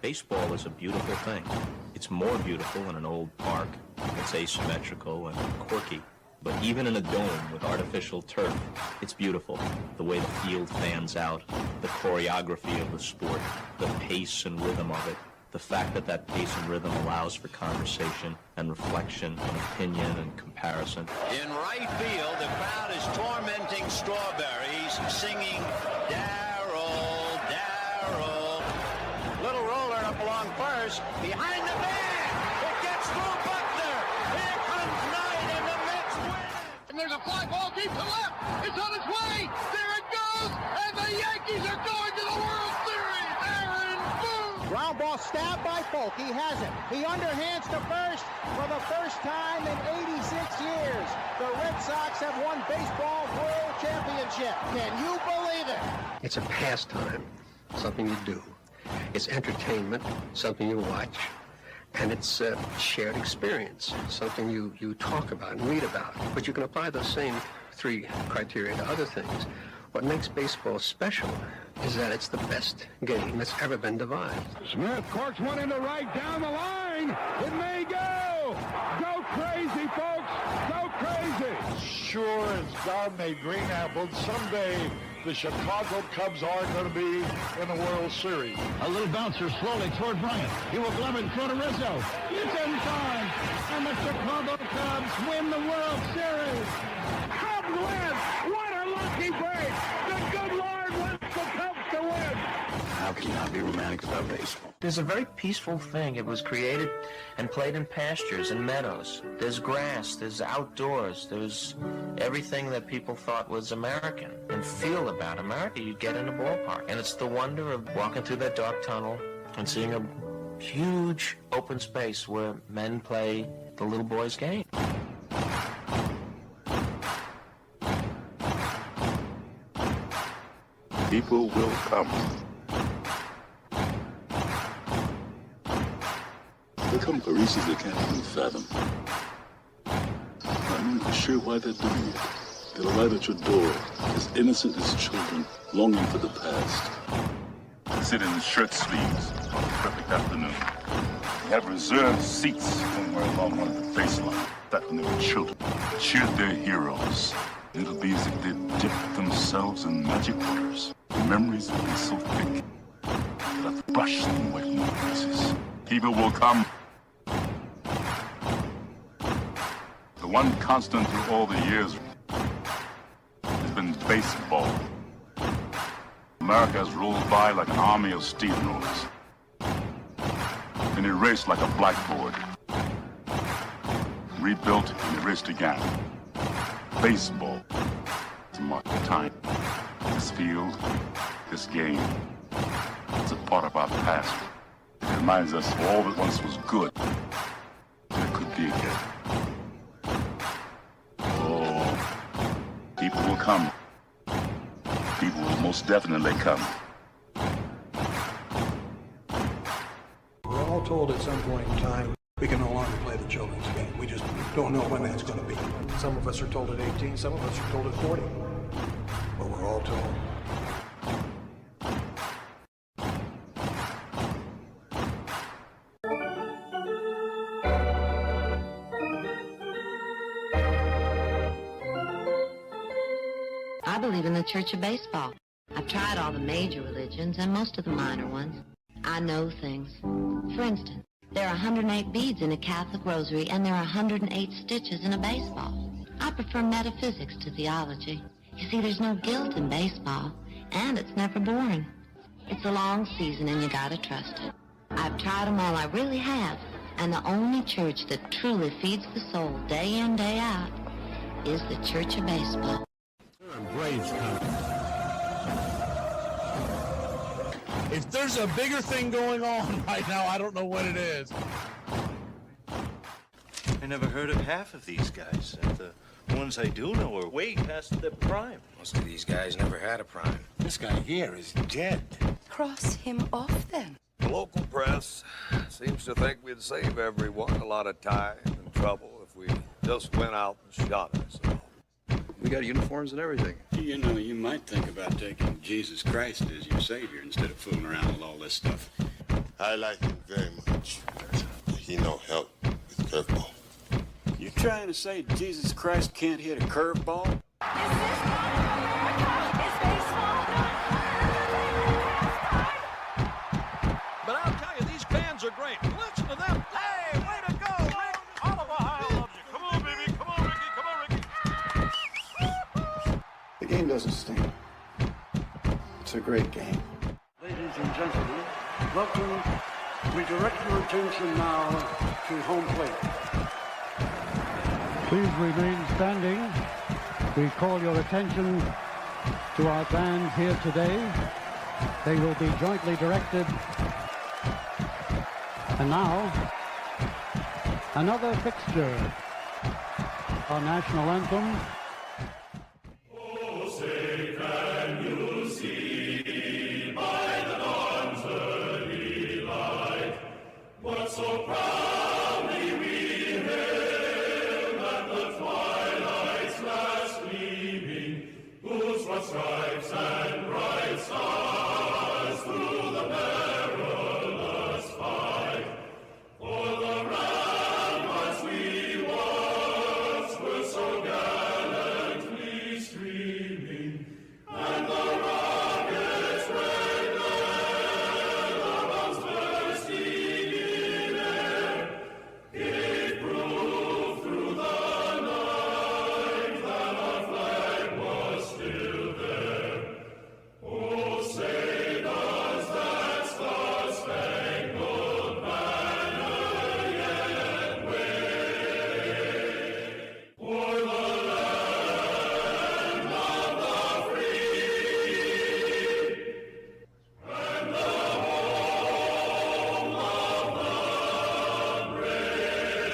Baseball is a beautiful thing. It's more beautiful in an old park. It's asymmetrical and quirky. But even in a dome with artificial turf, it's beautiful. The way the field fans out, the choreography of the sport, the pace and rhythm of it, the fact that that pace and rhythm allows for conversation and reflection and opinion and comparison. In right field, the crowd is tormenting Strawberries, singing, Darryl, Darryl. Little roller up along first, behind the man. It gets through Buckner. Here comes Knight, and the Mets win. And there's a fly ball deep to left. It's on its way. There it goes. And the Yankees are going to the World Series. Aaron Boone. Ground ball stabbed by Polk. He has it. He underhands to first for the first time in 86 years. The Red Sox have won Baseball World Championship. Can you believe it? It's a pastime, something you do. It's entertainment, something you watch. And it's a shared experience, something you talk about and read about. But you can apply those same three criteria to other things. What makes baseball special is that it's the best game that's ever been devised. Smith corks one into right down the line. It may go. Go crazy, folks. Go crazy. Sure as God made green apples, someday the Chicago Cubs are going to be in the World Series. A little bouncer slowly toward Bryant. He will glove it in front of Rizzo. It's in time. And the Chicago Cubs win the World Series. Cubs win. What a lucky break. The good Lord wants the Cubs to win. How can you not be romantic about baseball? There's a very peaceful thing. It was created and played in pastures and meadows. There's grass, there's outdoors, there's everything that people thought was American and feel about America you get in a ballpark. And it's the wonder of walking through that dark tunnel and seeing a huge open space where men play the little boy's game. People will come. They come for reasons they can't even fathom. I'm not sure why they're doing it. They'll arrive at your door, as innocent as children, longing for the past. They sit in shirt sleeves on a perfect afternoon. They have reserved seats somewhere along one of the baselines. That when they were children, cheered their heroes. It'll be as if they'd dipped themselves in magic waters. The memories will be so thick that I've brushed them away from their faces. People will come. The one constant through all the years has been baseball. America has rolled by like an army of steamrollers. Been erased like a blackboard. Rebuilt and erased again. Baseball to mark the time. This field, this game, it's a part of our past. It reminds us of all that once was good. There could be again. Oh, people will come. People will most definitely come. We're all told at some point in time we can no longer play the children's game. We just don't know when that's going to be. Some of us are told at 18, some of us are told at 40. But we're all told. I believe in the Church of Baseball. I've tried all the major religions and most of the minor ones. I know things. For instance, there are 108 beads in a Catholic rosary, and there are 108 stitches in a baseball. I prefer metaphysics to theology. You see, there's no guilt in baseball, and it's never boring. It's a long season, and you gotta trust it. I've tried them all, I really have. And the only church that truly feeds the soul day in, day out is the Church of Baseball. Braves coming. If there's a bigger thing going on right now, I don't know what it is. I never heard of half of these guys. And the ones I do know are way past their prime. Most of these guys never had a prime. This guy here is dead. Cross him off, then. The local press seems to think we'd save everyone a lot of time and trouble if we just went out and shot ourselves. We got uniforms and everything. You know, you might think about taking Jesus Christ as your savior instead of fooling around with all this stuff. I like him very much. He no help with curveball. You trying to say Jesus Christ can't hit a curveball? But I'll tell you, these fans are great. Listen to them. Hey, way to go, Rick. All of Ohio loves you. Come on, baby. Come on, Ricky. Come on, Ricky. The game doesn't stink. It's a great game. Ladies and gentlemen, welcome. We direct your attention now to home plate. Please remain standing. We call your attention to our fans here today. They will be jointly directed. And now, another fixture. Our national anthem. Oh, say can you see by the dawn's early light what so proudly we hailed at the twilight's last gleaming, whose broad stripes and bright stars through the perilous fight for the ramparts we once were so gallantly streaming, and the rockets' red bombs bursting in air gave proof through the night that our flag was still there. Oh, say does that star-spangled banner yet wave o'er the land of the free and the home of the brave?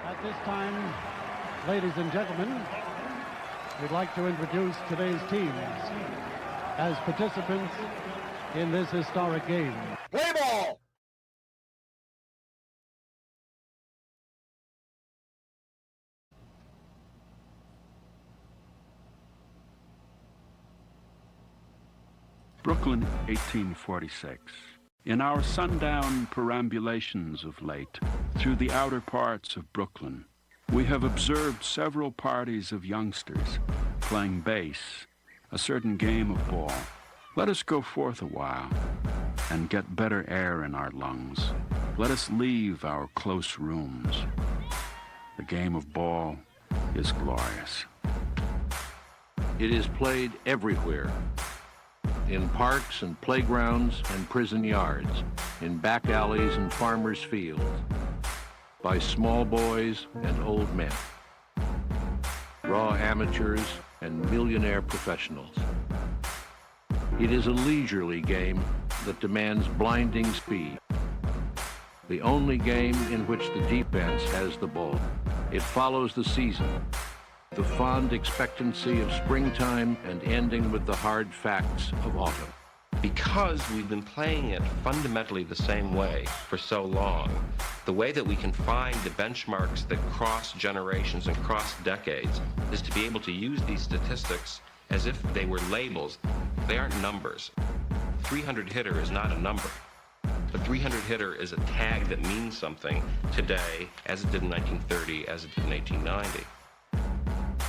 At this time, ladies and gentlemen, we'd like to introduce today's teams as participants in this historic game. Play ball! Brooklyn, 1846. In our sundown perambulations of late, through the outer parts of Brooklyn, we have observed several parties of youngsters playing base, a certain game of ball. Let us go forth a while and get better air in our lungs. Let us leave our close rooms. The game of ball is glorious. It is played everywhere, in parks and playgrounds and prison yards, in back alleys and farmers' fields, by small boys and old men, raw amateurs and millionaire professionals. It is a leisurely game that demands blinding speed. The only game in which the defense has the ball. It follows the season, the fond expectancy of springtime and ending with the hard facts of autumn. Because we've been playing it fundamentally the same way for so long, the way that we can find the benchmarks that cross generations and cross decades is to be able to use these statistics as if they were labels. They aren't numbers. 300 hitter is not a number. The 300 hitter is a tag that means something today, as it did in 1930, as it did in 1890.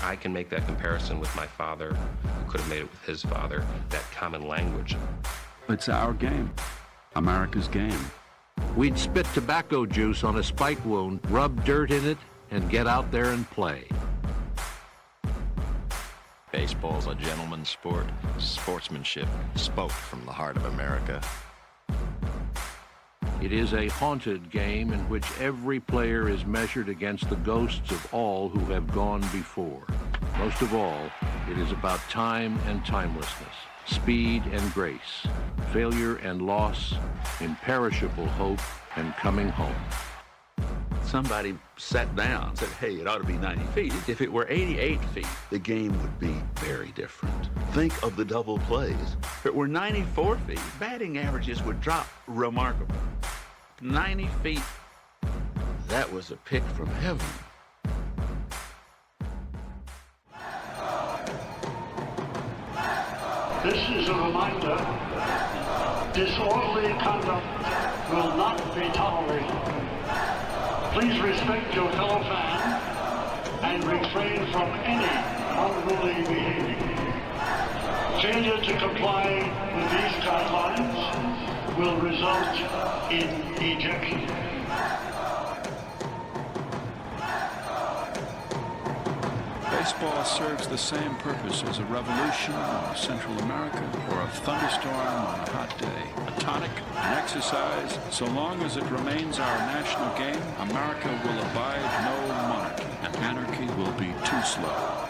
I can make that comparison with my father, who could have made it with his father, that common language. It's our game, America's game. We'd spit tobacco juice on a spike wound, rub dirt in it, and get out there and play. Baseball's a gentleman's sport. Sportsmanship spoke from the heart of America. It is a haunted game in which every player is measured against the ghosts of all who have gone before. Most of all, it is about time and timelessness, speed and grace, failure and loss, imperishable hope and coming home. Somebody sat down and said, hey, it ought to be 90 feet. If it were 88 feet, the game would be very different. Think of the double plays. If it were 94 feet, batting averages would drop remarkably. 90 feet, that was a pick from heaven. This is an reminder, disorderly conduct will not be tolerated. Please respect your fellow fan and refrain from any unruly behavior. Failure to comply with these guidelines will result in ejection. Baseball serves the same purpose as a revolution in Central America or a thunderstorm on a hot day. A tonic, an exercise, so long as it remains our national game, America will abide no monarchy, and anarchy will be too slow.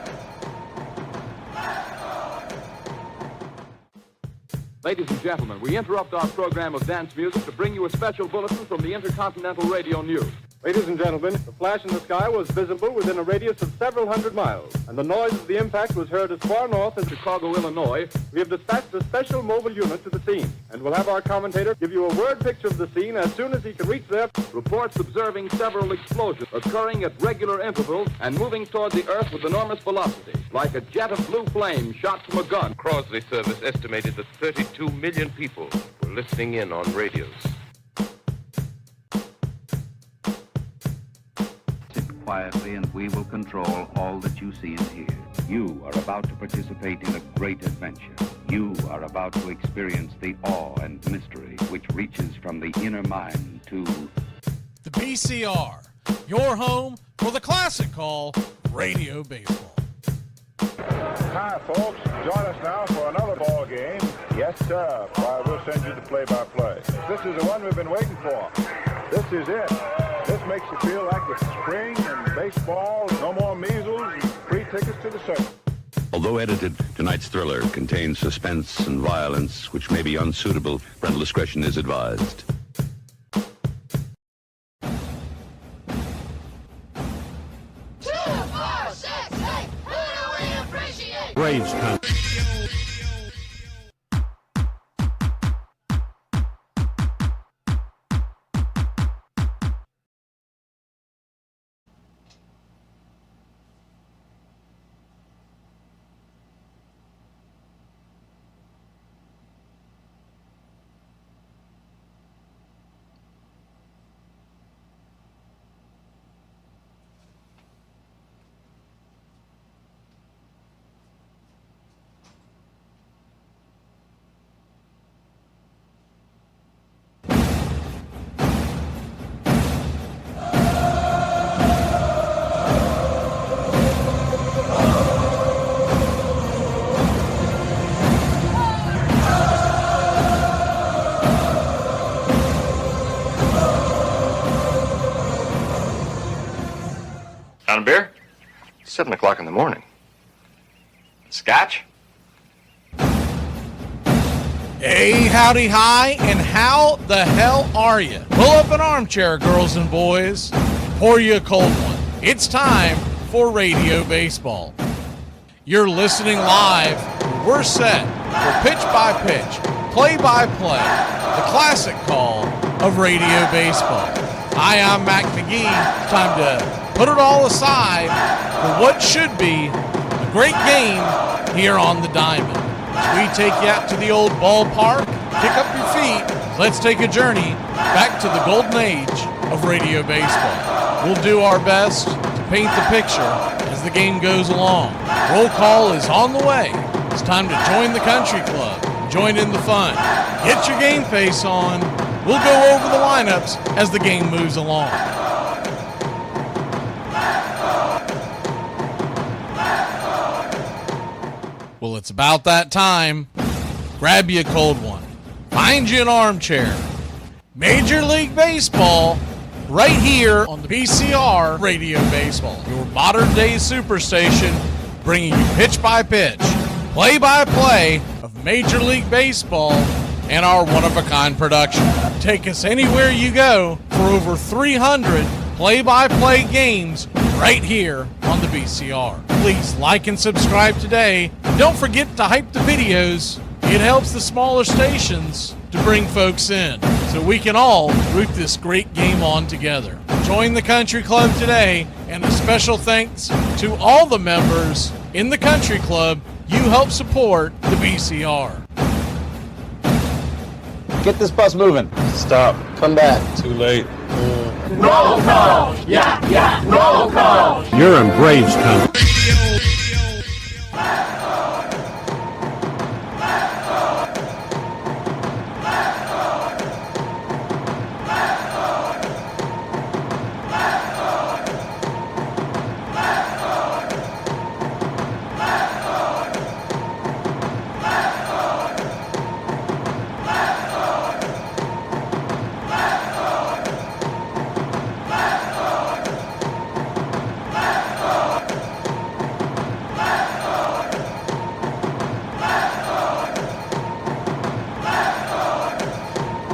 Ladies and gentlemen, we interrupt our program of dance music to bring you a special bulletin from the Intercontinental Radio News. Ladies and gentlemen, the flash in the sky was visible within a radius of several hundred miles, and the noise of the impact was heard as far north as Chicago, Illinois. We have dispatched a special mobile unit to the scene, and we'll have our commentator give you a word picture of the scene as soon as he can reach there. Reports observing several explosions occurring at regular intervals and moving toward the Earth with enormous velocity, like a jet of blue flame shot from a gun. Crosley Service estimated that 32 million people were listening in on radios. Quietly, and we will control all that you see and hear. You are about to participate in a great adventure. You are about to experience the awe and mystery which reaches from the inner mind to the BCR, your home for the classic call, Radio Baseball. Hi, folks. Join us now for another ball game. Yes, sir. Why, we'll send you the play-by-play. This is the one we've been waiting for. This is it. This makes you feel like it's spring and baseball, no more measles, and free tickets to the circus. Although edited, tonight's thriller contains suspense and violence which may be unsuitable. Parental discretion is advised. 2, 4, 6, 8. Who do we appreciate? Braves count. Down a beer? 7 o'clock in the morning. Scotch? Hey, howdy, hi, and how the hell are you? Pull up an armchair, girls and boys. Pour you a cold one. It's time for Radio Baseball. You're listening live. We're set for pitch-by-pitch, play-by-play, the classic call of Radio Baseball. Hi, I'm Mac McGee. It's time to put it all aside for what should be a great game here on the Diamond. As we take you out to the old ballpark, kick up your feet, let's take a journey back to the golden age of Radio Baseball. We'll do our best to paint the picture as the game goes along. Roll call is on the way. It's time to join the country club, join in the fun. Get your game face on. We'll go over the lineups as the game moves along. Well, it's about that time. Grab you a cold one. Find you an armchair. Major League Baseball, right here on the BCR Radio Baseball. Your modern-day superstation, bringing you pitch-by-pitch, play-by-play of Major League Baseball and our one-of-a-kind production. Take us anywhere you go for over 300 play-by-play games right here on the BCR. Please like and subscribe today. Don't forget to hype the videos. It helps the smaller stations to bring folks in so we can all root this great game on together. Join the country club today, and a special thanks to all the members in the country club. You help support the BCR. Get this bus moving. Stop. Come back. Too late. Roll call! Yeah, roll call! You're in Braves country.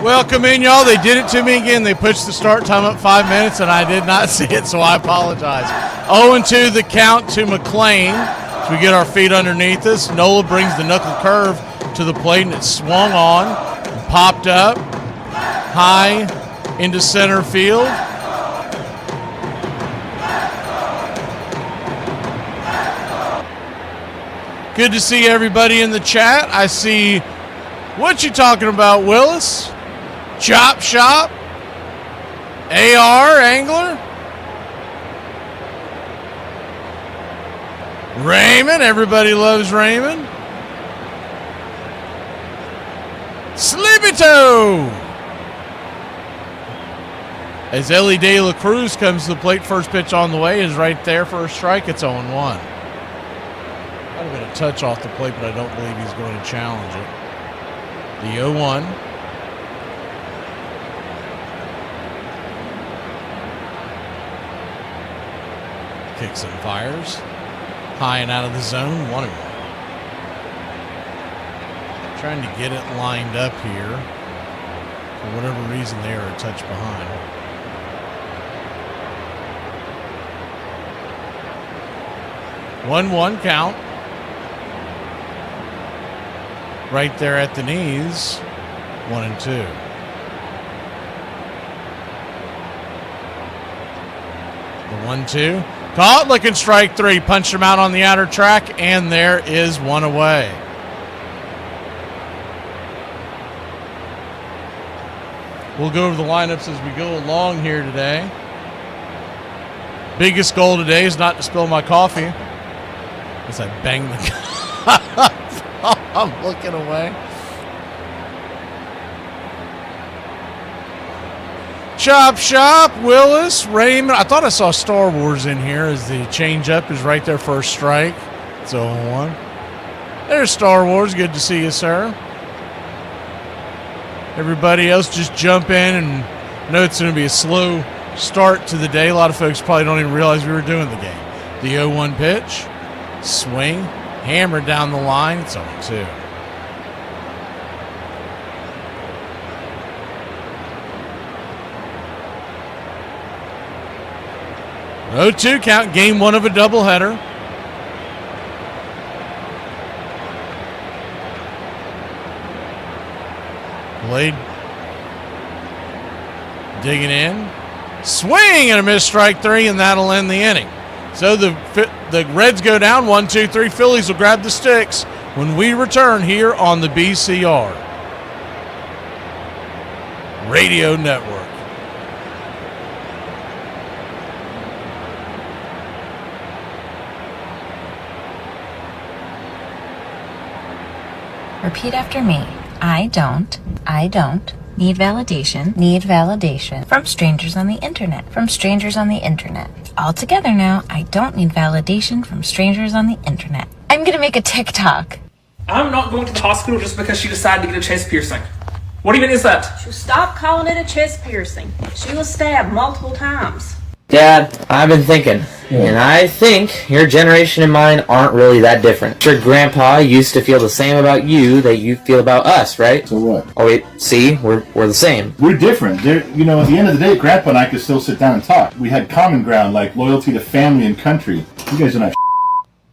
Welcome in, y'all. They did it to me again. They pushed the start time up 5 minutes, and I did not see it, so I apologize. 0-2 the count to McLean. So we get our feet underneath us. Nola brings the knuckle curve to the plate, and it swung on and popped up high into center field. Good to see everybody in the chat. I see what you talking about, Willis. Chop Shop, AR Angler, Raymond, everybody loves Raymond. Sleepy Toe. As Ellie De La Cruz comes to the plate, first pitch on the way is right there for a strike. It's 0-1. Might have been a touch off the plate, but I don't believe he's going to challenge it. The 0-1. Kicks and fires. High and out of the zone. 1-1. Trying to get it lined up here. For whatever reason, they are a touch behind. One count. Right there at the knees. 1-2. The 1-2. Caught, looking strike three. Punched him out on the outer track, and there is one away. We'll go over the lineups as we go along here today. Biggest goal today is not to spill my coffee. As I bang the cup. I'm looking away. Chop Shop, Willis, Raymond. I thought I saw Star Wars in here as the change-up is right there for a strike. It's 0-1. There's Star Wars. Good to see you, sir. Everybody else just jump in and know it's going to be a slow start to the day. A lot of folks probably don't even realize we were doing the game. The 0-1 pitch. Swing. Hammered down the line. It's 0-2. Oh, 2 count, game one of a doubleheader. Blade digging in. Swing and a miss, strike three, and that'll end the inning. So the Reds go down 1-2-3. Phillies will grab the sticks when we return here on the BCR Radio Network. Repeat after me. I don't need validation from strangers on the internet. All together now, I don't need validation from strangers on the internet. I'm gonna make a TikTok. I'm not going to the hospital just because she decided to get a chest piercing. What even is that? Stop calling it a chest piercing. She was stabbed multiple times. Dad, I've been thinking, and I think your generation and mine aren't really that different. Your grandpa used to feel the same about you that you feel about us, right? So what? Oh wait, see, we're the same. We're different. At the end of the day, Grandpa and I could still sit down and talk. We had common ground like loyalty to family and country. You guys are not.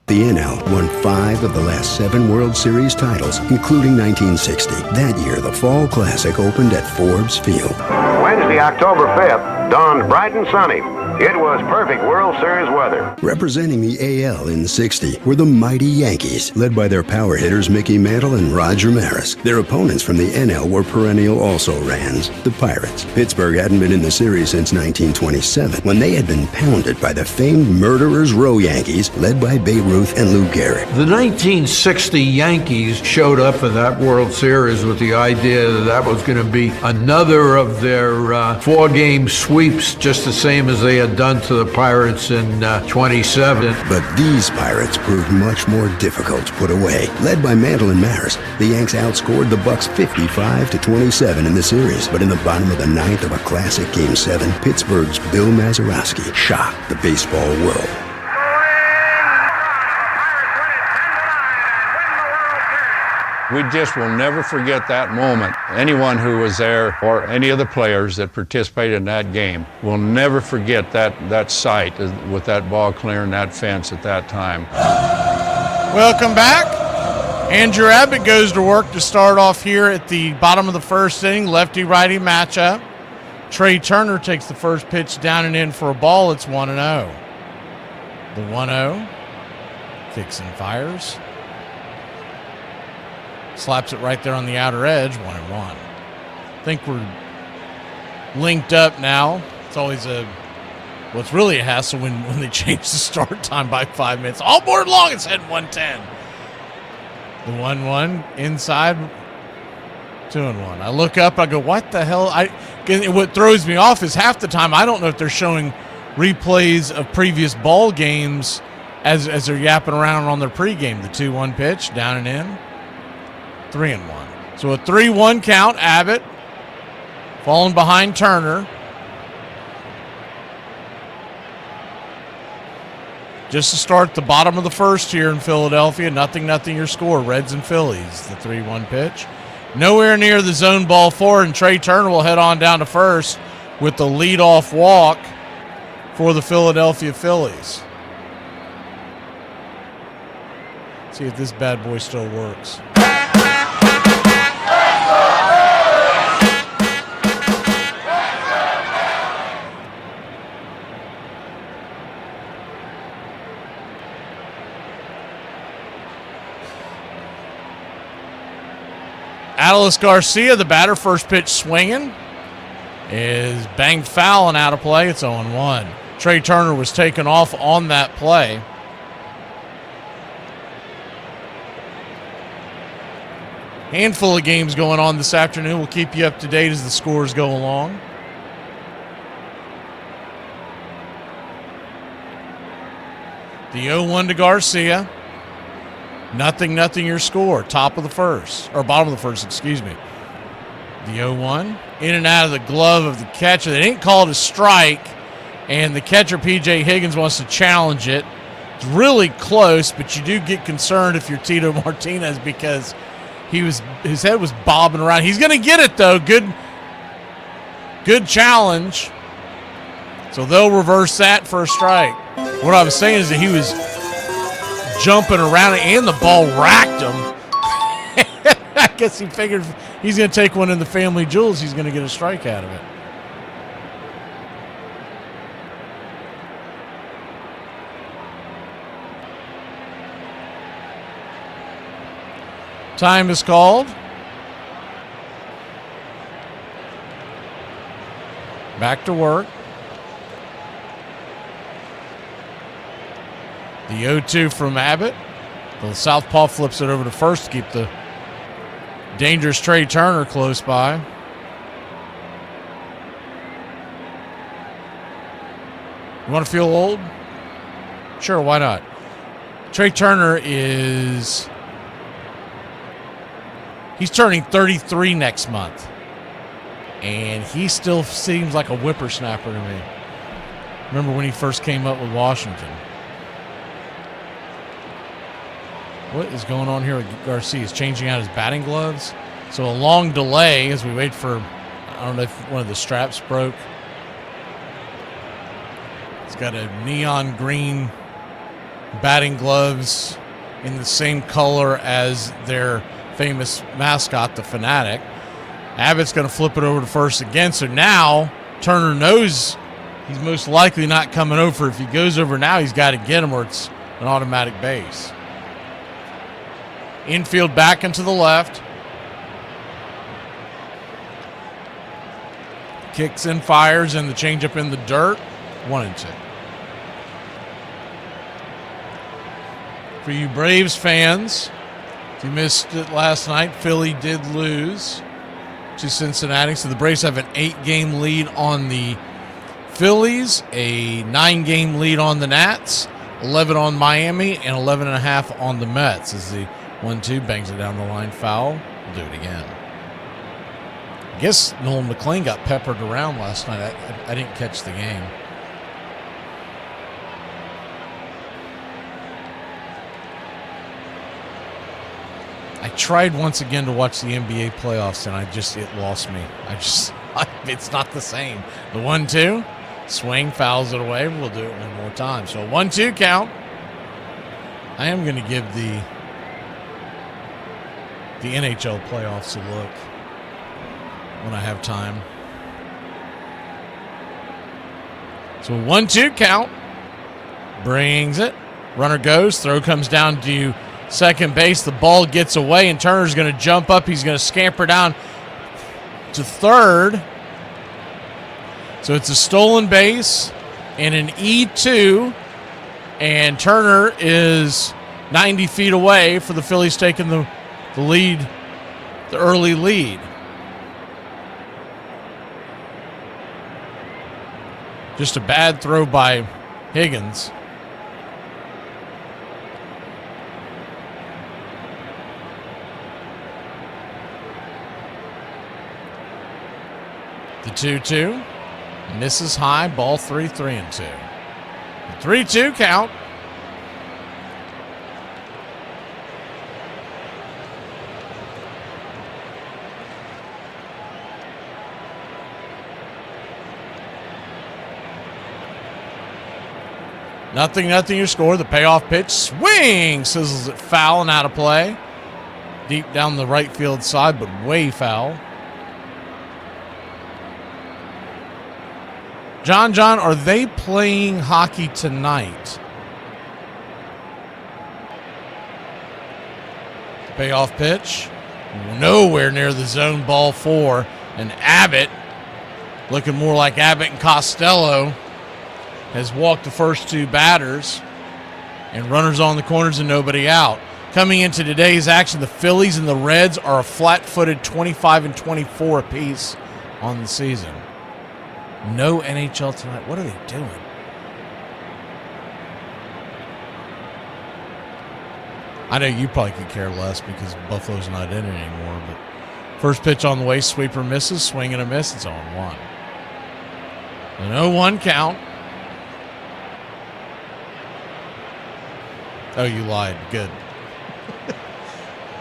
The NL won 5 of the last 7 World Series titles, including 1960. That year, the Fall Classic opened at Forbes Field. Wednesday, October 5th, dawned bright and sunny. It was perfect World Series weather. Representing the AL in '60 were the mighty Yankees, led by their power hitters Mickey Mantle and Roger Maris. Their opponents from the NL were perennial also-rans, the Pirates. Pittsburgh hadn't been in the series since 1927, when they had been pounded by the famed Murderers Row Yankees, led by Babe Ruth and Lou Gehrig. The 1960 Yankees showed up in that World Series with the idea that that was going to be another of their 4-game sweeps, just the same as they had done to the Pirates in 27. But these Pirates proved much more difficult to put away. Led by Mantle and Maris, the Yanks outscored the Bucks 55-27 in the series. But in the bottom of the ninth of a classic Game 7, Pittsburgh's Bill Mazeroski shocked the baseball world. We just will never forget that moment. Anyone who was there, or any of the players that participated in that game, will never forget that sight with that ball clearing that fence at that time. Welcome back. Andrew Abbott goes to work to start off here at the bottom of the first inning, lefty-righty matchup. Trey Turner takes the first pitch down and in for a ball. It's 1-0. The 1-0. Kicks and fires. Slaps it right there on the outer edge, 1-1. I think we're linked up now. It's always it's really a hassle when they change the start time by 5 minutes. All board long, it's heading 110. The 1-1 inside, 2-1. I look up, I go, what the hell? What throws me off is half the time I don't know if they're showing replays of previous ball games as they're yapping around on their pregame. The 2-1 pitch, down and in. 3-1. So a 3-1 count. Abbott falling behind Turner. Just to start the bottom of the first here in Philadelphia. 0-0 your score. Reds and Phillies. The 3-1 pitch. Nowhere near the zone ball forward, and Trey Turner will head on down to first with the leadoff walk for the Philadelphia Phillies. Let's see if this bad boy still works. Adolis Garcia, the batter, first pitch swinging, is banged foul and out of play. It's 0-1. Trey Turner was taken off on that play. Handful of games going on this afternoon. We'll keep you up to date as the scores go along. The 0-1 to Garcia. 0-0 your score. Top of the first, or bottom of the first, excuse me. The 0-1. In and out of the glove of the catcher. They didn't call it a strike, and the catcher, P.J. Higgins, wants to challenge it. It's really close, but you do get concerned if you're Tito Martinez because his head was bobbing around. He's going to get it, though. Good challenge. So they'll reverse that for a strike. What I was saying is that he was jumping around and the ball racked him. I guess he figured he's going to take one in the family jewels. He's going to get a strike out of it. Time is called. Back to work. The 0-2 from Abbott. The southpaw flips it over to first to keep the dangerous Trey Turner close by. You want to feel old? Sure, why not? Trey Turner he's turning 33 next month. And he still seems like a whippersnapper to me. Remember when he first came up with Washington? What is going on here with Garcia? He's changing out his batting gloves. So a long delay as we wait for, I don't know if one of the straps broke. He's got a neon green batting gloves in the same color as their famous mascot, the Fanatic. Abbott's going to flip it over to first again. So now Turner knows he's most likely not coming over. If he goes over now, he's got to get him or it's an automatic base. Infield back into the left. Kicks and fires, and the changeup in the dirt. 1-2. For you Braves fans, if you missed it last night, Philly did lose to Cincinnati. So the Braves have an 8-game lead on the Phillies, a 9-game lead on the Nats, 11 on Miami, and 11.5 on the Mets. As the 1-2 bangs it down the line, foul. We'll do it again. I guess Nolan McLean got peppered around last night. I didn't catch the game. I tried once again to watch the NBA playoffs, and it lost me. It's not the same. The 1-2, swing, fouls it away. We'll do it one more time. So 1-2 count. I am going to give the NHL playoffs a look when I have time. So 1-2 count. Brings it. Runner goes. Throw comes down to second base. The ball gets away, and Turner's going to jump up. He's going to scamper down to third. So it's a stolen base and an E2, and Turner is 90 feet away for the Phillies taking the lead, the early lead. Just a bad throw by Higgins. The 2-2 misses high, ball 3-2. The 3-2 count. Nothing, your score. The payoff pitch, swing, sizzles it foul and out of play. Deep down the right field side, but way foul. John, are they playing hockey tonight? Payoff pitch, nowhere near the zone, ball 4. And Abbott, looking more like Abbott and Costello, has walked the first 2 batters. And runners on the corners and nobody out. Coming into today's action, the Phillies and the Reds are a flat-footed 25-24 apiece on the season. No NHL tonight. What are they doing? I know you probably could care less because Buffalo's not in it anymore, but first pitch on the way, sweeper misses, swing and a miss, it's 0-1. An 0-1 count. Oh, you lied. Good.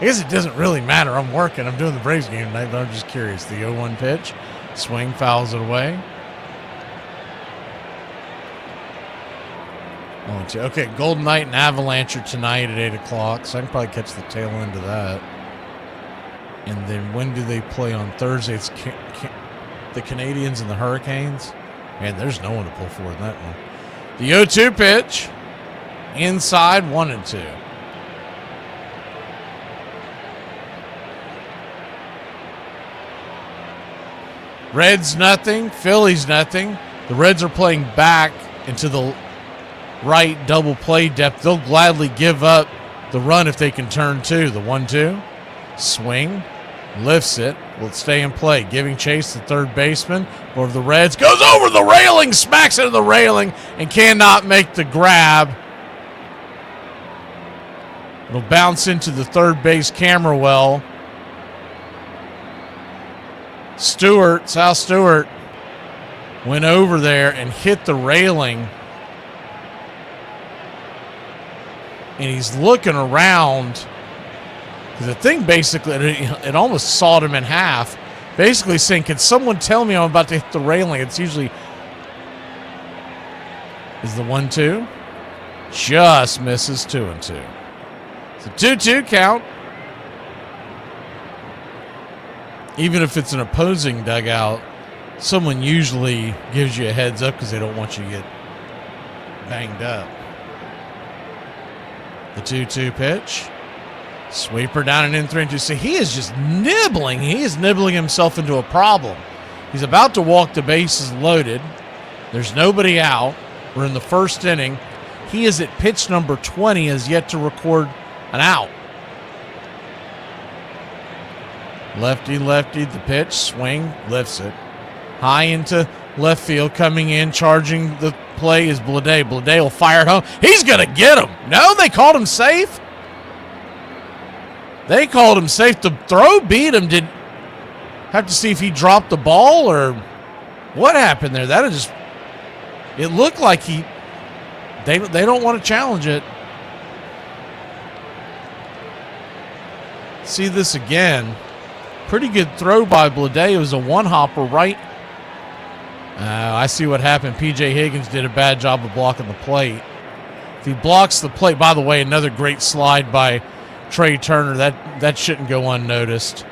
I guess it doesn't really matter. I'm working. I'm doing the Braves game tonight, but I'm just curious. The 0-1 pitch, swing, fouls it away. Okay, Golden Knight and Avalanche are tonight at 8 o'clock, so I can probably catch the tail end of that. And then when do they play on Thursday? It's the Canadians and the Hurricanes. Man, there's no one to pull for in that one. The 0-2 pitch, inside, 1-2. Reds nothing, Phillies nothing. The Reds are playing back into the right double play depth. They'll gladly give up the run if they can turn 2. The 1-2 swing, lifts it, will stay in play, giving chase to third baseman for the Reds, goes over the railing, smacks into the railing, and cannot make the grab. It'll bounce into the third base camera well. Sal Stewart went over there and hit the railing. And he's looking around because the thing basically, it almost sawed him in half. Basically saying, can someone tell me I'm about to hit the railing? It's usually, is the 1-2. Just misses 2-2. It's a 2-2 count. Even if it's an opposing dugout, someone usually gives you a heads up because they don't want you to get banged up. The 2-2 pitch. Sweeper down and in 3-2. See, he is just nibbling. He is nibbling himself into a problem. He's about to walk the bases loaded. There's nobody out. We're in the first inning. He is at pitch number 20, has yet to record an out. Lefty, the pitch, swing, lifts it. High into left field, coming in, charging the play is Blade. Blade will fire it home. He's going to get him. No, they called him safe. They called him safe. The throw beat him. Did have to see if he dropped the ball or what happened there. That is just, it looked like they don't want to challenge it. See this again. Pretty good throw by Blade. It was a one-hopper right. I see what happened. P.J. Higgins did a bad job of blocking the plate. If he blocks the plate, by the way, another great slide by Trey Turner. That shouldn't go unnoticed.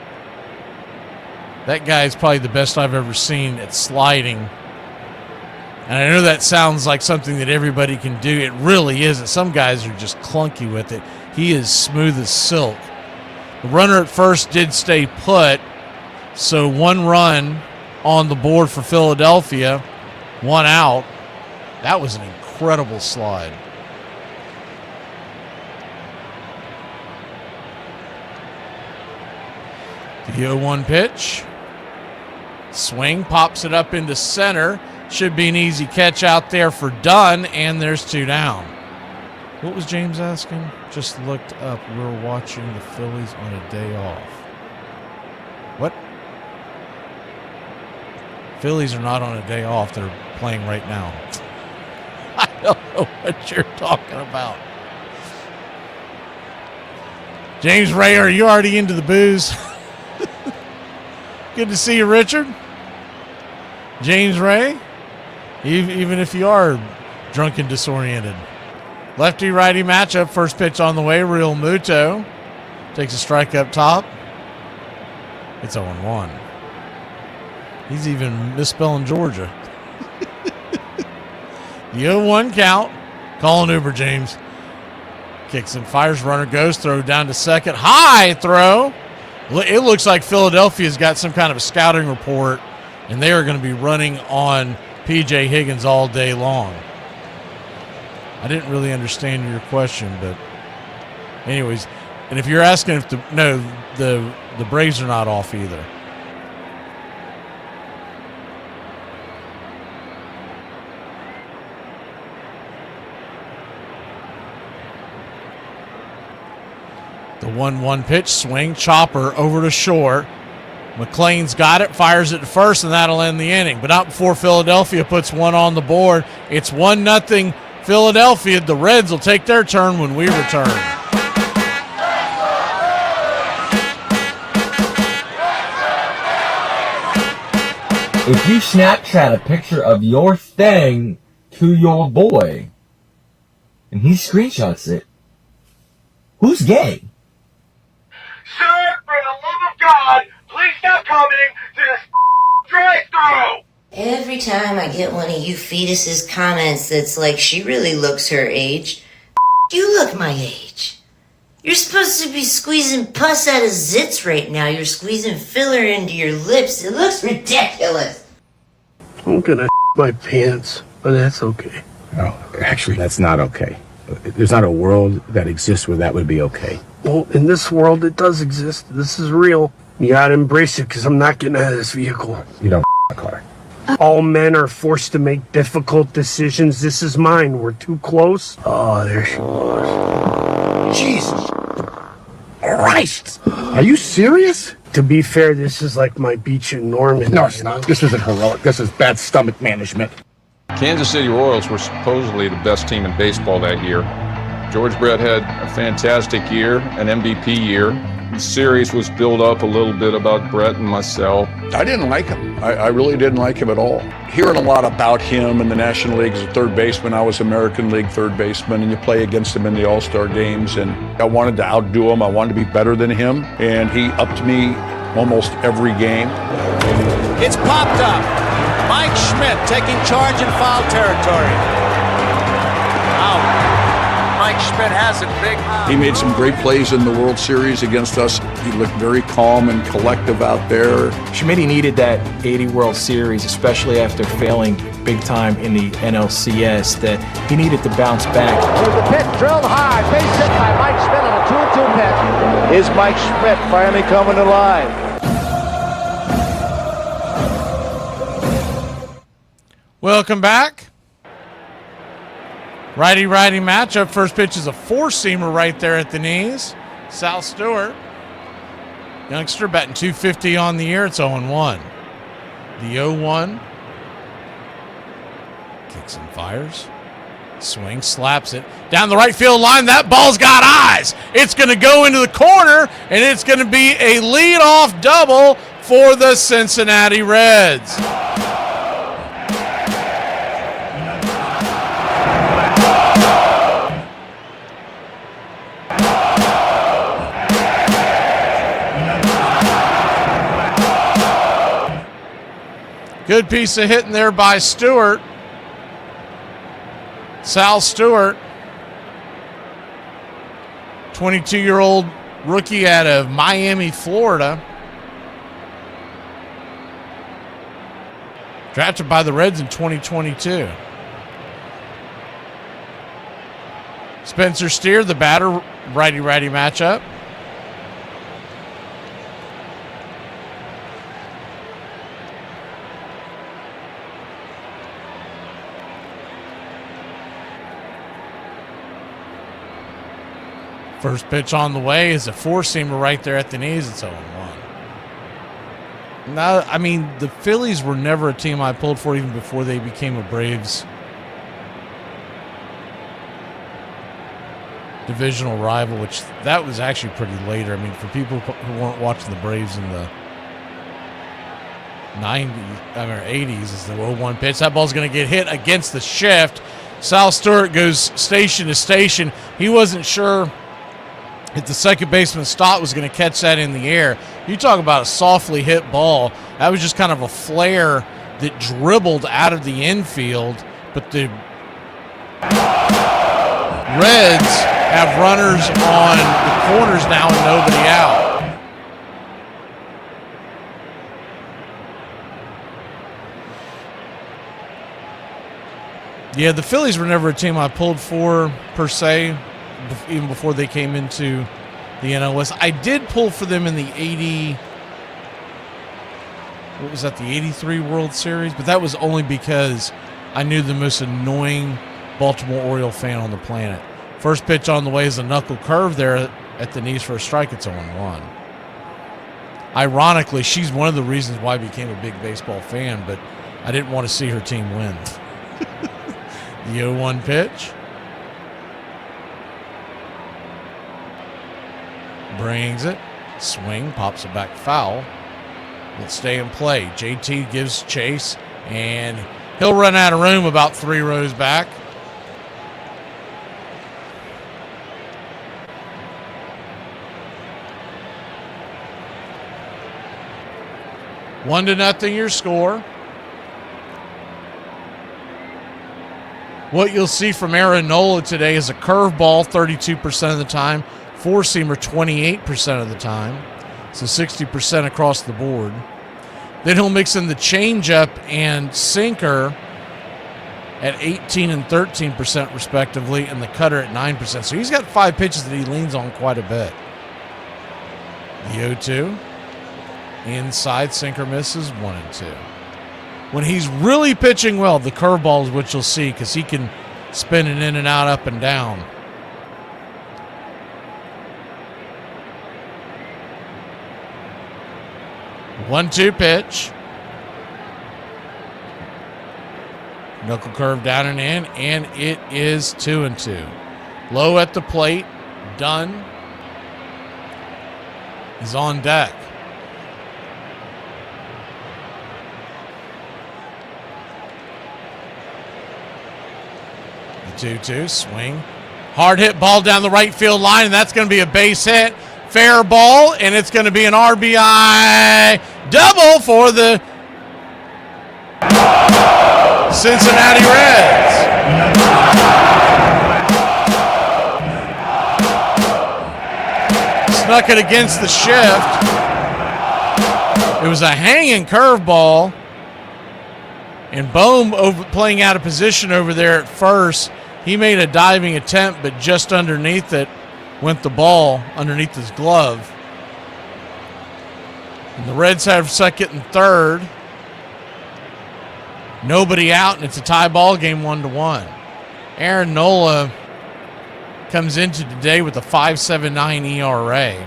That guy is probably the best I've ever seen at sliding. And I know that sounds like something that everybody can do. It really isn't. Some guys are just clunky with it. He is smooth as silk. The runner at first did stay put, so one run on the board for Philadelphia, one out. That was an incredible slide. The 0-1 pitch. Swing, pops it up into center. Should be an easy catch out there for Dunn, and there's two down. What was James asking? Just looked up. We're watching the Phillies on a day off. What? Phillies are not on a day off. They're playing right now. I don't know what you're talking about. James Ray, are you already into the booze? Good to see you, Richard. James Ray, even if you are drunk and disoriented. Lefty-righty matchup. First pitch on the way. Real Muto takes a strike up top. It's 0-1. He's even misspelling Georgia. The 0-1 count. Call an Uber, James. Kicks and fires. Runner goes. Throw down to second. High throw. It looks like Philadelphia's got some kind of a scouting report, and they are going to be running on P.J. Higgins all day long. I didn't really understand your question, but anyways, and if you're asking if the Braves are not off either. The 1-1 pitch, swing, chopper over to short. McLean's got it, fires it to first, and that'll end the inning. But not before Philadelphia puts one on the board. It's 1-0 Philadelphia. The Reds will take their turn when we return. If you Snapchat a picture of your thing to your boy, and he screenshots it, who's gay? Sir, for the love of God, please stop coming to this drive-thru! Every time I get one of you fetuses' comments that's like, she really looks her age, you look my age. You're supposed to be squeezing pus out of zits right now. You're squeezing filler into your lips. It looks ridiculous. I'm gonna my pants, but that's okay. No, actually, that's not okay. There's not a world that exists where that would be okay. Well, in this world, it does exist. This is real. You gotta embrace it, because I'm not getting out of this vehicle. You don't a car. All men are forced to make difficult decisions. This is mine. We're too close. Oh, there she was. Jesus Christ! Are you serious? To be fair, this is like my beach in Norman. No, it's not. This isn't heroic. This is bad stomach management. Kansas City Royals were supposedly the best team in baseball that year. George Brett had a fantastic year, an MVP year. The series was built up a little bit about Brett and myself. I didn't like him. I really didn't like him at all. Hearing a lot about him in the National League as a third baseman, I was American League third baseman, and you play against him in the All-Star games, and I wanted to outdo him. I wanted to be better than him, and he upped me almost every game. It's popped up. Mike Schmidt taking charge in foul territory. Out. Mike Schmidt has it big. He made some great plays in the World Series against us. He looked very calm and collective out there. Schmidt needed that 80 World Series, especially after failing big time in the NLCS, that he needed to bounce back. There's a pitch drilled high, base hit by Mike Schmidt on a 2-2 pitch. Is Mike Schmidt finally coming alive? Welcome back. Righty-righty matchup. First pitch is a four-seamer right there at the knees. Sal Stewart, youngster, batting .250 on the year. It's 0-1. The 0-1. Kicks and fires. Swing, slaps it. Down the right field line. That ball's got eyes. It's going to go into the corner, and it's going to be a leadoff double for the Cincinnati Reds. Good piece of hitting there by Stewart. Sal Stewart, 22-year-old rookie out of Miami, Florida. Drafted by the Reds in 2022. Spencer Steer, the batter, righty-righty matchup. First pitch on the way is a four-seamer right there at the knees. It's 0-1. Now, I mean, the Phillies were never a team I pulled for even before they became a Braves divisional rival, which that was actually pretty later. I mean, for people who weren't watching the Braves in the 80s, is the 0-1 pitch. That ball's going to get hit against the shift. Sal Stewart goes station to station. He wasn't sure if the second baseman Stott was going to catch that in the air. You talk about a softly hit ball. That was just kind of a flare that dribbled out of the infield. But the Reds have runners on the corners now and nobody out. Yeah, the Phillies were never a team I pulled for per se, even before they came into the NLS. I did pull for them in the 83 World Series, but that was only because I knew the most annoying Baltimore Oriole fan on the planet. First pitch on the way is a knuckle curve there at the knees for a strike. It's 0-1. Ironically, she's one of the reasons why I became a big baseball fan, but I didn't want to see her team win. The 0-1 pitch. Brings it. Swing. Pops it back foul. Will stay in play. JT gives chase, and he'll run out of room about 3 rows back. One to nothing your score. What you'll see from Aaron Nola today is a curveball 32% of the time, four-seamer 28% of the time, so 60% across the board. Then he'll mix in the changeup and sinker at 18 and 13% respectively, and the cutter at 9%. So he's got 5 pitches that he leans on quite a bit. The 0-2. Inside, sinker misses, 1-2. When he's really pitching well, the curveball is what you'll see because he can spin it in and out, up and down. One-two pitch. Knuckle curve down and in, and it is 2-2. Low at the plate, done. He's on deck. The 2-2, swing. Hard hit ball down the right field line, and that's going to be a base hit. Fair ball, and it's going to be an RBI double for the Cincinnati Reds. Snuck it against the shift. It was a hanging curveball. And Bohm playing out of position over there at first. He made a diving attempt, but just underneath it went the ball, underneath his glove. And the Reds have second and third. Nobody out, and it's a tie ball game 1-1. Aaron Nola comes into today with a 5.79 ERA.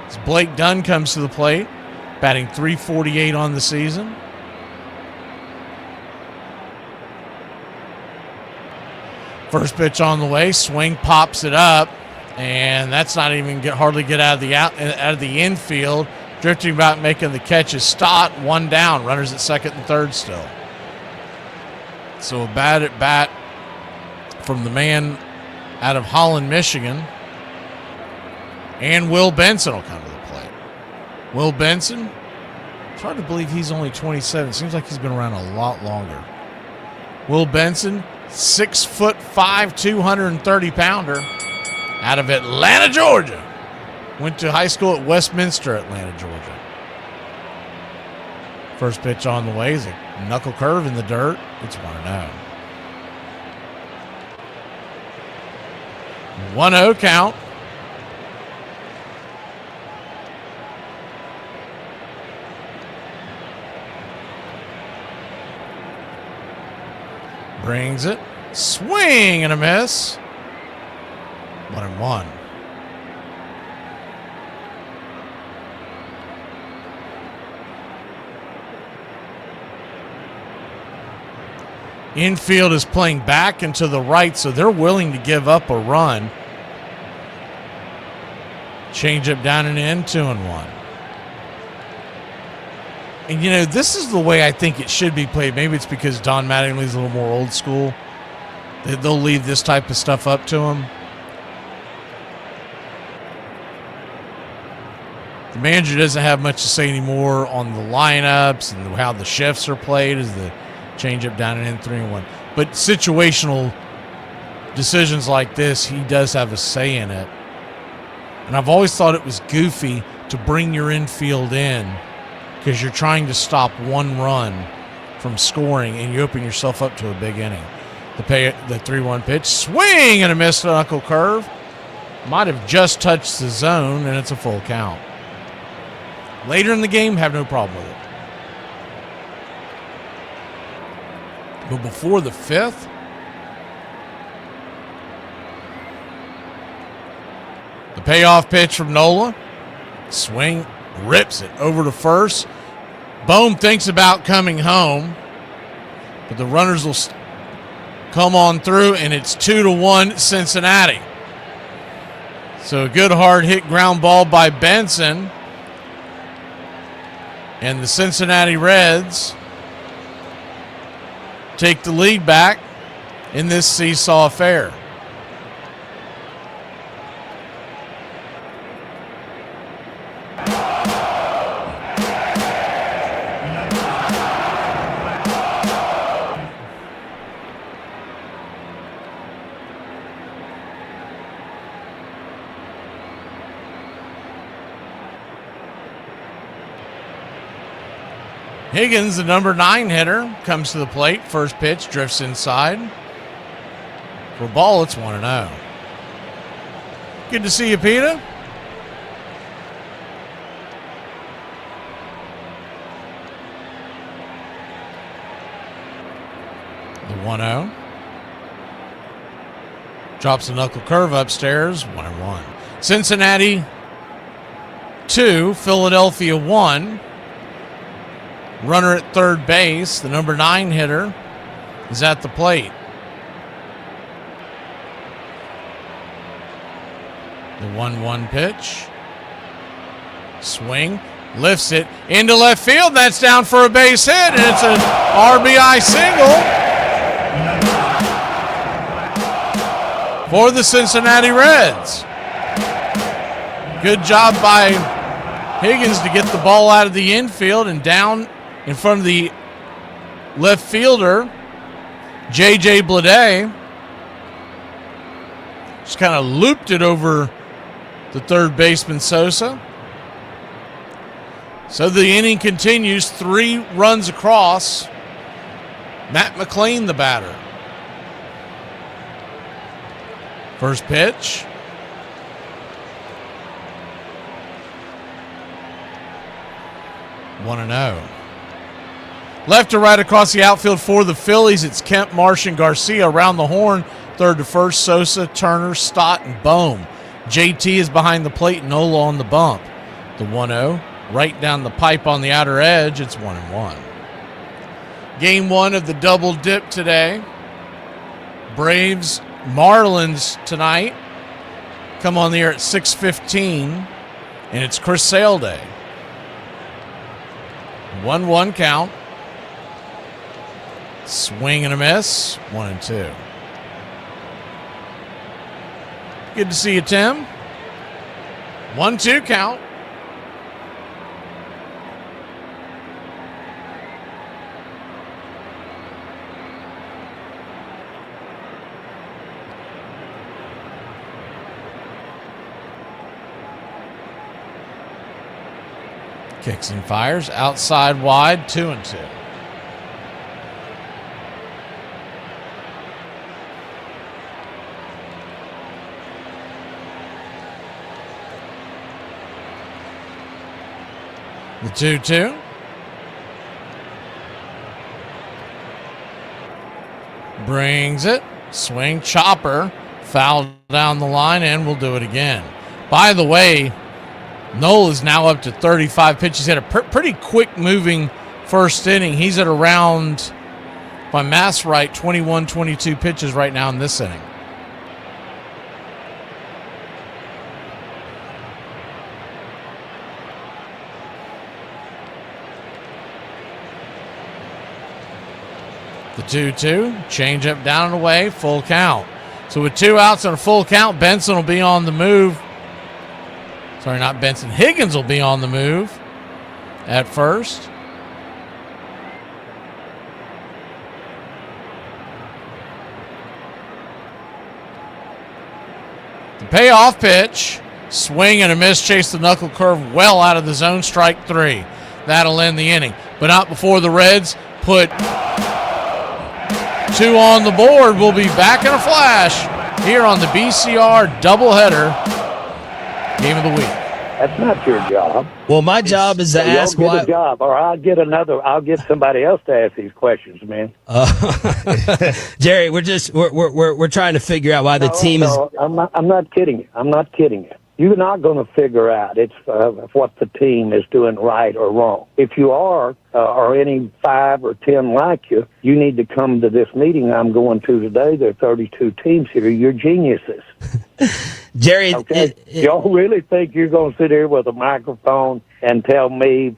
As Blake Dunn comes to the plate, batting .348 on the season. First pitch on the way, swing, pops it up, and that's not even hardly get out of the infield. Drifting about, making the catch is Stott, one down. Runners at second and third still. So a bad at bat from the man out of Holland, Michigan. And Will Benson will come to the plate. Will Benson, it's hard to believe he's only 27. Seems like he's been around a lot longer. Will Benson, 6'5", 230-pounder, out of Atlanta, Georgia. Went to high school at Westminster, Atlanta, Georgia. First pitch on the way is a knuckle curve in the dirt. It's 1-0. 1-0 count. Brings it. Swing and a miss. 1-1. Infield is playing back and to the right, so they're willing to give up a run. Change up down and in, 2-1. And, you know, this is the way I think it should be played. Maybe it's because Don Mattingly's a little more old school. They'll leave this type of stuff up to him. The manager doesn't have much to say anymore on the lineups and how the shifts are played as the change-up down and in, 3-1. But situational decisions like this, he does have a say in it. And I've always thought it was goofy to bring your infield in because you're trying to stop one run from scoring and you open yourself up to a big inning. The 3-1 pitch, swing and a missed knuckle curve. Might have just touched the zone, and it's a full count. Later in the game, have no problem with it. But before the fifth, the payoff pitch from Nola. Swing, rips it over to first. Bohm thinks about coming home, but the runners will come on through, and it's 2-1 Cincinnati. So a good hard hit ground ball by Benson. And the Cincinnati Reds take the lead back in this seesaw affair. Higgins, the number 9 hitter, comes to the plate. First pitch, drifts inside. For a ball, it's 1-0. Good to see you, Peter. The 1-0. Drops a knuckle curve upstairs, 1-1. Cincinnati 2, Philadelphia 1. Runner at third base, the number 9 hitter, is at the plate. The 1-1 pitch. Swing, lifts it into left field. That's down for a base hit, and it's an RBI single for the Cincinnati Reds. Good job by Higgins to get the ball out of the infield and down in front of the left fielder, J.J. Bleday. Just kind of looped it over the third baseman, Sosa. So the inning continues, 3 runs across. Matt McLean, the batter. First pitch. One 1-0. Left to right across the outfield for the Phillies. It's Kemp, Marsh, and Garcia around the horn. Third to first, Sosa, Turner, Stott, and Bohm. JT is behind the plate, Nola on the bump. The 1-0, right down the pipe on the outer edge. It's 1-1. Game 1 of the double dip today. Braves, Marlins tonight. Come on the air at 6:15, and it's Chris Sale Day. 1-1 count. Swing and a miss. 1-2. Good to see you, Tim. 1-2 count. Kicks and fires. Outside wide. 2-2. The 2-2. Brings it. Swing. Chopper. Foul down the line, and we'll do it again. By the way, Noel is now up to 35 pitches. He's had a pretty quick moving first inning. He's at around, if my math's right, 21, 22 pitches right now in this inning. The 2-2, changeup down and away, full count. So with 2 outs and a full count, Benson will be on the move. Sorry, not Benson. Higgins will be on the move at first. The payoff pitch, swing and a miss, chase the knuckle curve well out of the zone, strike 3. That'll end the inning, but not before the Reds put 2 on the board. We'll be back in a flash here on the BCR doubleheader game of the week. That's not your job. Well, my job is to ask why. why. A job, or I'll get somebody else to ask these questions, man. Jerry, we're trying to figure out why the team is. I'm not kidding you. I'm not kidding you. You're not going to figure out what the team is doing right or wrong. If you are, or any 5 or 10 like you, you need to come to this meeting I'm going to today. There are 32 teams here. You're geniuses. Jerry, okay? Y'all really think you're going to sit here with a microphone and tell me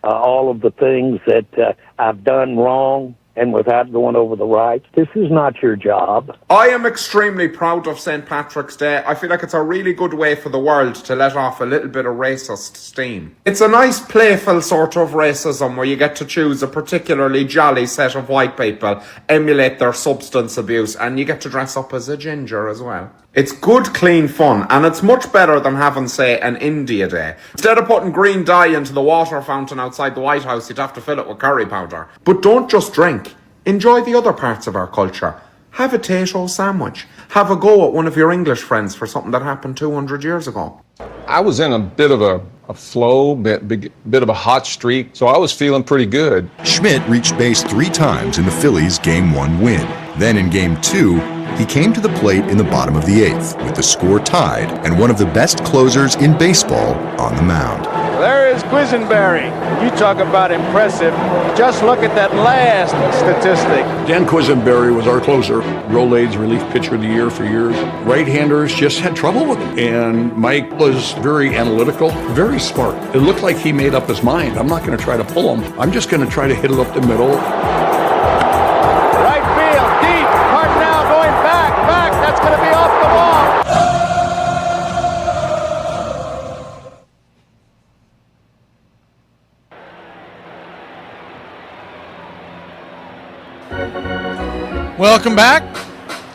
all of the things that I've done wrong and without going over the rights? This is not your job. I am extremely proud of St. Patrick's Day. I feel like it's a really good way for the world to let off a little bit of racist steam. It's a nice playful sort of racism where you get to choose a particularly jolly set of white people, emulate their substance abuse, and you get to dress up as a ginger as well. It's good, clean fun, and it's much better than having, say, an India Day. Instead of putting green dye into the water fountain outside the White House, you'd have to fill it with curry powder. But don't just drink. Enjoy the other parts of our culture. Have a Tato sandwich. Have a go at one of your English friends for something that happened 200 years ago. I was in a bit of a flow, bit of a hot streak, so I was feeling pretty good. Schmidt reached base 3 times in the Phillies' Game 1 win. Then in Game 2, he came to the plate in the bottom of the 8th with the score tied and one of the best closers in baseball on the mound. There is Quisenberry. You talk about impressive. Just look at that last statistic. Dan Quisenberry was our closer. Rollade's relief pitcher of the year for years. Right-handers just had trouble with him. And Mike was very analytical, very smart. It looked like he made up his mind. I'm not going to try to pull him. I'm just going to try to hit it up the middle. Right field, deep. Cardinal going back. That's going to be off the wall. Welcome back.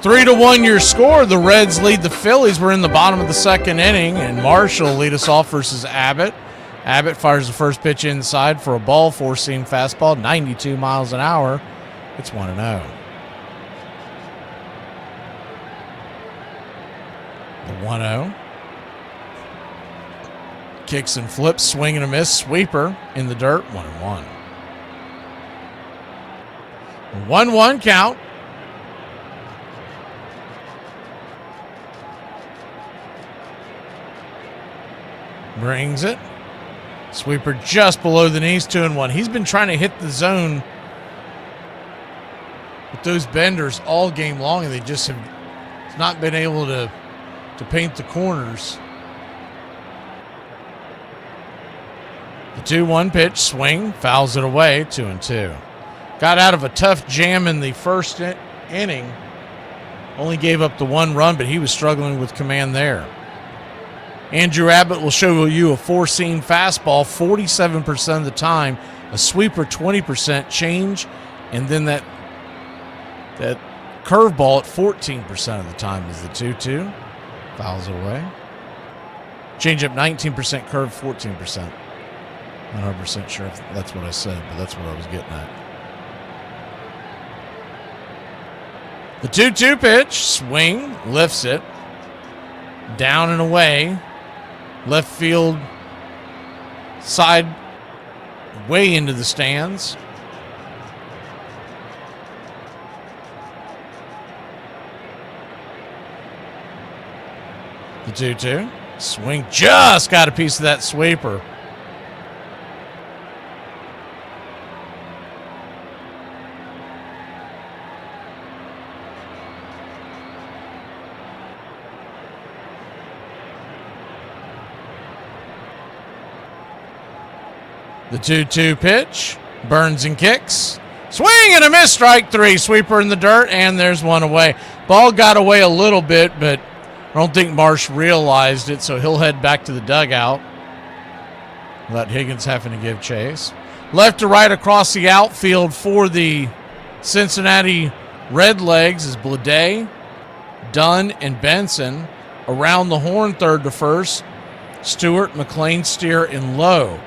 3-1 your score. The Reds lead the Phillies. We're in the bottom of the second inning, and Marshall will lead us off versus Abbott. Abbott fires the first pitch inside for a ball, four-seam fastball, 92 miles an hour. It's 1-0. The 1-0. Kicks and flips, swing and a miss, sweeper in the dirt, 1-1. 1-1 count. Brings it. Sweeper just below the knees, 2-1. He's been trying to hit the zone with those benders all game long, and they just have not been able to paint the corners. The 2-1 pitch, swing, fouls it away, 2-2. Got out of a tough jam in the first inning. Only gave up the 1 run, but he was struggling with command there. Andrew Abbott will show you a four-seam fastball 47% of the time, a sweeper 20%, change, and then that curveball at 14% of the time is the 2-2. Fouls it away. Changeup 19%, curve 14%. Not 100% sure if that's what I said, but that's what I was getting at. The 2-2 pitch, swing, lifts it, down and away, left field side, way into the stands. The 2-2, swing, just got a piece of that sweeper. The 2-2 pitch, burns and kicks. Swing and a miss, strike 3. Sweeper in the dirt, and there's one away. Ball got away a little bit, but I don't think Marsh realized it, so he'll head back to the dugout. Without Higgins having to give chase. Left to right across the outfield for the Cincinnati Redlegs is Blade, Dunn, and Benson. Around the horn, third to first. Stewart, McLean, Steer, and Lowe.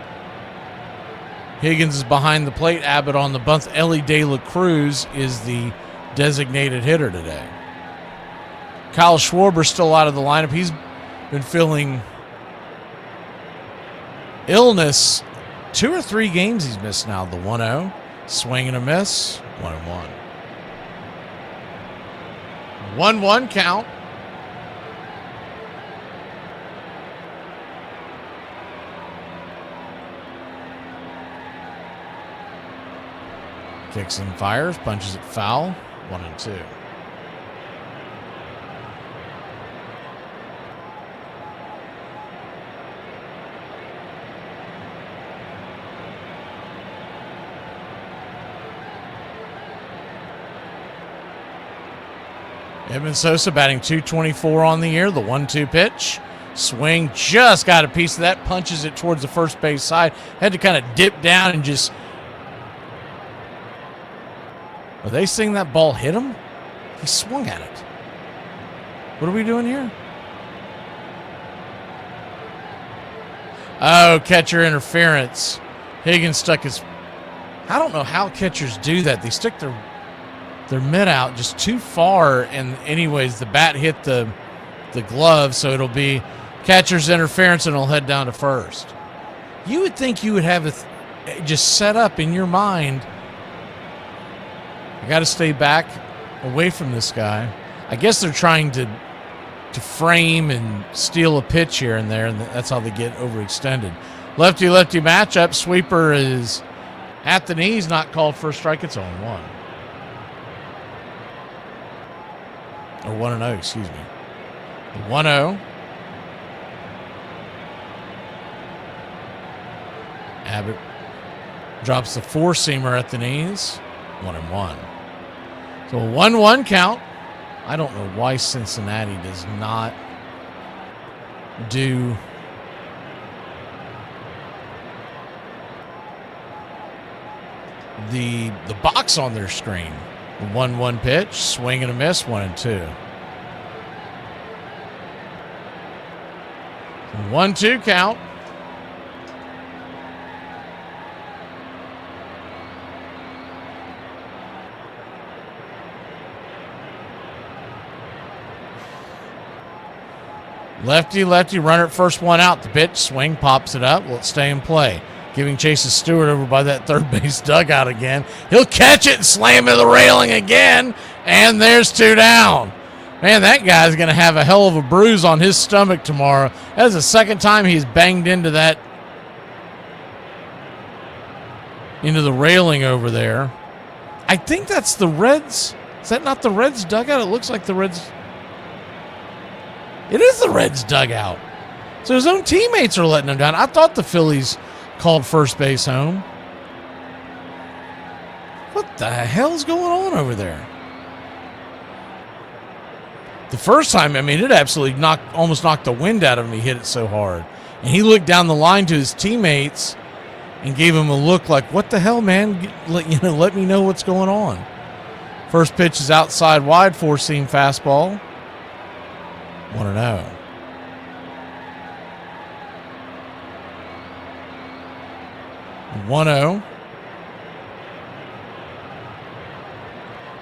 Higgins is behind the plate. Abbott on the bunt. Ellie De La Cruz is the designated hitter today. Kyle Schwarber still out of the lineup. He's been feeling illness. 2 or 3 games he's missed now. The 1-0. Swing and a miss. 1-1. 1-1 count. Kicks and fires, punches it foul, 1-2. Edmund Sosa batting .224 on the year. The 1-2 pitch. Swing, just got a piece of that, punches it towards the first base side. Had to kind of dip down and just... Are they saying that ball hit him? He swung at it. What are we doing here? Oh, catcher interference. Higgins stuck his... I don't know how catchers do that. They stick their mitt out just too far, and anyways, the bat hit the glove, so it'll be catcher's interference, and it'll head down to first. You would think you would have it just set up in your mind. I got to stay back away from this guy. I guess they're trying to frame and steal a pitch here and there, and that's how they get overextended. Lefty-lefty matchup. Sweeper is at the knees, not called for a strike. It's 0-1. Or 1-0, excuse me. 1-0. Abbott drops the four-seamer at the knees. 1-1. So a 1-1 count. I don't know why Cincinnati does not do the box on their screen. 1-1 pitch, swing and a miss, 1-2. 1-2 count. Lefty, runner at first, one out. The pitch, swing, pops it up. Will it stay in play? Giving chase to Stewart over by that third base dugout again. He'll catch it and slam into the railing again. And there's 2 down. Man, that guy's going to have a hell of a bruise on his stomach tomorrow. That's the second time he's banged into the railing over there. I think that's the Reds. Is that not the Reds dugout? It looks like the Reds. It is the Reds dugout. So his own teammates are letting him down. I thought the Phillies called first base home. What the hell's going on over there? The first time, I mean, it absolutely almost knocked the wind out of him. He hit it so hard. And he looked down the line to his teammates and gave him a look like, what the hell, man? Let me know what's going on. First pitch is outside wide, 4-seam fastball. 1-0.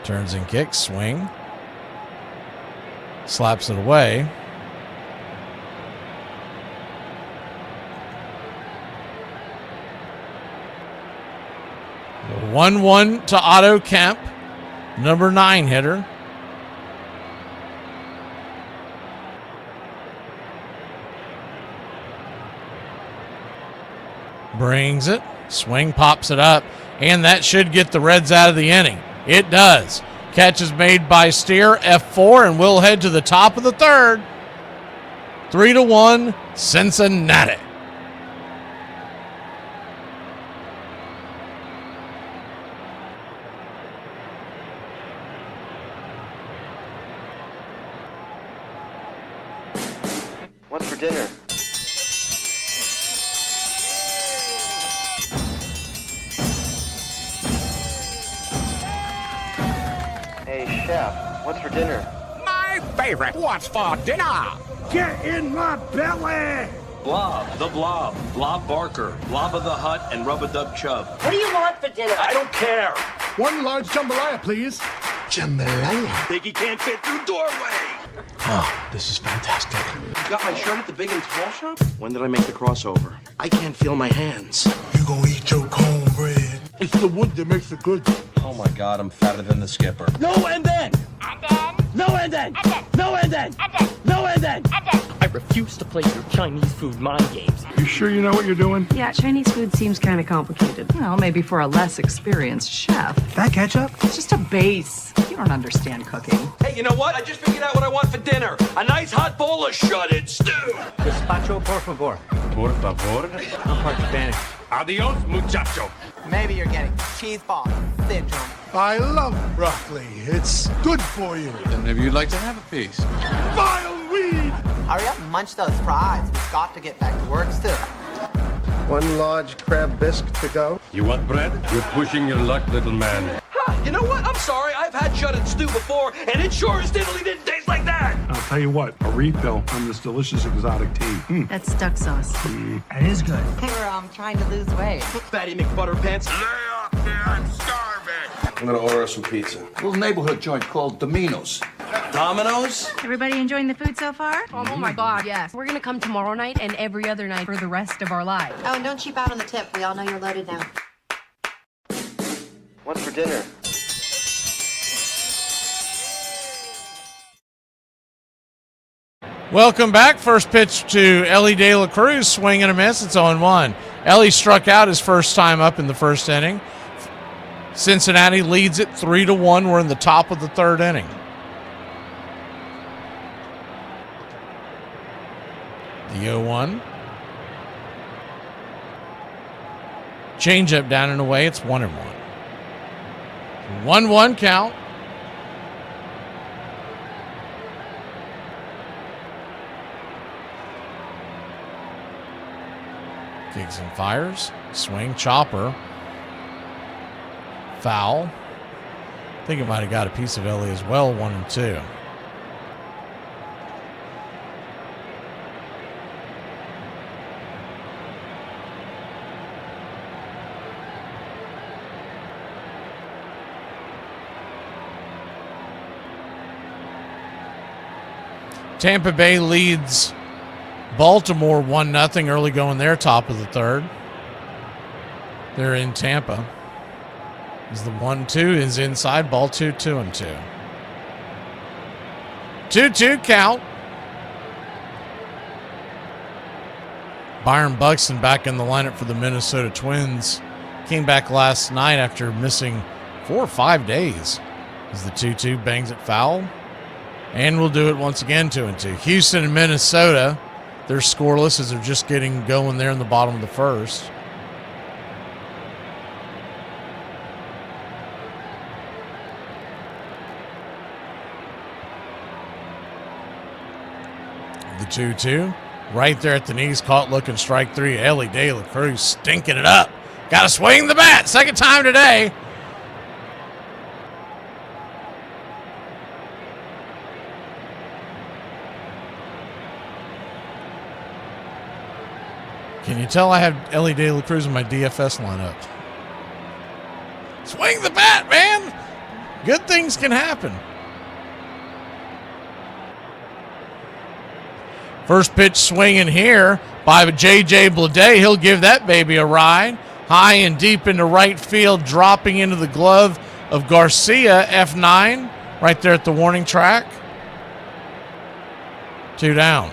Turns and kicks, swing. Slaps it away. The 1-1 to Otto Kemp, number 9 hitter. Brings it, swing, pops it up, and that should get the Reds out of the inning. It does. Catch is made by Steer, F4, and we'll head to the top of the third. 3-1, Cincinnati. What's for dinner? Hey, Chef, what's for dinner? My favorite. What's for dinner? Get in my belly! Blob, the Blob, Blob Barker, Blob of the Hut, and Rub-a-Dub Chub. What do you want for dinner? I don't care. One large jambalaya, please. Jambalaya? Piggy can't fit through doorway. Oh, this is fantastic. You got my shirt at the big and tall shop? When did I make the crossover? I can't feel my hands. You gonna eat your cornbread? It's the wood that makes it good. Oh my God, I'm fatter than the skipper. No and then! And then? No and then! And then? No and then! And then? No and then! And then? I refuse to play your Chinese food mind games. You sure you know what you're doing? Yeah, Chinese food seems kind of complicated. Well, maybe for a less experienced chef. That ketchup? It's just a base. You don't understand cooking. Hey, you know what? I just figured out what I want for dinner. A nice hot bowl of shredded stew. Gazpacho, por favor. Por favor. I'm part Spanish. Adios, muchacho. Maybe you're getting cheese ball syndrome. I love broccoli. It's good for you. Then maybe you'd like to have a piece. Vile weed! Hurry up and munch those fries. We've got to get back to work soon. One large crab bisque to go. You want bread? You're pushing your luck, little man. You know what? I'm sorry. I've had shredded stew before, and it sure as diddly didn't taste like that. I'll tell you what, a refill on this delicious exotic tea. That's duck sauce. That is good. We're trying to lose weight. Fatty McButterpants. Lay up there, I'm starving. I'm gonna order some pizza. A little neighborhood joint called Domino's. Domino's? Everybody enjoying the food so far? Oh my God, yes. We're gonna come tomorrow night and every other night for the rest of our lives. Oh, and don't cheap out on the tip. We all know you're loaded now. What's for dinner? Welcome back. First pitch to Ellie De La Cruz. Swing and a miss. It's 0-1. Ellie struck out his first time up in the first inning. Cincinnati leads it 3-1. We're in the top of the third inning. The 0-1. Changeup down and away. It's 1-1. 1-1 count. Gigs and fires. Swing, chopper. Foul. I think it might have got a piece of Ellie as well, 1-2. Tampa Bay leads Baltimore 1-0 early going there, top of the third. They're in Tampa. As the 1-2 is inside, ball 2-2. 2-2 count. Byron Buxton back in the lineup for the Minnesota Twins. Came back last night after missing 4 or 5 days. As the 2-2 bangs it foul. And we'll do it once again, 2-2. Houston and Minnesota, they're scoreless as they're just getting going there in the bottom of the first. The 2-2, right there at the knees, caught looking, strike 3. Ellie De La Cruz stinking it up. Got to swing the bat, second time today. Can you tell I have Ellie De La Cruz in my DFS lineup? Swing the bat, man. Good things can happen. First pitch swinging here by J.J. Bleday. He'll give that baby a ride. High and deep into right field, dropping into the glove of Garcia, F9, right there at the warning track. 2 down.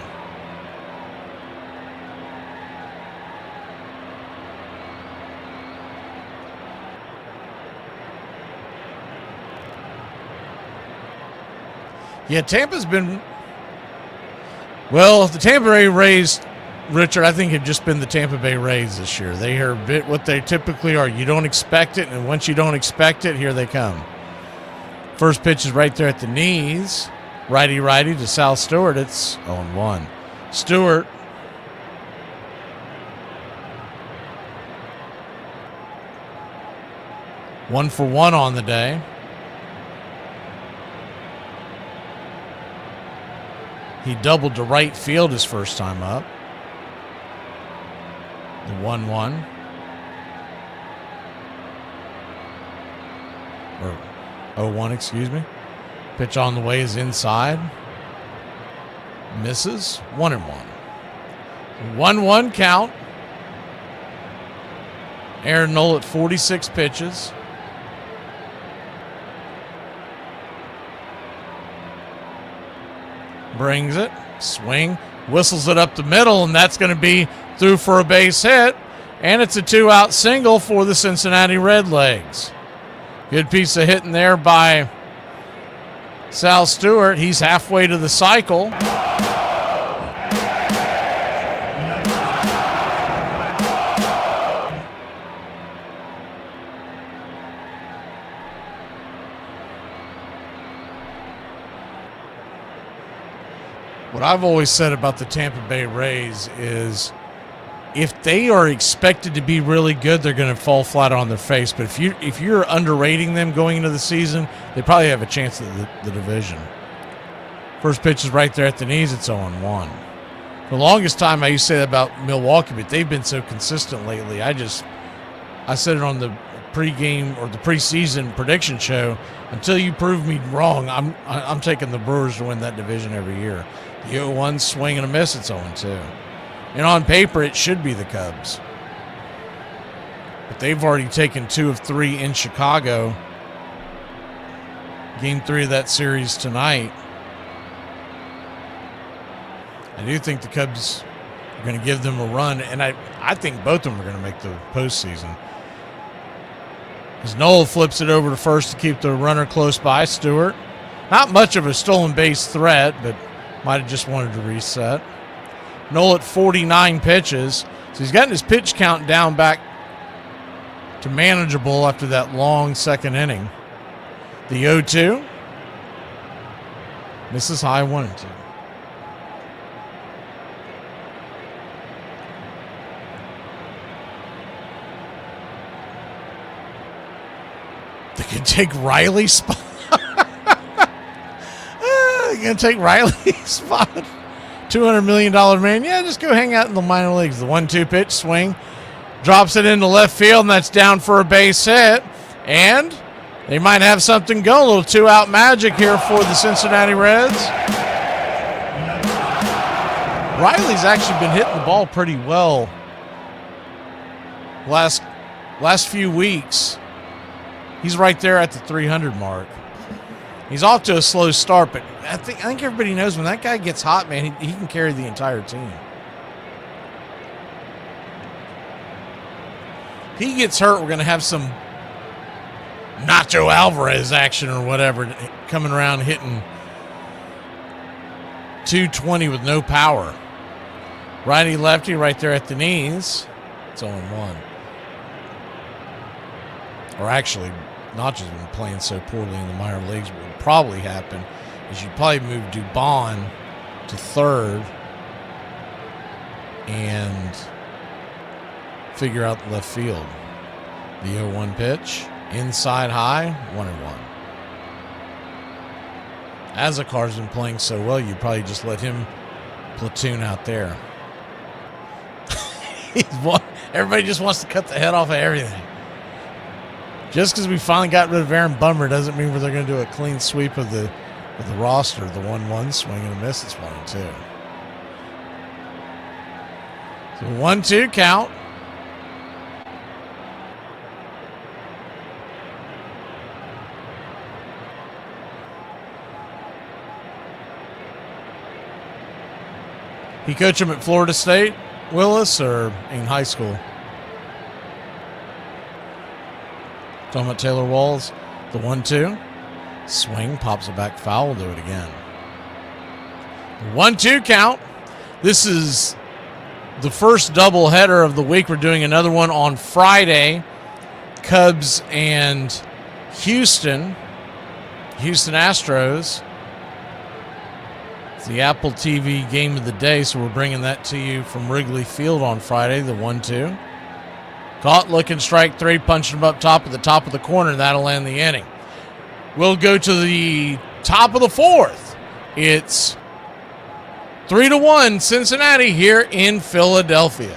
Yeah, Tampa's been... Well, the Tampa Bay Rays, Richard, I think have just been the Tampa Bay Rays this year. They are a bit what they typically are. You don't expect it, and once you don't expect it, here they come. First pitch is right there at the knees. Righty-righty to Sal Stewart. It's 0-1. Stewart. One for one on the day. He doubled to right field his first time up. The 1-1. Or 0-1, excuse me. Pitch on the way is inside. Misses. 1-1. 1-1 count. Aaron Nola at 46 pitches. Brings it, swing, whistles it up the middle, and that's going to be through for a base hit. And it's a 2-out single for the Cincinnati Redlegs. Good piece of hitting there by Sal Stewart. He's halfway to the cycle. What I've always said about the Tampa Bay Rays is if they are expected to be really good, they're going to fall flat on their face. But if you're underrating them going into the season, they probably have a chance at the division. First pitch is right there at the knees. It's 0-1. For the longest time, I used to say that about Milwaukee, but they've been so consistent lately. I said it on the pregame or the preseason prediction show. Until you prove me wrong, I'm taking the Brewers to win that division every year. The 0-1 swing and a miss, it's 0-2. And on paper, it should be the Cubs. But they've already taken 2 of 3 in Chicago. Game 3 of that series tonight. I do think the Cubs are going to give them a run, and I think both of them are going to make the postseason. As Noel flips it over to first to keep the runner close by, Stewart. Not much of a stolen base threat, but might have just wanted to reset. Noel at 49 pitches. So he's gotten his pitch count down back to manageable after that long second inning. The 0-2. Misses high, 1-2. They can take Riley's spot. They're going to take Riley's spot. $200 million man. Yeah, just go hang out in the minor leagues. The 1-2 pitch swing. Drops it into left field, and that's down for a base hit. And they might have something going. A little two-out magic here for the Cincinnati Reds. Riley's actually been hitting the ball pretty well last few weeks. He's right there at the 300 mark. He's off to a slow start, but I think everybody knows when that guy gets hot, man, he can carry the entire team. If he gets hurt, we're going to have some Nacho Alvarez action or whatever coming around hitting 220 with no power. Righty lefty right there at the knees. It's 0-1. Or actually, Nacho's been playing so poorly in the minor leagues. What would probably happen is you'd probably move Dubon to third and figure out left field. The 0-1 pitch, inside high, 1-1. Azakar's been playing so well, you'd probably just let him platoon out there. Everybody just wants to cut the head off of everything. Just because we finally got rid of Aaron Bummer doesn't mean they're going to do a clean sweep of the roster. The 1-1 swing and a miss. It's 1-2. So 1-2 count. He coached him at Florida State, Willis, or in high school? Talking about Taylor Walls. The 1-2. Swing, pops it back foul. We'll do it again. 1-2 count. This is the first doubleheader of the week. We're doing another one on Friday. Cubs and Houston Astros. It's the Apple TV game of the day, so we're bringing that to you from Wrigley Field on Friday, the 1-2. Caught, looking, strike three, punching him up top at the top of the corner, and that'll end the inning. We'll go to the top of the fourth. It's 3-1 Cincinnati here in Philadelphia.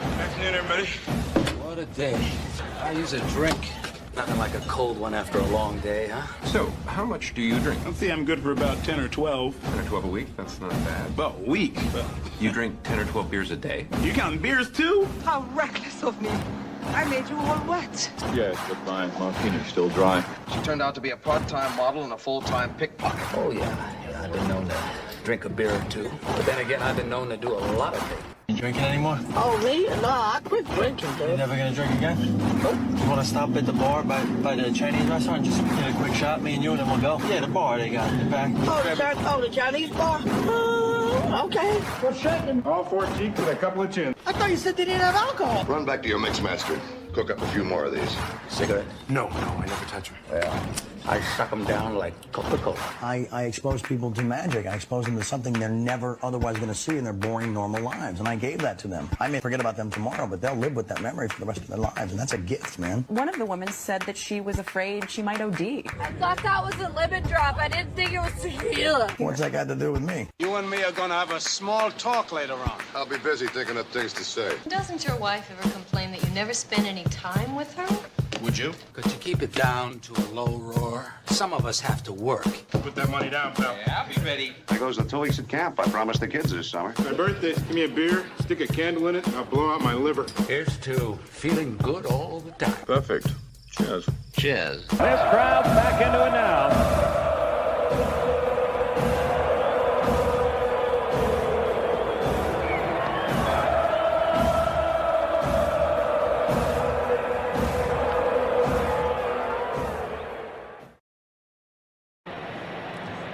Afternoon, everybody. What a day. I use a drink. Nothing like a cold one after a long day, huh? So, how much do you drink? I think I'm good for about 10 or 12. 10 or 12 a week? That's not bad. About a week. You drink 10 or 12 beers a day? You counting beers, too? How reckless of me. I made you all wet. Yes, but my martini's still dry. She turned out to be a part-time model and a full-time pickpocket. Oh, yeah. I've been known to drink a beer or two. But then again, I've been known to do a lot of things. You drinking anymore? Oh, me? No, I quit drinking, dude. You never gonna drink again? Nope. You wanna stop at the bar by the Chinese restaurant and just get a quick shot, me and you, and then we'll go? Yeah, the bar they got in the back. Oh, the Chinese bar? Okay. What's shaking? All 4 cheeks and a couple of chins. I thought you said they didn't have alcohol. Run back to your mix master. Cook up a few more of these. Cigarette? No, I never touch them. Yeah. I suck them down like Coca-Cola. I expose people to magic. I expose them to something they're never otherwise going to see in their boring, normal lives. And I gave that to them. I may forget about them tomorrow, but they'll live with that memory for the rest of their lives. And that's a gift, man. One of the women said that she was afraid she might OD. I thought that was a lemon drop. I didn't think it was tequila. What's that got to do with me? You and me are gonna have a small talk later on. I'll be busy thinking of things to say. Doesn't your wife ever complain that you never spend any time with her? Would you? But to keep it down to a low roar, some of us have to work. Put that money down, pal. Yeah, I'll be ready. There goes the 2 weeks at camp. I promised the kids this summer. My birthday, give me a beer, stick a candle in it, and I'll blow out my liver. Here's to feeling good all the time. Perfect. Cheers. Cheers. This crowd's back into it now.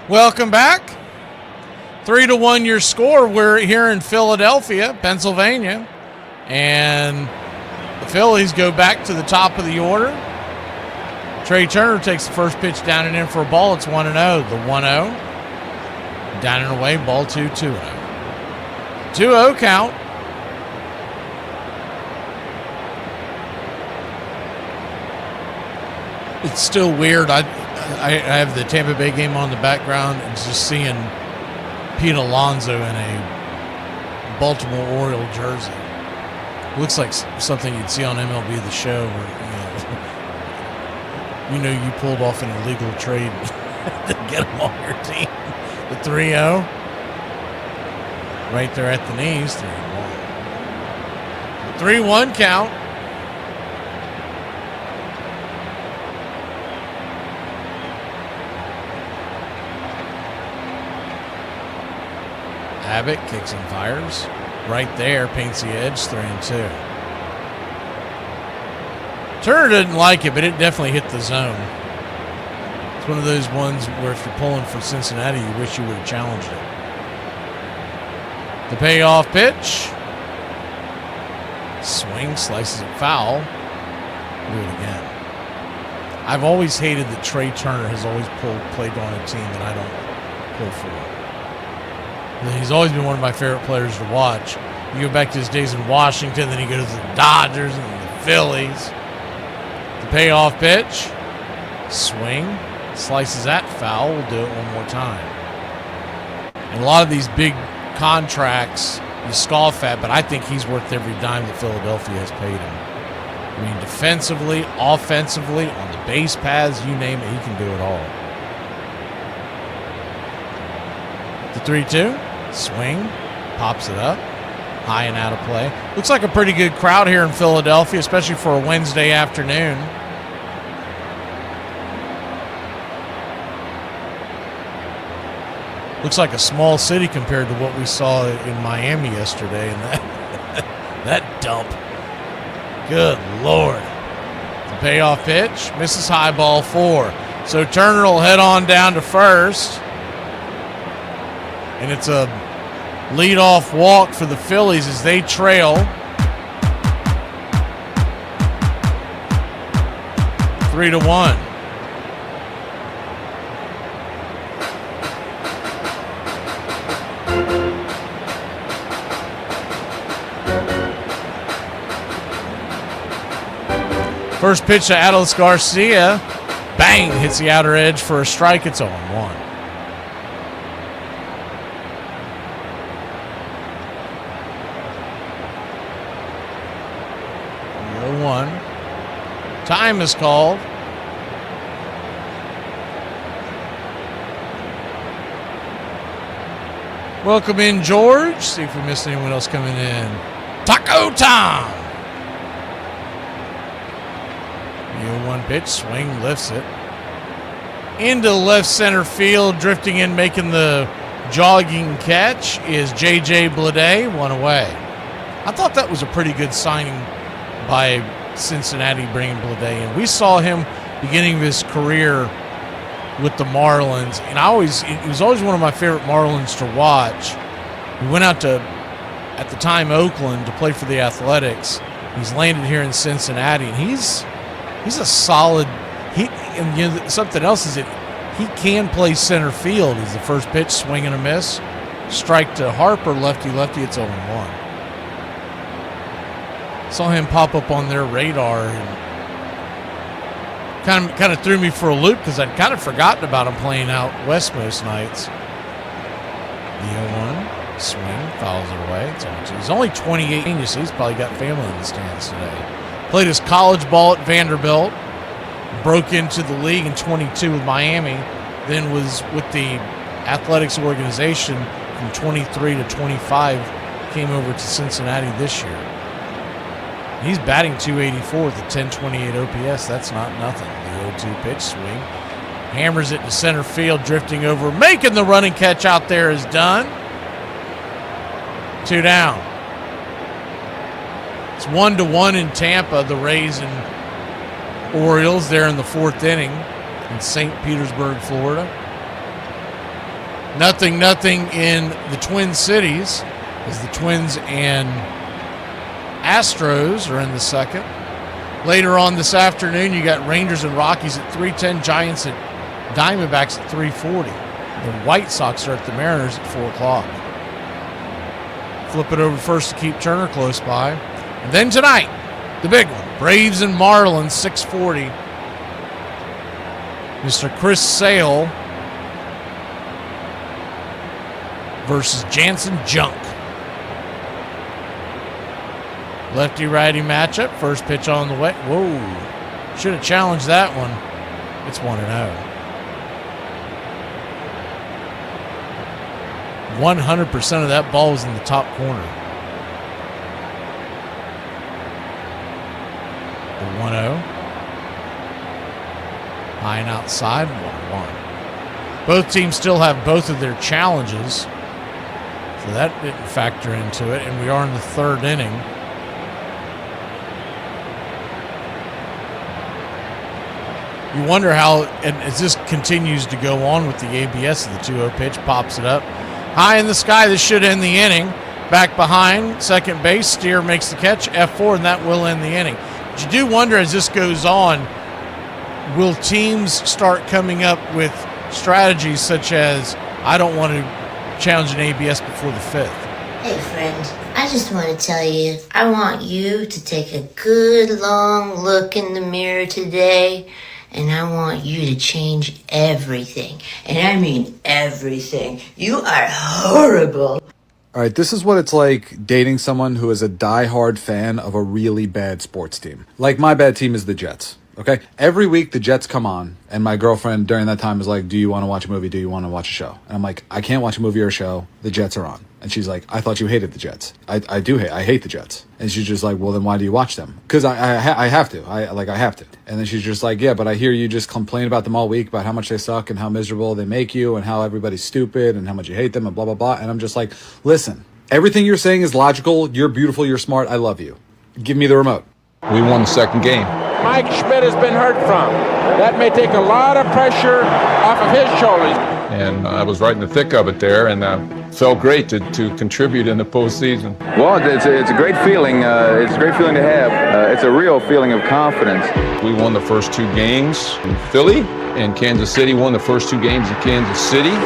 Welcome back. 3-1 your score. We're here in Philadelphia, Pennsylvania. And the Phillies go back to the top of the order. Trey Turner takes the first pitch down and in for a ball. It's 1-0. The 1-0. Down and away, ball 2-2-0. 2-0 count. It's still weird. I have the Tampa Bay game on the background and just seeing Pete Alonso in a Baltimore Oriole jersey. Looks like something you'd see on MLB The Show where, you pulled off an illegal trade to get him on your team. The 3-0. Right there at the knees. 3-1. 3-1 count. Abbott kicks and fires. Right there, paints the edge, 3-2. Turner didn't like it, but it definitely hit the zone. It's one of those ones where if you're pulling for Cincinnati, you wish you would have challenged it. The payoff pitch. Swing, slices it foul. Do it again. I've always hated that Trey Turner has always played on a team that I don't pull for. He's always been one of my favorite players to watch. You go back to his days in Washington, then he goes to the Dodgers and the Phillies. The payoff pitch. Swing. Slices that foul. We'll do it one more time. And a lot of these big contracts you scoff at, but I think he's worth every dime that Philadelphia has paid him. I mean, defensively, offensively, on the base paths, you name it, he can do it all. The 3-2. Swing. Pops it up. High and out of play. Looks like a pretty good crowd here in Philadelphia, especially for a Wednesday afternoon. Looks like a small city compared to what we saw in Miami yesterday, and that dump. Good Lord. The payoff pitch. Misses high, ball 4. So Turner will head on down to first. And it's a leadoff walk for the Phillies as they trail 3-1. First pitch to Adolis Garcia. Bang! Hits the outer edge for a strike. It's 0-1. 0-1. Time is called. Welcome in, George. See if we missed anyone else coming in. Taco time. 0-1 pitch. Swing, lifts it. Into left center field. Drifting in, making the jogging catch is J.J. Bleday. One away. I thought that was a pretty good signing by Cincinnati bringing Bleday in. We saw him beginning of his career with the Marlins, and he was always one of my favorite Marlins to watch. He went out to, at the time, Oakland to play for the Athletics. He's landed here in Cincinnati, and he's a solid. Something else is that he can play center field. He's the first pitch, swing and a miss. Strike to Harper, lefty, it's 0-1. Saw him pop up on their radar and kind of threw me for a loop because I'd kind of forgotten about him playing out west most nights. The 0-1 swing, fouls it away. It's 0-2. He's only 28, so he's probably got family in the stands today. Played his college ball at Vanderbilt, broke into the league in 22 with Miami, then was with the athletics organization from 23 to 25, came over to Cincinnati this year. He's batting .284 with a 1028 OPS. That's not nothing. The 0-2 pitch swing. Hammers it to center field, drifting over. Making the running catch out there is done. 2 down. It's 1-1 in Tampa. The Rays and Orioles there in the 4th inning in St. Petersburg, Florida. 0-0 in the Twin Cities as the Twins and Astros are in the 2nd. Later on this afternoon, you got Rangers and Rockies at 3:10, Giants and Diamondbacks at 3:40. The White Sox are at the Mariners at 4 o'clock. Flip it over first to keep Turner close by. And then tonight, the big one, Braves and Marlins, 6:40. Mr. Chris Sale versus Jansen Junk. Lefty-righty matchup. First pitch on the way. Whoa. Should have challenged that one. It's 1-0. 100% of that ball was in the top corner. The 1-0. High and outside, 1-1. Both teams still have both of their challenges, so that didn't factor into it, and we are in the third inning. You wonder how, and as this continues to go on with the ABS of the 2-0 pitch, pops it up. High in the sky, this should end the inning. Back behind, second base, Steer makes the catch, F4, and that will end the inning. But you do wonder as this goes on, will teams start coming up with strategies such as, I don't want to challenge an ABS before the fifth? Hey friend, I just want to tell you, I want you to take a good long look in the mirror today, and I want you to change everything. And I mean everything. You are horrible. All right, this is what it's like dating someone who is a diehard fan of a really bad sports team. Like, my bad team is the Jets. Okay? Every week the Jets come on, and my girlfriend during that time is like, do you want to watch a movie? Do you want to watch a show? And I'm like, I can't watch a movie or a show. The Jets are on. And she's like, I thought you hated the Jets. I hate the Jets. And she's just like, well, then why do you watch them? Because I have to. I have to. And then she's just like, yeah, but I hear you just complain about them all week, about how much they suck and how miserable they make you and how everybody's stupid and how much you hate them and blah, blah, blah. And I'm just like, listen, everything you're saying is logical. You're beautiful. You're smart. I love you. Give me the remote. We won the second game. Mike Schmidt has been hurt from. That may take a lot of pressure off of his shoulders. And I was right in the thick of it there, and felt great to contribute in the postseason. Well, it's a great feeling. It's a great feeling to have. It's a real feeling of confidence. We won the first two games in Philly, and Kansas City won the first two games in Kansas City.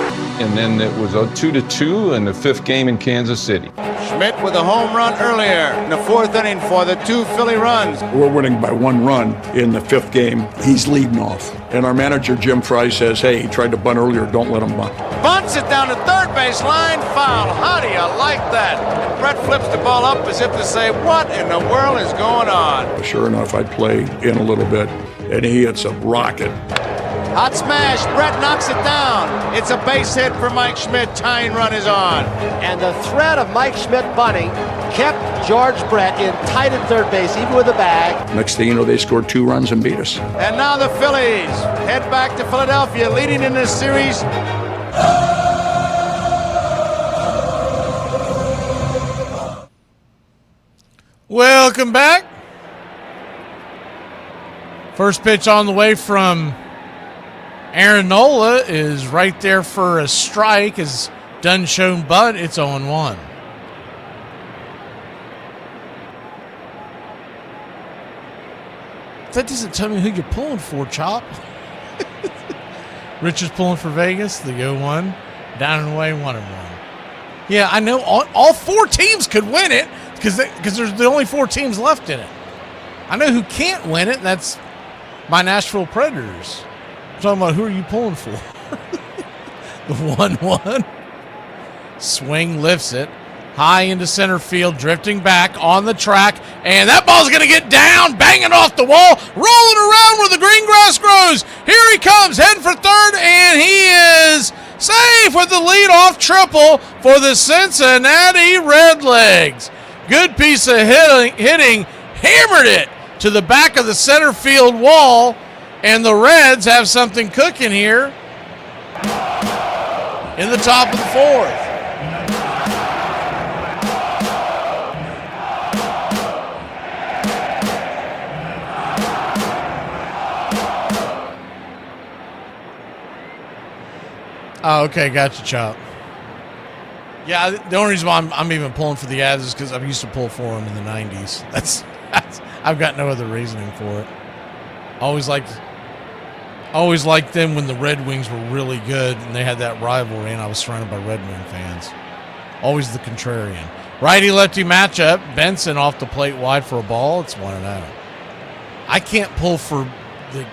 And then it was a 2-2 in the fifth game in Kansas City. Schmidt with a home run earlier in the fourth inning for the two Philly runs. We're winning by 1 run in the fifth game. He's leading off. And our manager, Jim Fry, says, hey, he tried to bunt earlier. Don't let him bunt. Bunts it down to third base line, foul. How do you like that? And Brett flips the ball up as if to say, what in the world is going on? Sure enough, I play in a little bit, and he hits a rocket. Hot smash, Brett knocks it down. It's a base hit for Mike Schmidt. Tying run is on. And the threat of Mike Schmidt bunting kept George Brett in tight at third base, even with the bag. Next thing you know, they scored 2 runs and beat us. And now the Phillies head back to Philadelphia, leading in this series. Welcome back. First pitch on the way from Aaron Nola is right there for a strike. Is done shown bunt. It's 0-1. That doesn't tell me who you're pulling for, Chop. Rich is pulling for Vegas. The 0-1. Down and away, 1-1. Yeah, I know all 4 teams could win it because there's the only 4 teams left in it. I know who can't win it, and that's my Nashville Predators. I'm talking about who are you pulling for? The 1-1. Swing lifts it. High into center field, drifting back on the track, and that ball's going to get down, banging off the wall, rolling around where the green grass grows. Here he comes, heading for third, and he is safe with the leadoff triple for the Cincinnati Redlegs. Good piece of hitting, hammered it to the back of the center field wall, and the Reds have something cooking here in the top of the fourth. Oh, okay, gotcha, Chop. Yeah, the only reason why I'm even pulling for the Avs is because I used to pull for them in the 90s. That's I've got no other reasoning for it. Always liked them when the Red Wings were really good and they had that rivalry, and I was surrounded by Red Wing fans. Always the contrarian. Righty-lefty matchup. Benson off the plate wide for a ball. It's 1-0. I can't pull for the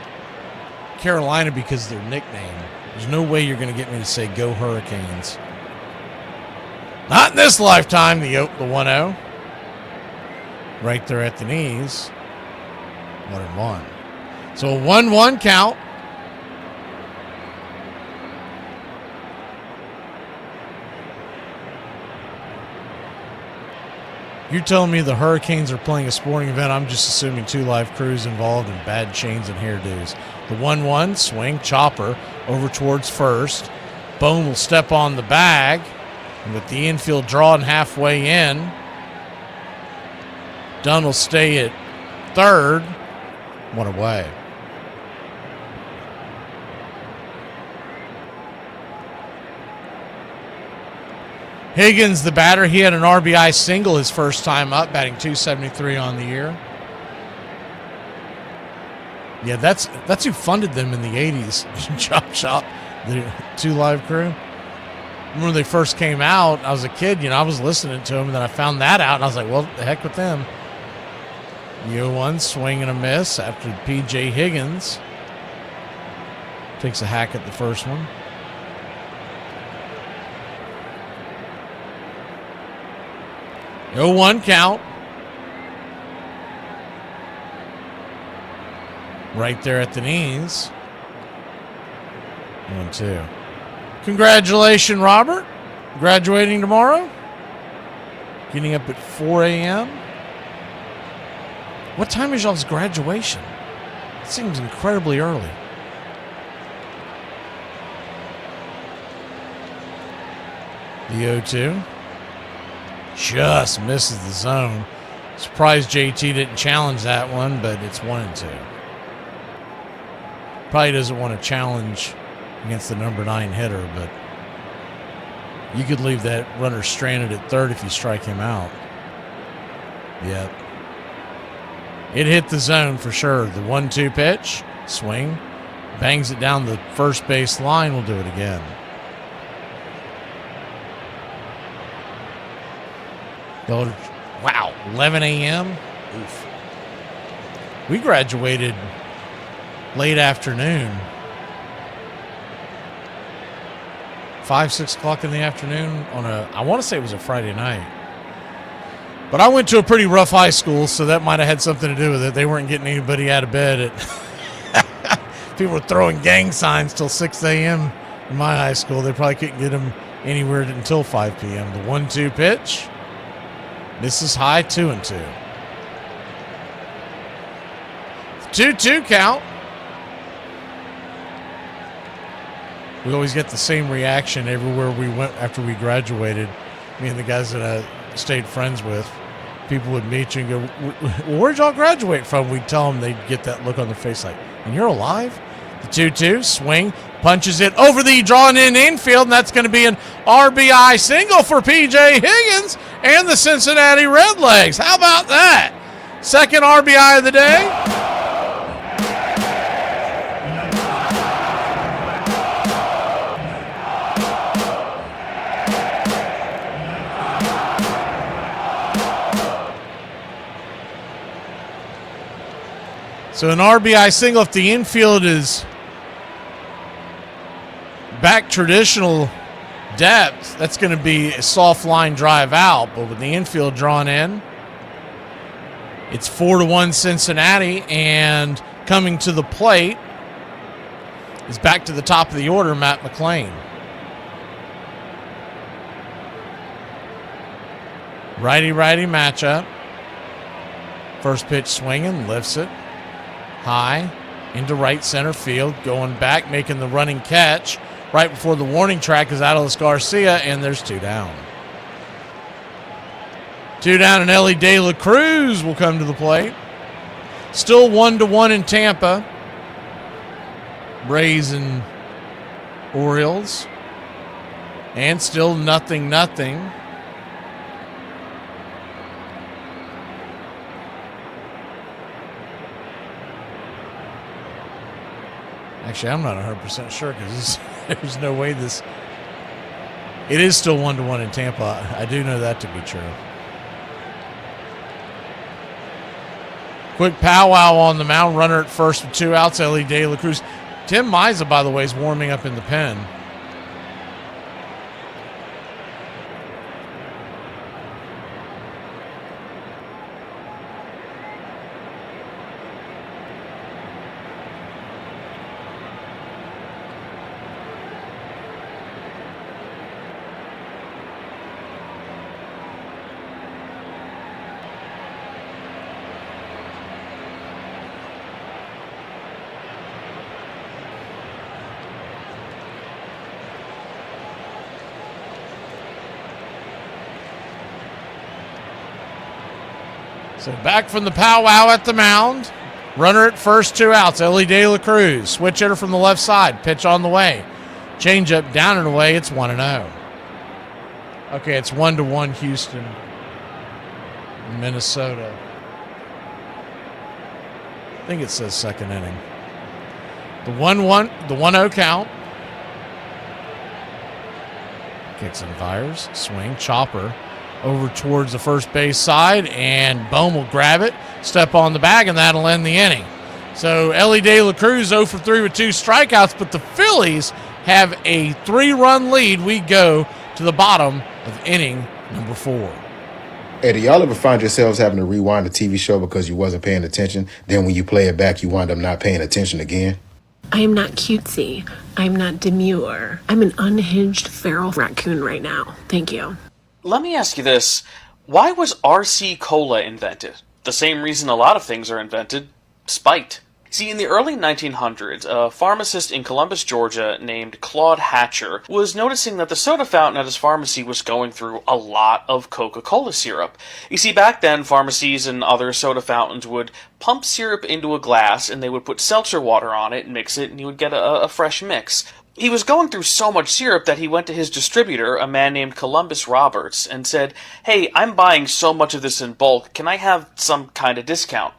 Carolina because of their nickname. There's no way you're going to get me to say go Hurricanes. Not in this lifetime, the 1-0. Right there at the knees. 1-1. So a 1-1 count. You're telling me the Hurricanes are playing a sporting event. I'm just assuming 2 live crews involved in bad chains and hairdos. The 1-1 swing, chopper over towards first. Bone will step on the bag. And with the infield drawing halfway in, Dunn will stay at third. 1 away. Higgins, the batter, he had an RBI single his first time up, batting .273 on the year. Yeah, that's who funded them in the 80s. Chop Shop, the 2 live crew. When they first came out, I was a kid, I was listening to them, and then I found that out, and I was like, well, the heck with them. The 0-1 swing and a miss after P.J. Higgins takes a hack at the first one. No 1 count. Right there at the knees. 1-2. Congratulations, Robert. Graduating tomorrow. Getting up at 4 a.m. What time is y'all's graduation? It seems incredibly early. The 0-2. Just misses the zone. Surprised JT didn't challenge that one, but it's 1-2. Probably doesn't want to challenge against the number 9 hitter, but you could leave that runner stranded at third if you strike him out. Yep. It hit the zone for sure. The 1-2 pitch, swing, bangs it down the first base line. We'll do it again. Wow, 11 a.m. Oof. We graduated late afternoon. 5, 6 o'clock in the afternoon on I want to say it was a Friday night. But I went to a pretty rough high school, so that might have had something to do with it. They weren't getting anybody out of bed. People were throwing gang signs till 6 a.m. in my high school. They probably couldn't get them anywhere until 5 p.m. The 1-2 pitch. Misses high, 2-2. 2-2 count. We always get the same reaction everywhere we went after we graduated. Me and the guys that I stayed friends with, people would meet you and go, well, where'd y'all graduate from? We'd tell them, they'd get that look on their face like, and you're alive? The 2-2 swing, punches it over the drawn in infield, and that's going to be an RBI single for P.J. Higgins and the Cincinnati Redlegs. How about that? Second RBI of the day. So an RBI single, if the infield is back traditional depth, that's going to be a soft line drive out. But with the infield drawn in, it's 4-1 Cincinnati, and coming to the plate is back to the top of the order, Matt McClain. Righty-righty matchup. First pitch swinging, lifts it. High into right center field, going back, making the running catch right before the warning track is Adolis Garcia, and there's 2 down. 2 down, and Ellie De La Cruz will come to the plate. Still 1-1 in Tampa. Rays and Orioles. And still 0-0. Actually, I'm not 100% sure because there's no way this... It is still 1-1 in Tampa. I do know that to be true. Quick powwow on the mound. Runner at first with 2 outs. Ellie De La Cruz Tim Miza, by the way, is warming up in the pen. So back from the powwow at the mound. Runner at first, 2 outs. Ellie De La Cruz. Switch hitter from the left side. Pitch on the way. Change up down and away. It's 1-0. Okay, it's 1-1 Houston, Minnesota. I think it says second inning. The 1-0 count. Kicks and fires. Swing. Chopper over towards the first base side, and Bohm will grab it, step on the bag, and that'll end the inning. So Ellie De La Cruz 0 for 3 with 2 strikeouts, but the Phillies have a 3-run lead. We go to the bottom of inning number 4. Eddie, y'all ever find yourselves having to rewind a TV show because you wasn't paying attention? Then when you play it back, you wind up not paying attention again? I am not cutesy. I'm not demure. I'm an unhinged feral raccoon right now. Thank you. Let me ask you this. Why was RC Cola invented? The same reason a lot of things are invented. Spite. See, in the early 1900s, a pharmacist in Columbus, Georgia, named Claude Hatcher was noticing that the soda fountain at his pharmacy was going through a lot of Coca-Cola syrup. You see, back then, pharmacies and other soda fountains would pump syrup into a glass, and they would put seltzer water on it and mix it, and you would get a fresh mix. He was going through so much syrup that he went to his distributor, a man named Columbus Roberts, and said, "Hey, I'm buying so much of this in bulk, can I have some kind of discount?"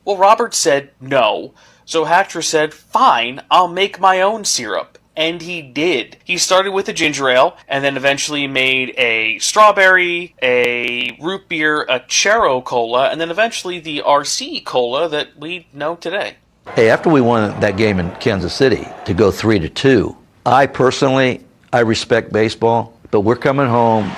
Well, Roberts said no, so Hatcher said, "Fine, I'll make my own syrup." And he did. He started with a ginger ale, and then eventually made a strawberry, a root beer, a Chero Cola, and then eventually the RC Cola that we know today. Hey, after we won that game in Kansas City to go 3-2, I respect baseball, but we're coming home.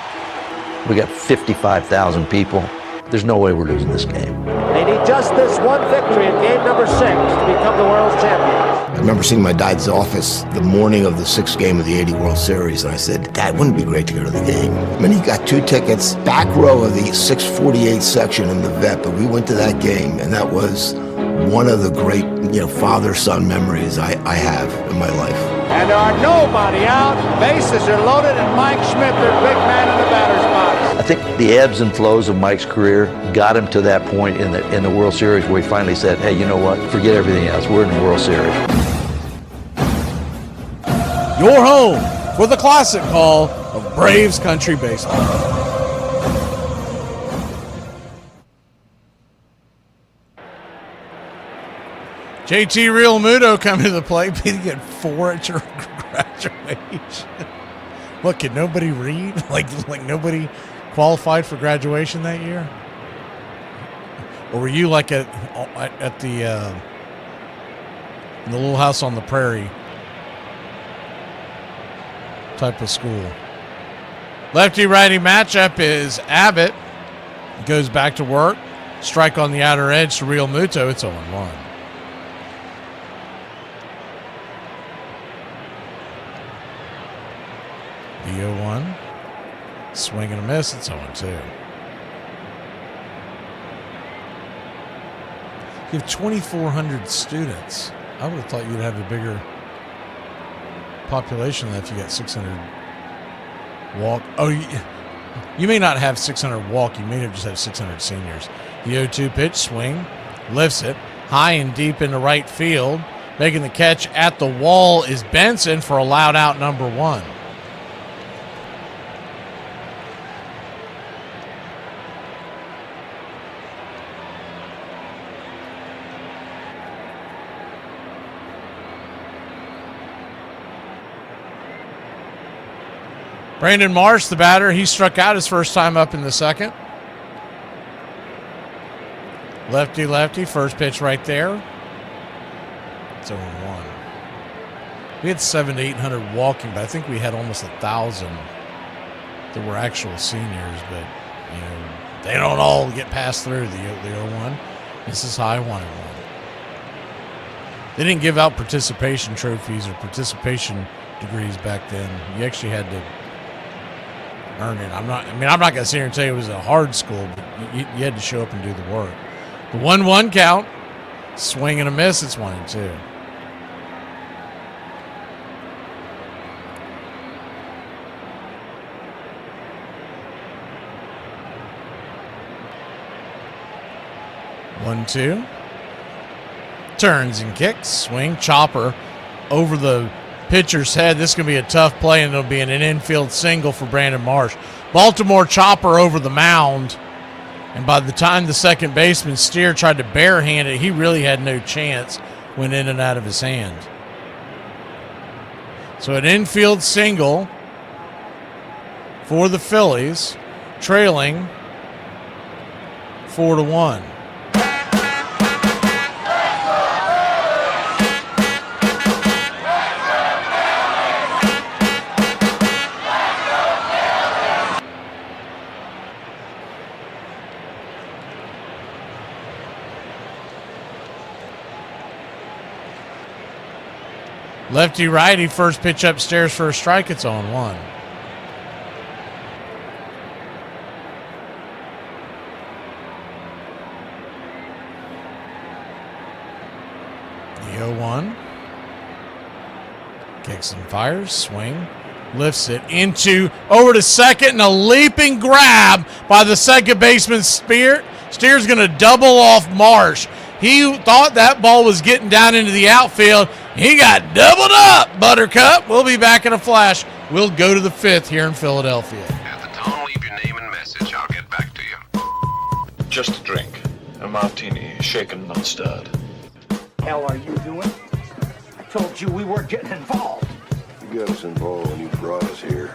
We got 55,000 people. There's no way we're losing this game. They need just this one victory in game number 6 to become the world's champions. I remember seeing my dad's office the morning of the 6th game of the '80 World Series, and I said, "Dad, wouldn't it be great to go to the game?" I mean, he got 2 tickets, back row of the 648 section in the vet, but we went to that game, and that was one of the great, father-son memories I have in my life. And there are nobody out. Bases are loaded, and Mike Schmidt, their big man in the batter's box. I think the ebbs and flows of Mike's career got him to that point in the World Series where he finally said, "Hey, you know what? Forget everything else. We're in the World Series." Your home for the classic call of Braves country baseball. JT Real Muto coming to the plate, beating at 4 at your graduation. What, could nobody read? Like nobody qualified for graduation that year? Or were you like at the Little House on the Prairie type of school? Lefty-righty matchup is Abbott. Goes back to work. Strike on the outer edge to Real Muto. It's 0-1. The 0-1. Swing and a miss. It's 0-2. You have 2,400 students. I would have thought you'd have a bigger population than that if you got 600 walk. Oh, you may not have 600 walk. You may just have 600 seniors. The 0-2 pitch, swing, lifts it high and deep into right field. Making the catch at the wall is Benson for a loud out number 1. Brandon Marsh, the batter, he struck out his first time up in the second. Lefty, first pitch right there. It's 0-1. We had 700 to 800 walking, but I think we had almost 1,000 that were actual seniors. But they don't all get passed through the 01. This is how I wanted one. They didn't give out participation trophies or participation degrees back then. You actually had to earn it. I'm not going to sit here and tell you it was a hard school, but you had to show up and do the work. The 1-1 count, swing and a miss. It's 1-2. One, two. Turns and kicks. Swing. Chopper over the pitcher's head. This is going to be a tough play, and it'll be an infield single for Brandon Marsh. Baltimore chopper over the mound. And by the time the second baseman, Steer, tried to barehand it, he really had no chance. Went in and out of his hand. So an infield single for the Phillies, trailing 4-1. Lefty righty, first pitch upstairs for a strike. It's on 1. The 0-1. Kicks and fires. Swing. Lifts it over to second, and a leaping grab by the second baseman, Spear. Steer's going to double off Marsh. He thought that ball was getting down into the outfield. He got doubled up, Buttercup. We'll be back in a flash. We'll go to the 5th here in Philadelphia. At the tone, leave your name and message. I'll get back to you. Just a drink. A martini, shaken, not stirred. Hell are you doing? I told you we weren't getting involved. You got us involved when you brought us here.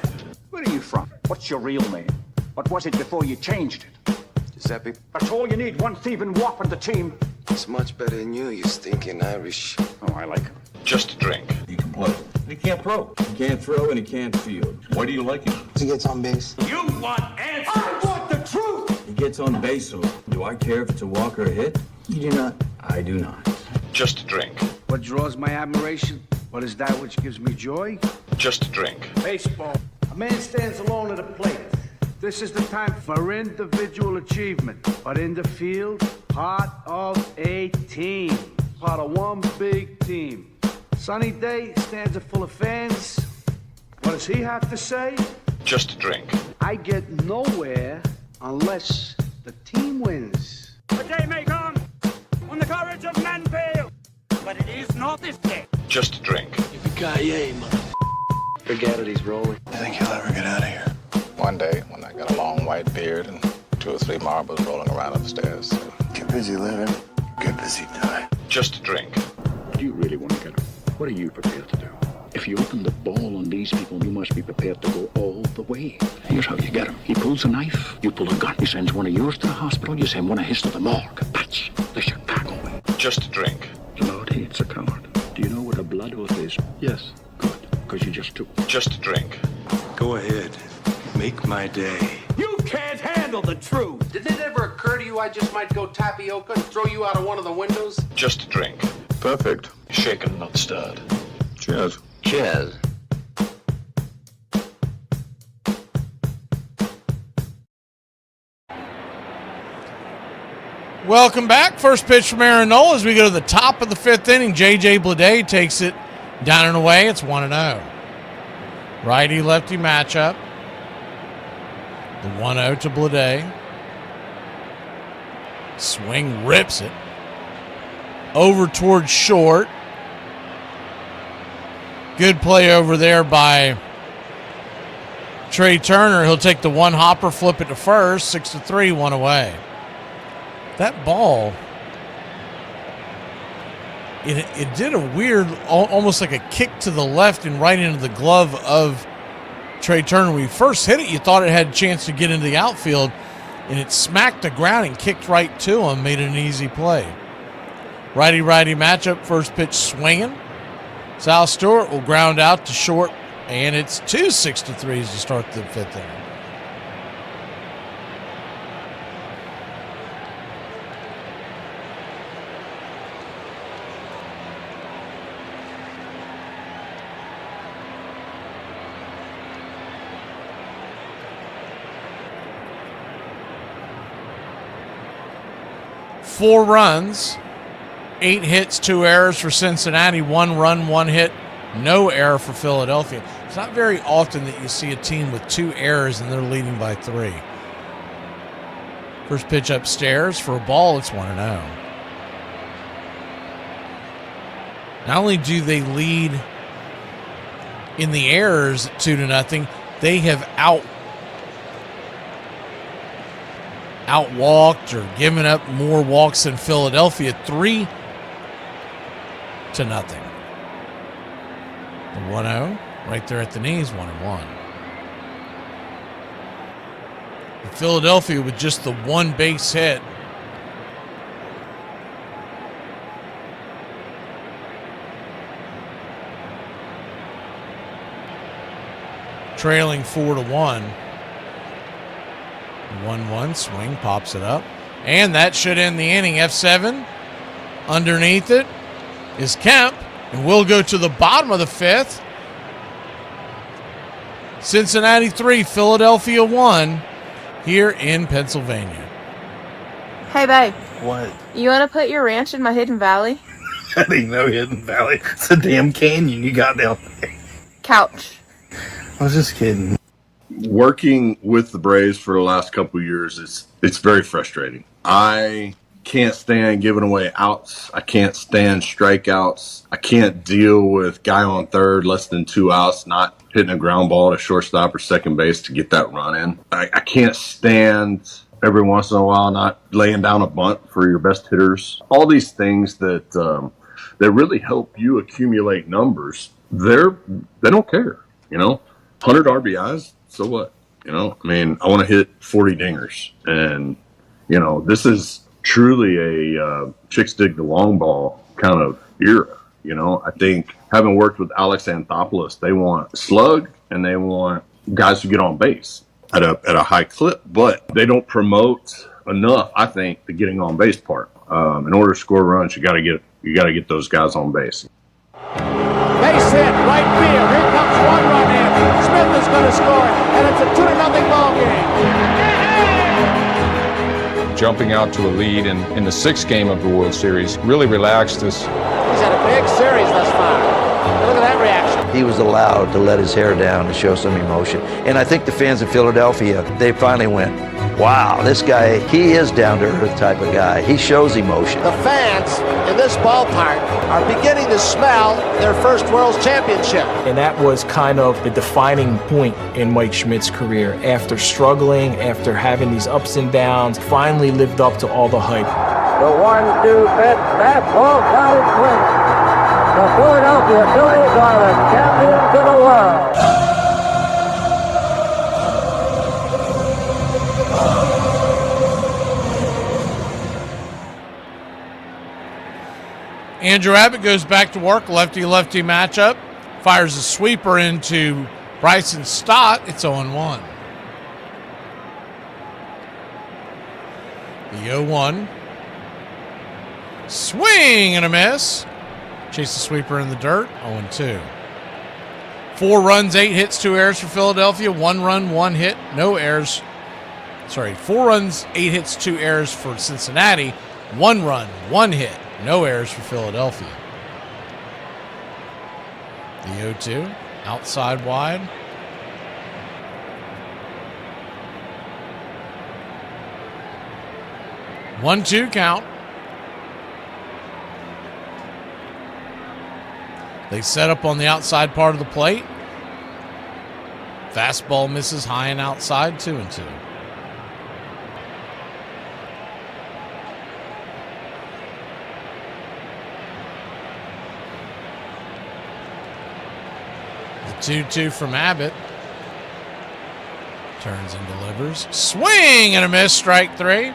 Where are you from? What's your real name? What was it before you changed it? Giuseppe? That's all you need, one thieving wop on the team. It's much better than you stinking Irish. Oh, I like him. Just a drink. He can play. He can't throw. He can't throw and he can't field. Why do you like him? He gets on base. You want answers? I want the truth! He gets on base, so do I care if it's a walk or a hit? You do not. I do not. Just a drink. What draws my admiration? What is that which gives me joy? Just a drink. Baseball. A man stands alone at a plate. This is the time for individual achievement. But in the field, part of a team. Part of one big team. Sunny day, stands full of fans. What does he have to say? Just a drink. I get nowhere unless the team wins. The day may come when the courage of men fail, but it is not this day. Just a drink. Yippee-ki-yay, mother. Forget it, he's rolling. I think he'll ever get out of here. One day, when I got a long white beard and 2 or 3 marbles rolling around upstairs. Get busy living, get busy dying. Just a drink. Do you really want to get him? What are you prepared to do? If you open the ball on these people, you must be prepared to go all the way. Here's how you get him. He pulls a knife, you pull a gun. He sends one of yours to the hospital, you send one of his to the morgue. That's the Chicago way. Just a drink. Blood hates a coward. Do you know what a blood oath is? Yes. Good, because you just took. Just a drink. Go ahead. Make my day. You can't handle the truth. Did it ever occur to you I just might go tapioca and throw you out of one of the windows? Just a drink. Perfect. Shaken, not stirred. Cheers. Cheers. Welcome back. First pitch from Aaron Nola as we go to the top of the 5th inning. J.J. Bleday takes it down and away. It's 1-0. Righty-lefty matchup. The 1-0 to Bleday. Swing rips it. Over towards short. Good play over there by Trey Turner. He'll take the one hopper, flip it to first. 6-3, 1 away. That ball, it did a weird, almost like a kick to the left and right into the glove of Trey Turner. When we first hit it, you thought it had a chance to get into the outfield, and it smacked the ground and kicked right to him, made it an easy play. Righty-righty matchup, first pitch swinging. Sal Stewart will ground out to short, and it's 2 6-3s to start the 5th inning. Four runs, 8 hits, 2 errors for Cincinnati, 1 run, 1 hit, no error for Philadelphia. It's not very often that you see a team with 2 errors and they're leading by 3. First pitch upstairs for a ball, it's 1-0. Not only do they lead in the errors at 2-0, they have outwalked or given up more walks than Philadelphia, 3-0. The 1-0 right there at the knees, 1-1. Philadelphia with just the 1 base hit. Trailing 4-1. 1-1 swing, pops it up. And that should end the inning. F7. Underneath it is Kemp. And we'll go to the bottom of the 5th. Cincinnati 3, Philadelphia 1 here in Pennsylvania. Hey, babe. What? You want to put your ranch in my Hidden Valley? That ain't no Hidden Valley. It's a damn canyon you got down there. Couch. I was just kidding. Working with the Braves for the last couple of years, it's very frustrating. I can't stand giving away outs. I can't stand strikeouts. I can't deal with guy on third, less than 2 outs, not hitting a ground ball to shortstop or second base to get that run in. I can't stand every once in a while not laying down a bunt for your best hitters. All these things that really help you accumulate numbers. They don't care, 100 RBIs. So what? I want to hit 40 dingers. And, this is truly a chicks dig the long ball kind of era. I think having worked with Alex Anthopoulos, they want slug and they want guys who get on base at a high clip, but they don't promote enough, I think, the getting on base part. In order to score runs, you got to get those guys on base. Base hit, right field. Here comes 1 run in. Smith is going to score, and it's a 2-0 ball game. Jumping out to a lead in the 6th game of the World Series really relaxed us. He's had a big series thus far. Look at that reaction. He was allowed to let his hair down to show some emotion. And I think the fans of Philadelphia, they finally went, wow, this guy, he is down-to-earth type of guy. He shows emotion. The fans in this ballpark are beginning to smell their first World Championship. And that was kind of the defining point in Mike Schmidt's career. After struggling, after having these ups and downs, finally lived up to all the hype. The 1-2 pitch, that ball got it swing. The Philadelphia Phillies are the champions of the world. Andrew Abbott goes back to work, lefty-lefty matchup. Fires a sweeper into Bryson Stott. It's 0-1. The 0-1. Swing and a miss. Chase the sweeper in the dirt. 0-2. 4 runs, 8 hits, 2 errors for Philadelphia. 1 run, 1 hit, no errors. 4 runs, 8 hits, 2 errors for Cincinnati. 1 run, 1 hit, no errors for Philadelphia. The 0-2, outside wide. One-two count. They set up on the outside part of the plate. Fastball misses high and outside, 2-2. The 2-2 from Abbott. Turns and delivers. Swing and a miss, strike 3.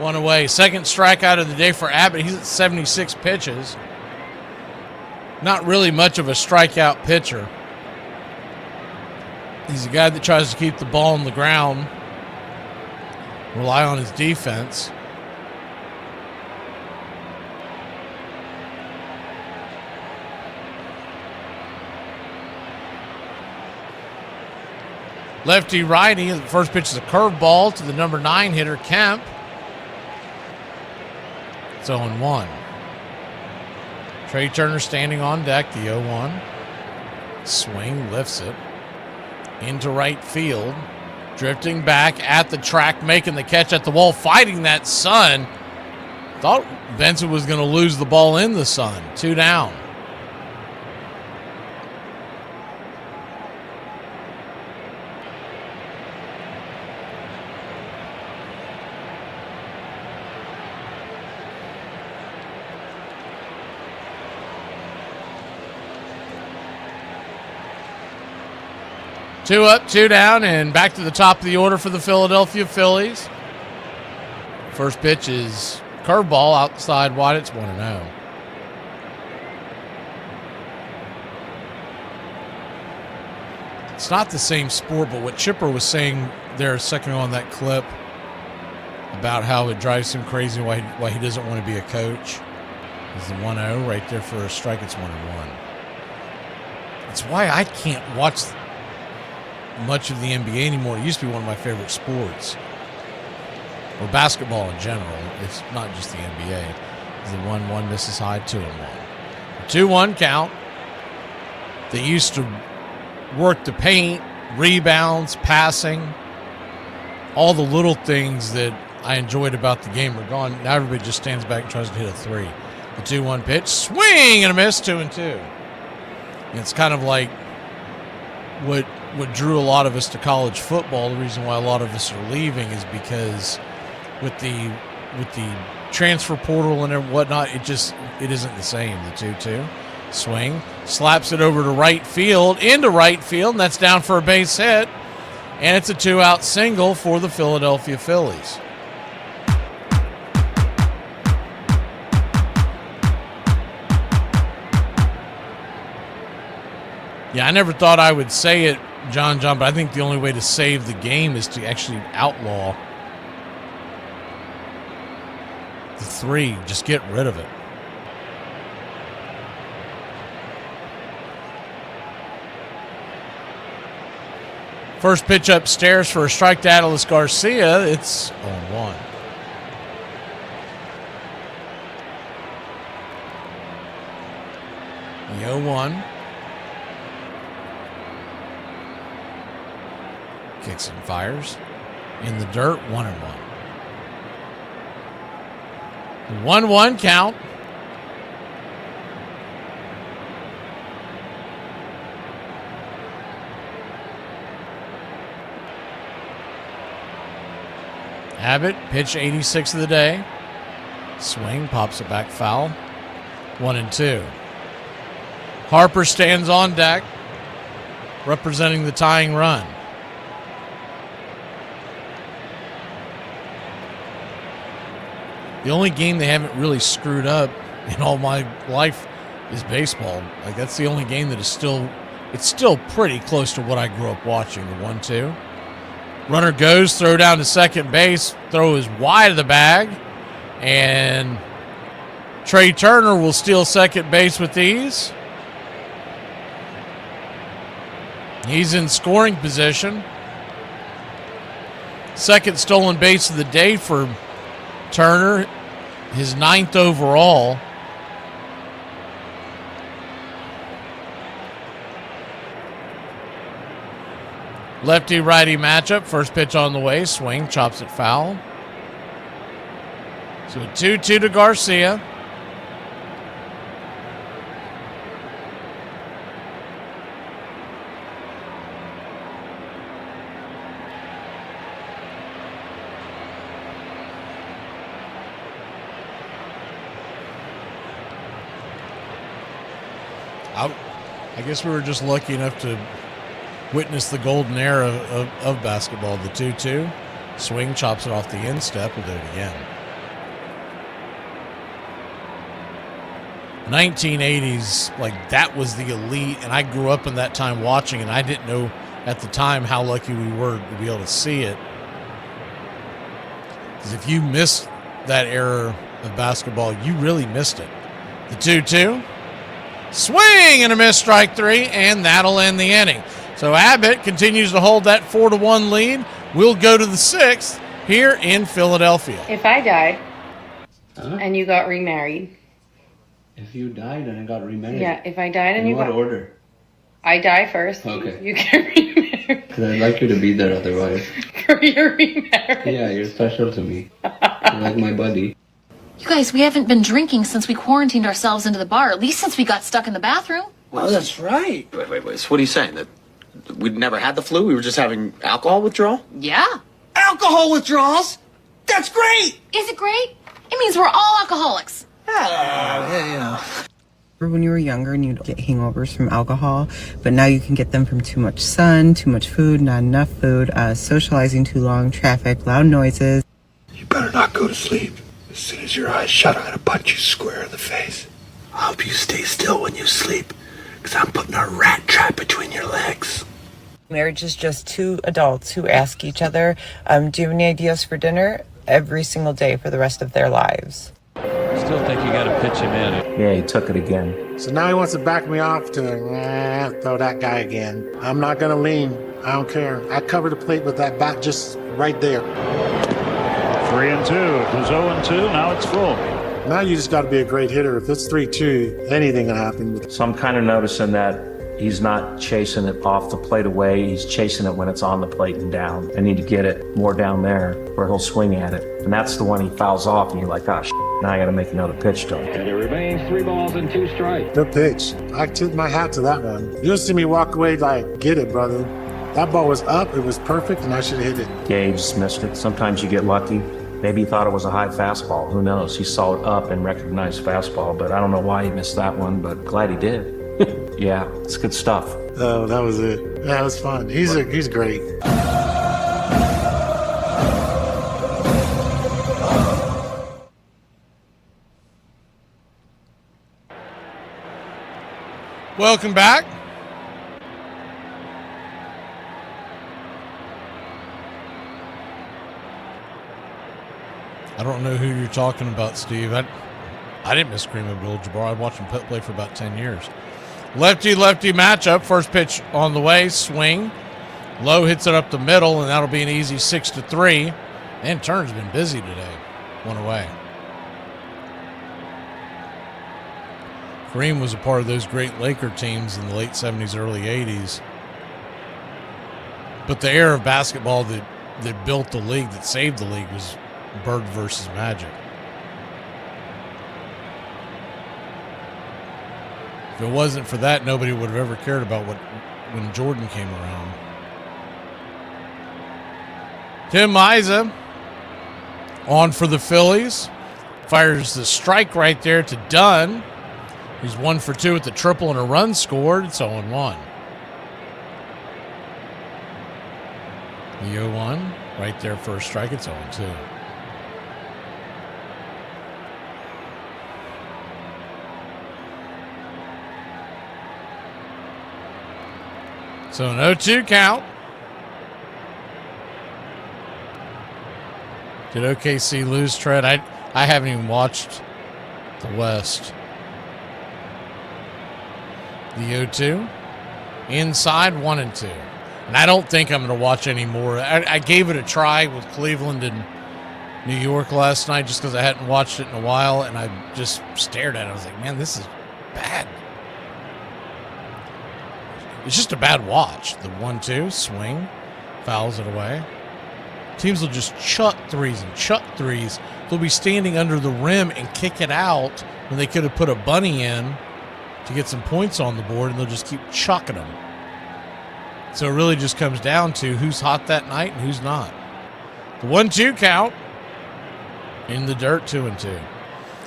One away. Second strikeout of the day for Abbott. He's at 76 pitches. Not really much of a strikeout pitcher. He's a guy that tries to keep the ball on the ground, rely on his defense. Lefty righty. The first pitch is a curveball to the number 9 hitter, Kemp. It's 0-1. Trey Turner standing on deck, the 0-1. Swing, lifts it into right field. Drifting back at the track, making the catch at the wall, fighting that sun. Thought Benson was going to lose the ball in the sun. 2 down. Two up, 2 down, and back to the top of the order for the Philadelphia Phillies. First pitch is curveball outside wide. It's 1-0. It's not the same sport, but what Chipper was saying there a second on that clip about how it drives him crazy, why he doesn't want to be a coach, is the 1-0 right there for a strike. It's 1-1. It's why I can't watch much of the NBA anymore. It used to be one of my favorite sports, or basketball in general. It's not just the NBA. The 1-1 misses high, 2-1. 2-1 count. They used to work the paint, rebounds, passing, all the little things that I enjoyed about the game are gone. Now everybody just stands back and tries to hit a 3. The 2-1 pitch, swing and a miss, 2-2. It's kind of like what drew a lot of us to college football. The reason why a lot of us are leaving is because with the transfer portal and whatnot, it isn't the same. The 2-2 swing, slaps it over to right field, into right field, and that's down for a base hit, and it's a 2-out single for the Philadelphia Phillies. Yeah, I never thought I would say it, John, but I think the only way to save the game is to actually outlaw the 3. Just get rid of it. First pitch upstairs for a strike to Adolis Garcia. It's 0-1. The 0-1. Kicks and fires. In the dirt, 1-1. The 1-1 count. Abbott, pitch 86 of the day. Swing, pops it back foul. 1-2. Harper stands on deck, representing the tying run. The only game they haven't really screwed up in all my life is baseball. Like, that's the only game that is still pretty close to what I grew up watching. The 1-2. Runner goes, throw down to second base, throw is wide of the bag, and Trey Turner will steal second base with ease. He's in scoring position. Second stolen base of the day for Turner, his 9th overall. Lefty-righty matchup. First pitch on the way. Swing, chops it foul. So a 2-2 to Garcia. I guess we were just lucky enough to witness the golden era of basketball. The 2-2. Swing, chops it off the instep. We'll do it again. 1980s, like that was the elite, and I grew up in that time watching, and I didn't know at the time how lucky we were to be able to see it. Because if you missed that era of basketball, you really missed it. The 2-2. Swing and a miss, strike three, and that'll end the inning. So Abbott continues to hold that 4-1 lead. We'll go to the 6th here in Philadelphia. If I died and you got remarried. If you died and I got remarried? Yeah, if I died and in you what got... order? I die first. Okay. You get remarried. Because I'd like you to be there otherwise. For your remarriage. Yeah, you're special to me. You're like my buddy. You guys, we haven't been drinking since we quarantined ourselves into the bar, at least since we got stuck in the bathroom. Oh, that's right. Wait. So what are you saying? That we'd never had the flu? We were just having alcohol withdrawal? Yeah. Alcohol withdrawals? That's great! Is it great? It means we're all alcoholics. Yeah. When you were younger and you'd get hangovers from alcohol, but now you can get them from too much sun, too much food, not enough food, socializing too long, traffic, loud noises. You better not go to sleep. As soon as your eyes shut, I'm gonna punch you square in the face. I hope you stay still when you sleep, because I'm putting a rat trap between your legs. Marriage is just two adults who ask each other, do you have any ideas for dinner? Every single day for the rest of their lives. Still think you gotta pitch him in. Yeah, he took it again. So now he wants to back me off to throw that guy again. I'm not gonna lean. I don't care. I covered the plate with that bat just right there. 3-2. It was 0-2. Now it's full. Now you just got to be a great hitter. If it's 3-2, anything can happen. So I'm kind of noticing that he's not chasing it off the plate away. He's chasing it when it's on the plate and down. I need to get it more down there where he'll swing at it. And that's the one he fouls off, and you're like, oh, now I got to make another pitch to him. And it remains 3 balls and 2 strikes. Good pitch. I tip my hat to that one. You'll see me walk away like, get it, brother. That ball was up. It was perfect, and I should have hit it. Gage missed it. Sometimes you get lucky. Maybe he thought it was a high fastball. Who knows? He saw it up and recognized fastball, but I don't know why he missed that one, but glad he did. Yeah, it's good stuff. Oh, that was it. Yeah, it was fun. He's great. Welcome back. I don't know who you're talking about, Steve. I didn't miss Kareem Abdul-Jabbar. I watched him play for about 10 years. Lefty-lefty matchup. First pitch on the way. Swing. Low hits it up the middle, and that'll be an easy 6-3. And Turner's been busy today. One away. Kareem was a part of those great Laker teams in the late 70s, early 80s. But the era of basketball that built the league, that saved the league, was Bird versus Magic. If it wasn't for that, nobody would have ever cared about when Jordan came around. Tim Meiza on for the Phillies. Fires the strike right there to Dunn. He's 1 for 2 with the triple and a run scored. It's 0-1. The 0-1 right there for a strike. It's 0-2. So an 0-2 count. Did OKC lose, Tread? I haven't even watched the West. The 0-2. Inside 1-2. And I don't think I'm going to watch any more. I gave it a try with Cleveland and New York last night just because I hadn't watched it in a while, and I just stared at it. I was like, man, this is bad. It's just a bad watch. The 1-2, swing, fouls it away. Teams will just chuck threes and chuck threes. They'll be standing under the rim and kick it out when they could have put a bunny in to get some points on the board, and they'll just keep chucking them. So it really just comes down to who's hot that night and who's not. The 1-2 count in the dirt, 2-2.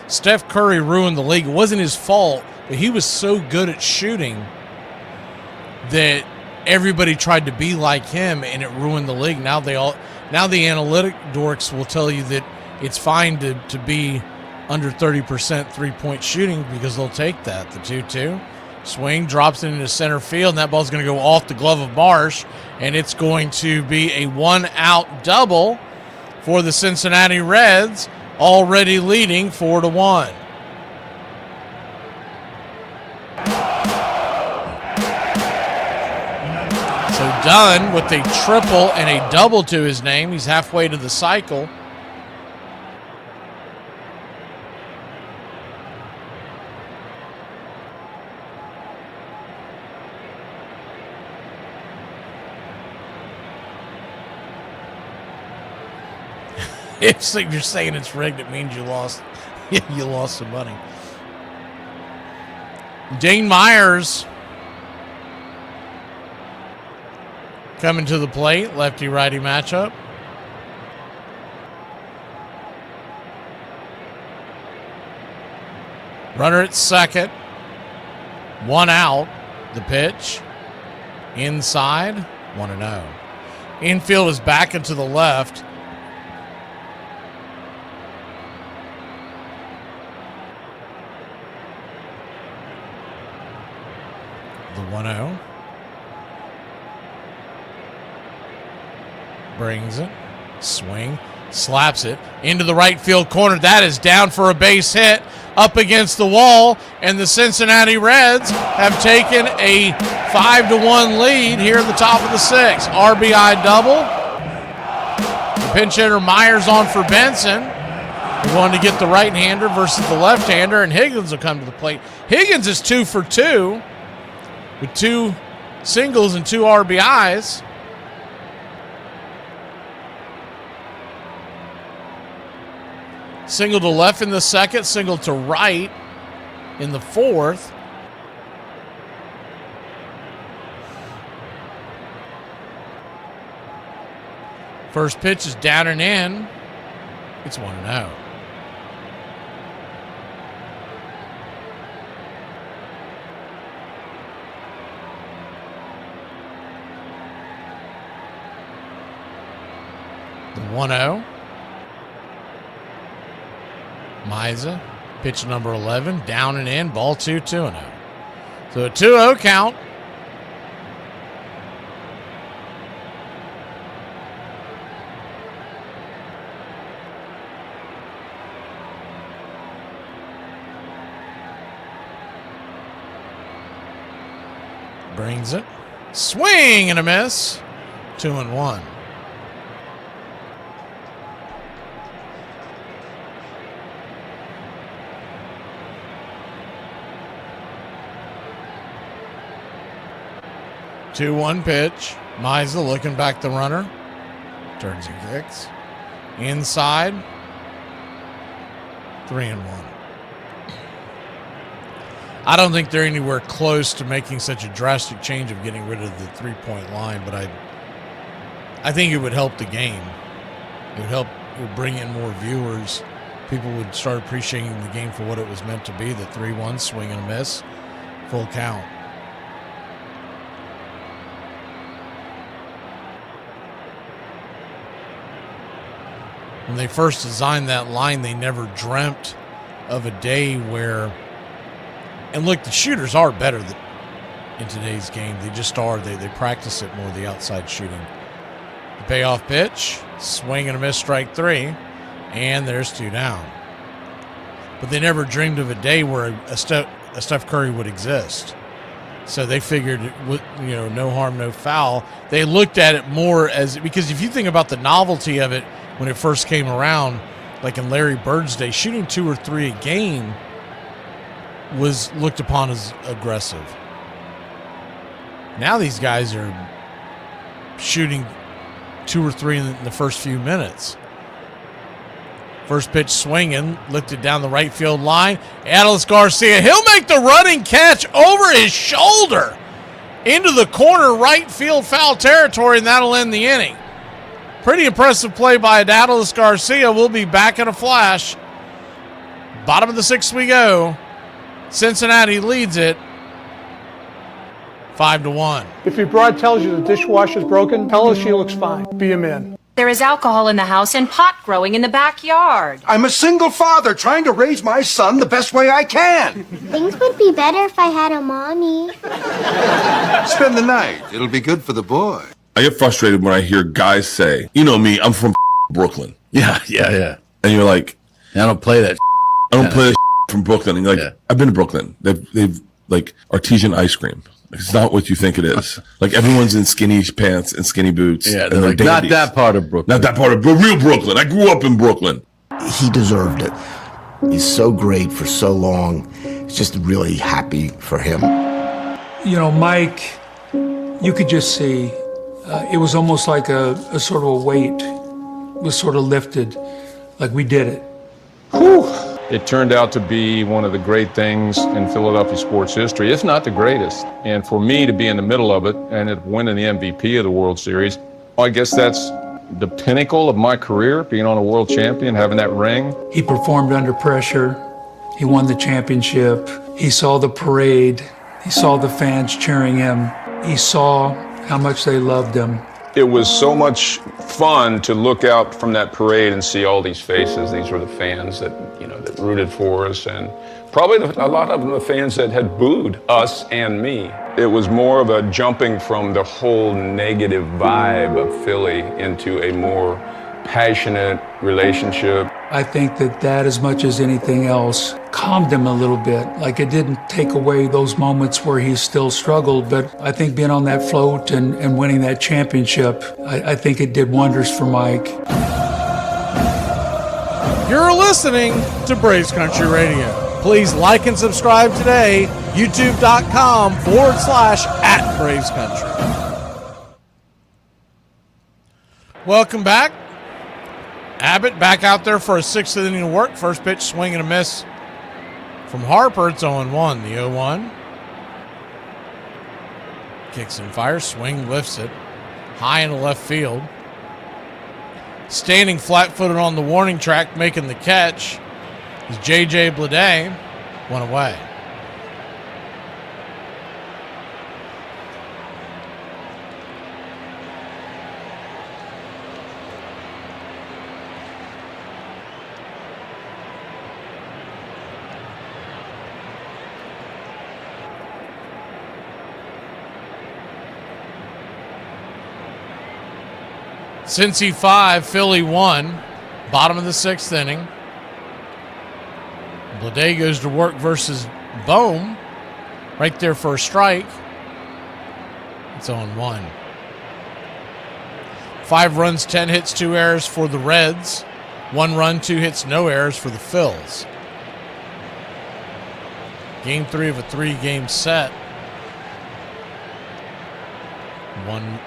Steph Curry ruined the league. It wasn't his fault, but he was so good at shooting that everybody tried to be like him, and it ruined the league. Now the analytic dorks will tell you that it's fine to be under 30% three-point shooting because they'll take that. The 2-2. Swing, drops it into center field, and that ball's going to go off the glove of Marsh, and it's going to be a one-out double for the Cincinnati Reds, already leading 4-1. So Dunn with a triple and a double to his name. He's halfway to the cycle. If you're saying it's rigged, it means you lost. You lost some money. Dane Myers coming to the plate, lefty-righty matchup. Runner at second. One out. The pitch. Inside. 1-0. Infield is back into the left. The 1-0. Brings it. Swing. Slaps it into the right field corner. That is down for a base hit up against the wall. And the Cincinnati Reds have taken a 5-1 lead here at the top of the sixth. RBI double. The pinch hitter Myers on for Benson. We wanted to get the right-hander versus the left-hander, and Higgins will come to the plate. Higgins is 2 for 2. With 2 singles and 2 RBIs. Single to left in the second, single to right in the fourth. First pitch is down and in. It's 1-0. The 1-0. Miza, pitch number 11, down and in, ball 2-0. So a 2-0 count. Brings it. Swing and a miss. 2-1. Two-one pitch. Miza looking back the runner. Turns and kicks. Inside. 3-1. I don't think they're anywhere close to making such a drastic change of getting rid of the three-point line, but I think it would help the game. It would help. It would bring in more viewers. People would start appreciating the game for what it was meant to be. The 3-1 swing and a miss. Full count. When they first designed that line, they never dreamt of a day where, and look, the shooters are better in today's game. They just are. They practice it more, the outside shooting. The payoff pitch, swing and a miss, strike 3, and there's 2 down. But they never dreamed of a day where a Steph Curry would exist. So they figured, no harm, no foul. They looked at it more as, because if you think about the novelty of it, when it first came around, like in Larry Bird's day, shooting 2 or 3 a game was looked upon as aggressive. Now these guys are shooting 2 or 3 in the first few minutes. First pitch swinging, lifted down the right field line. Adolis Garcia, he'll make the running catch over his shoulder into the corner right field foul territory, and that'll end the inning. Pretty impressive play by Adolis Garcia. We'll be back in a flash. Bottom of the 6th we go. Cincinnati leads it 5-1. If your broad tells you the dishwasher's broken, tell her she looks fine. Be a man. There is alcohol in the house and pot growing in the backyard. I'm a single father trying to raise my son the best way I can. Things would be better if I had a mommy. Spend the night. It'll be good for the boy. I get frustrated when I hear guys say, you know me, I'm from Brooklyn. Yeah. And you're like, I don't play that. I don't play that from Brooklyn. And you're like, I've been to Brooklyn. They've like artesian ice cream. It's not what you think it is. Like everyone's in skinny pants and skinny boots. Yeah, and they're like, not that part of Brooklyn. Not that part of real Brooklyn. I grew up in Brooklyn. He deserved it. He's so great for so long. It's just really happy for him. You know, Mike, you could just see it was almost like a sort of a weight was sort of lifted, like we did it. Whew. It turned out to be one of the great things in Philadelphia sports history, if not the greatest. And for me to be in the middle of it and winning the MVP of the World Series, I guess that's the pinnacle of my career, being on a world champion, having that ring. He performed under pressure. He won the championship. He saw the parade. He saw the fans cheering him. He saw how much they loved him. It was so much fun to look out from that parade and see all these faces. These were the fans that, that rooted for us, and probably a lot of them the fans that had booed us and me. It was more of a jumping from the whole negative vibe of Philly into a more passionate relationship. I think that as much as anything else calmed him a little bit. Like it didn't take away those moments where he still struggled, but I think being on that float and winning that championship, I think it did wonders for Mike. You're listening to Braves Country Radio. Please like and subscribe today, youtube.com/@BravesCountry. Welcome back. Abbott back out there for a sixth inning of work. First pitch, swing and a miss from Harper. It's 0-1. The 0-1. Kicks and fires. Swing, lifts it. High in the left field. Standing flat-footed on the warning track, making the catch is J.J. Bleday. One away. Cincy 5, Philly 1, bottom of the sixth inning. Bleday goes to work versus Bohm, right there for a strike. It's 0-1. 5 runs, 10 hits, 2 errors for the Reds. 1 run, 2 hits, no errors for the Phils. Game 3 of a 3-game set. 1-1.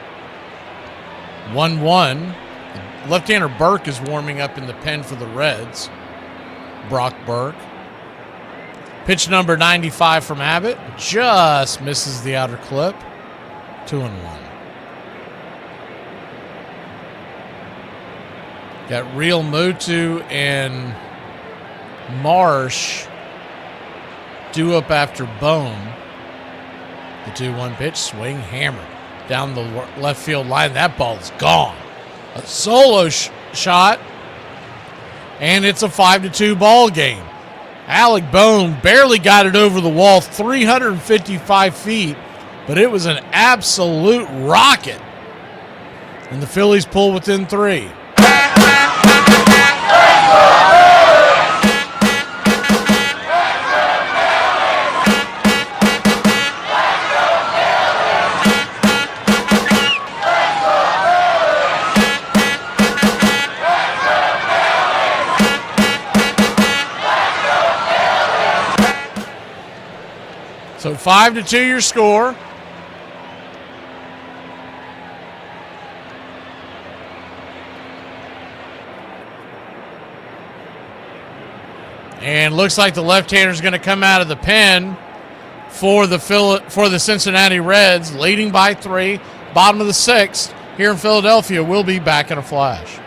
Left-hander Burke is warming up in the pen for the Reds. Brock Burke. Pitch number 95 from Abbott. Just misses the outer clip. 2-1. Got Real Motu and Marsh due up after Bohm. The 2-1 pitch, swing, hammer down the left field line. That ball is gone. A solo shot, and it's a 5-2 ball game. Alec Bohm barely got it over the wall, 355 feet, but it was an absolute rocket. And the Phillies pull within 3. So 5-2 your score. And looks like the left-hander is going to come out of the pen for the Cincinnati Reds, leading by 3, bottom of the 6th here in Philadelphia. We'll be back in a flash.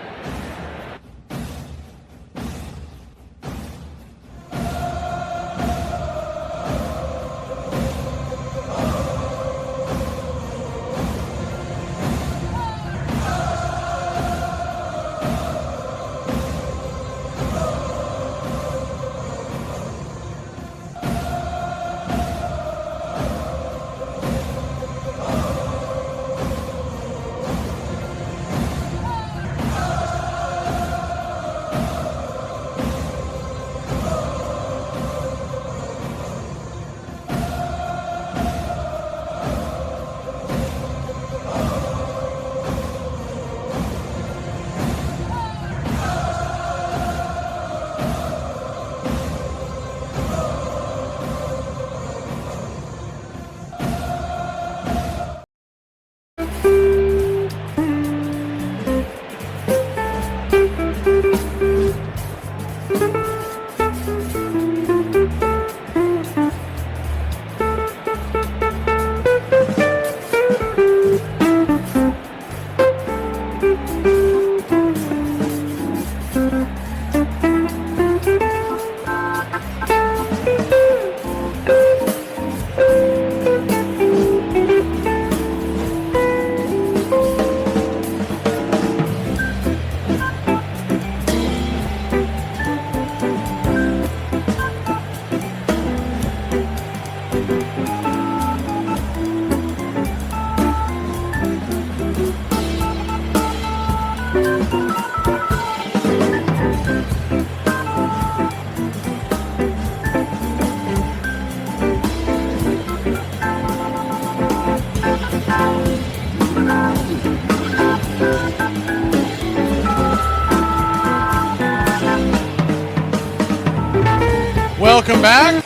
Welcome back.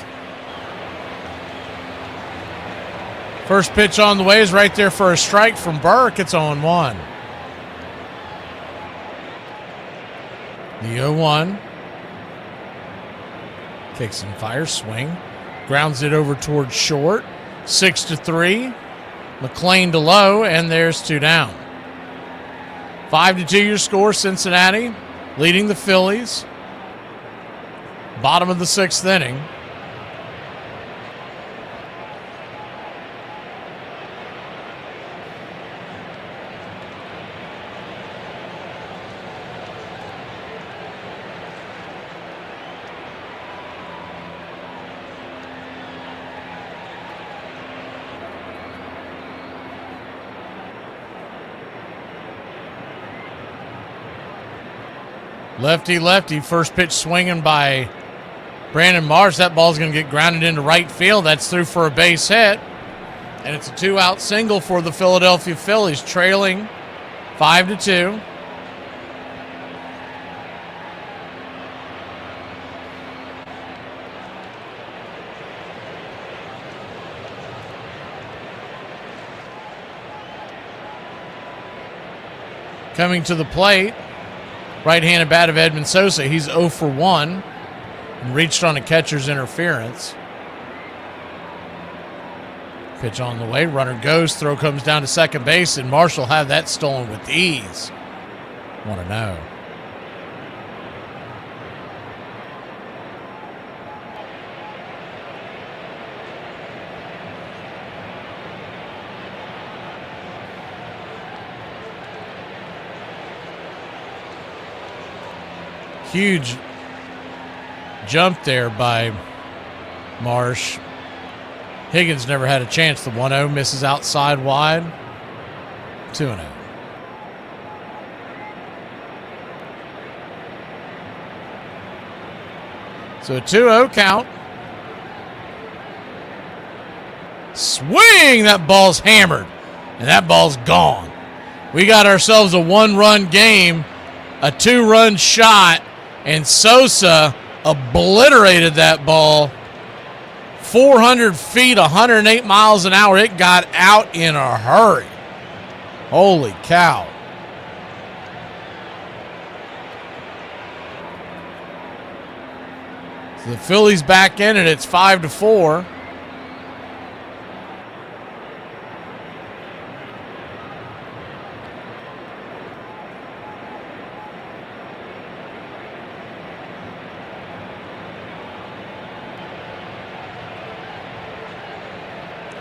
First pitch on the way is right there for a strike from Burke. It's 0-1. The 0-1. Kicks and fires, swing. Grounds it over towards short. 6-3. McLean to low, and there's 2 down. 5-2 your score, Cincinnati leading the Phillies. Bottom of the 6th inning. Lefty. First pitch swinging by Brandon Marsh. That ball's going to get grounded into right field. That's through for a base hit. And it's a 2-out single for the Philadelphia Phillies, trailing 5-2. Coming to the plate, right-handed bat of Edmund Sosa. He's 0 for 1 and reached on a catcher's interference. Pitch on the way. Runner goes. Throw comes down to second base, and Marshall have that stolen with ease. 1-0. Huge jump there by Marsh. Higgins never had a chance. The 1-0 misses outside wide. 2-0. So a 2-0 count. Swing! That ball's hammered. And that ball's gone. We got ourselves a 1-run game, a 2-run shot. And Sosa obliterated that ball 400 feet, 108 miles an hour. It got out in a hurry. Holy cow. So the Phillies back in it. It's 5-4.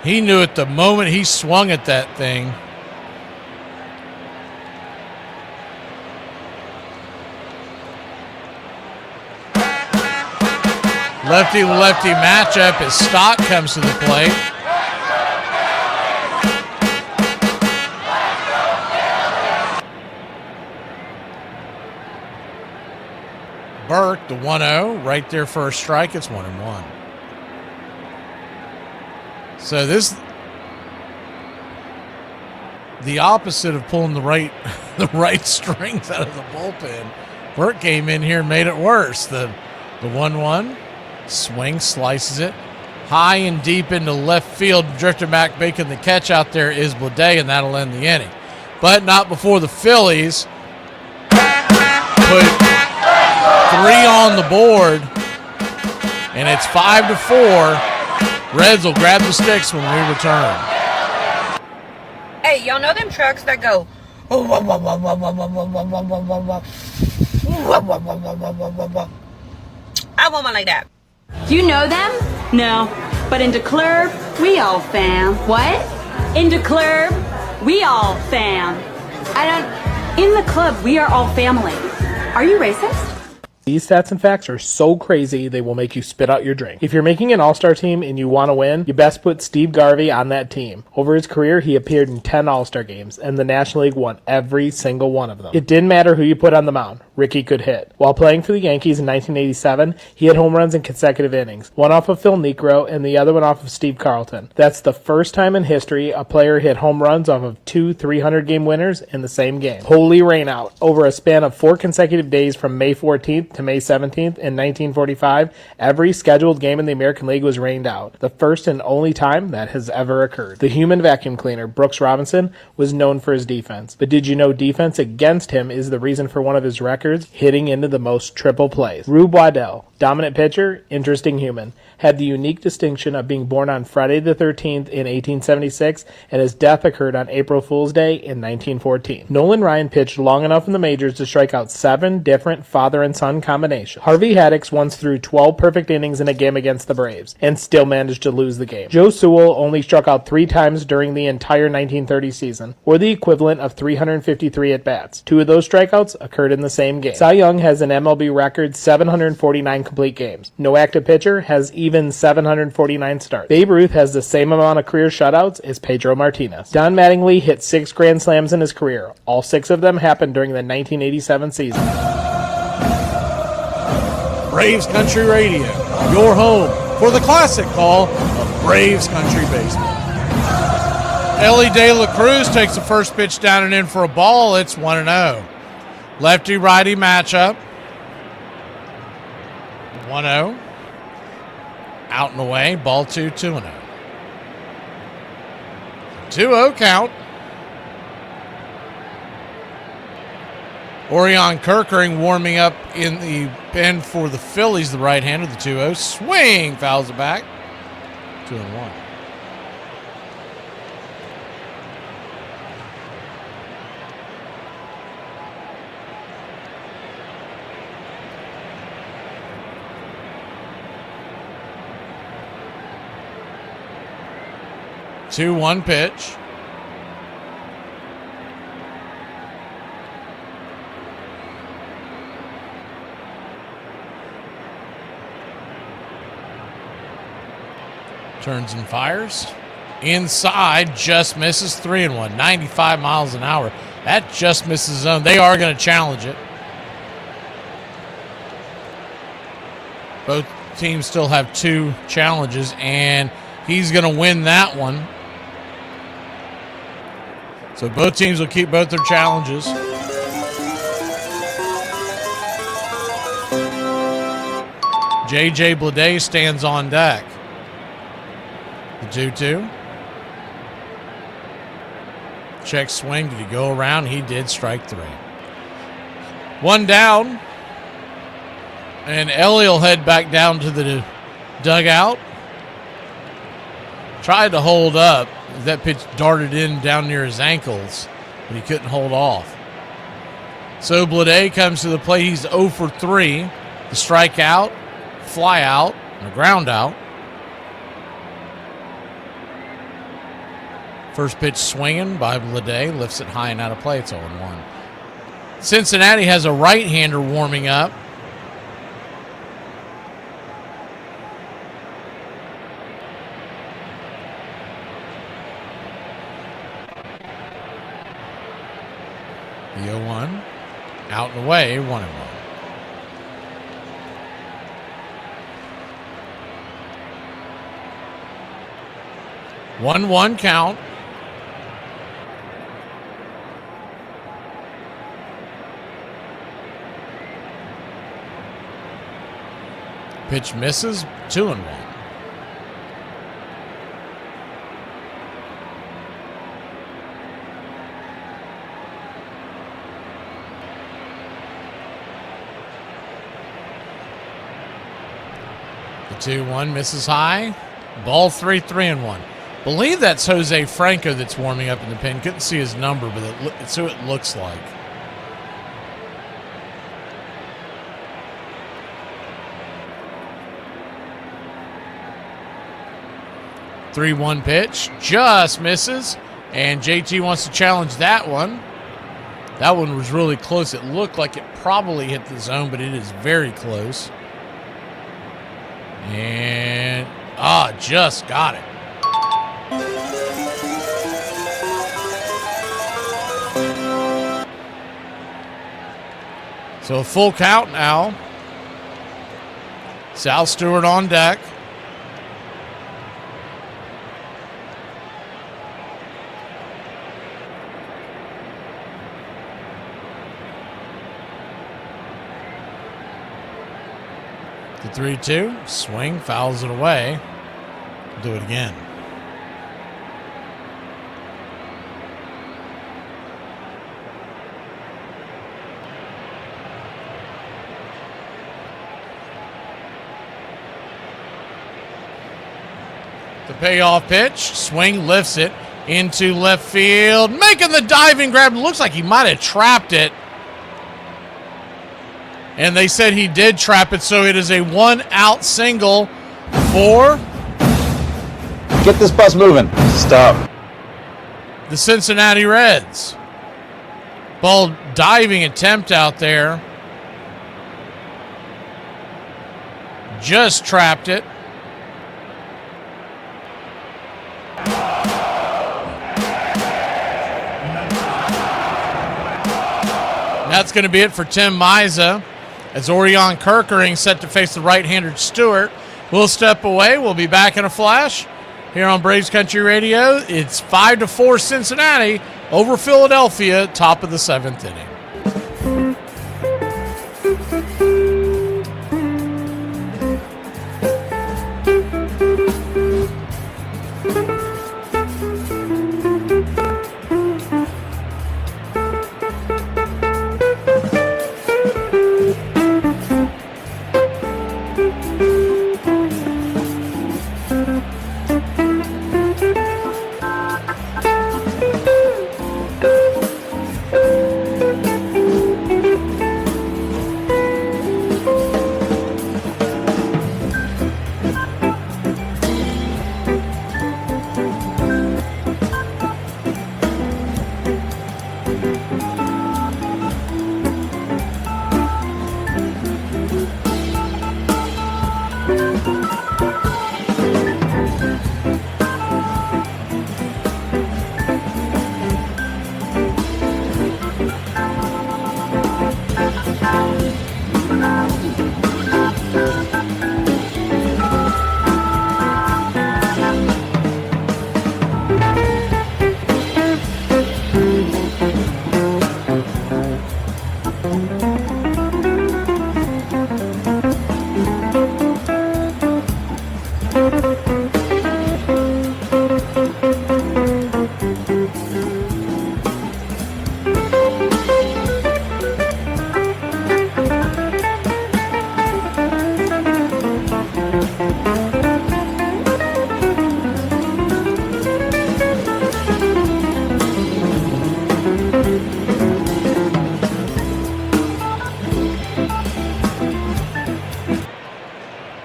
He knew it the moment he swung at that thing. Lefty-lefty matchup as Stott comes to the plate. Burke, the 1-0, right there for a strike. It's 1-1. So this, the opposite of pulling the right strings out of the bullpen. Burke came in here and made it worse. The 1-1 swing, slices it high and deep into left field. Drifting back, making the catch out there is Blade, and that'll end the inning. But not before the Phillies put 3 on the board, and it's 5-4. Reds will grab the sticks when we return. Hey, y'all know them trucks that go. I want one like that. You know them? No. But in the club, we all fam. What? In the club, we all fam. In the club, we are all family. Are you racist? These stats and facts are so crazy they will make you spit out your drink. If you're making an all-star team and you want to win, you best put Steve Garvey on that team. Over his career, he appeared in 10 all-star games, and the National League won every single one of them. It didn't matter who you put on the mound. Ricky could hit. While playing for the Yankees in 1987, he had home runs in consecutive innings, one off of Phil Niekro and the other one off of Steve Carlton. That's the first time in history a player hit home runs off of 2 300-game winners in the same game. Holy rainout. Over a span of 4 consecutive days from May 14th 8th to May 17th in 1945, every scheduled game in the American League was rained out, the first and only time that has ever occurred. The human vacuum cleaner, Brooks Robinson, was known for his defense. But did you know defense against him is the reason for one of his records, hitting into the most triple plays? Rube Waddell, dominant pitcher, interesting human, had the unique distinction of being born on Friday the 13th in 1876, and his death occurred on April Fool's Day in 1914. Nolan Ryan pitched long enough in the majors to strike out 7 different father and son combinations. Harvey Haddix once threw 12 perfect innings in a game against the Braves, and still managed to lose the game. Joe Sewell only struck out 3 times during the entire 1930 season, or the equivalent of 353 at-bats. 2 of those strikeouts occurred in the same game. Cy Young has an MLB record 749 complete games. No active pitcher has even 749 starts. Babe Ruth has the same amount of career shutouts as Pedro Martinez. Don Mattingly hit 6 grand slams in his career. All 6 of them happened during the 1987 season. Braves Country Radio, your home for the classic call of Braves Country Baseball. Ellie De La Cruz takes the first pitch down and in for a ball. It's 1-0. Lefty-righty matchup. 1-0. Out and away. Ball 2, 2-0. 2-0 count. Orion Kirkering warming up in the pen for the Phillies, the right-hander, the 2-0. Swing, fouls it back. 2-1. Two-one pitch. Turns and fires. Inside, just misses. 3-1. 95 miles an hour. That just misses zone. They are going to challenge it. Both teams still have 2 challenges, and he's going to win that one. So both teams will keep both their challenges. J.J. Bleday stands on deck. The 2-2. Check swing. Did he go around? He did. Strike 3. 1 down. And Ellie will head back down to the dugout. Tried to hold up. That pitch darted in down near his ankles, but he couldn't hold off. So Bleday comes to the plate. He's 0 for 3. The strikeout, fly out, and a ground out. First pitch swinging by Bleday, lifts it high and out of play. It's 0-1. Cincinnati has a right-hander warming up. The 0-1, out and away, 1-1. One count. Pitch misses, 2-1. The 2-1 misses high. Ball 3, 3-1. Believe that's Jose Franco that's warming up in the pen. Couldn't see his number, but it's who it looks like. Three-one pitch, just misses, and JT wants to challenge that one. That one was really close. It looked like it probably hit the zone, but it is very close. And, just got it. So a full count now. Sal Stewart on deck. 3-2. Swing, fouls it away. Do it again. The payoff pitch. Swing, lifts it into left field. Making the diving grab. Looks like he might have trapped it. And they said he did trap it, so it is a 1-out single for... Get this bus moving. Stop. The Cincinnati Reds. Ball diving attempt out there. Just trapped it. That's going to be it for Tim Miza. As Orion Kirkering set to face the right-handed Stewart. We'll step away. We'll be back in a flash here on Braves Country Radio. It's 5-4 Cincinnati over Philadelphia, top of the 7th inning.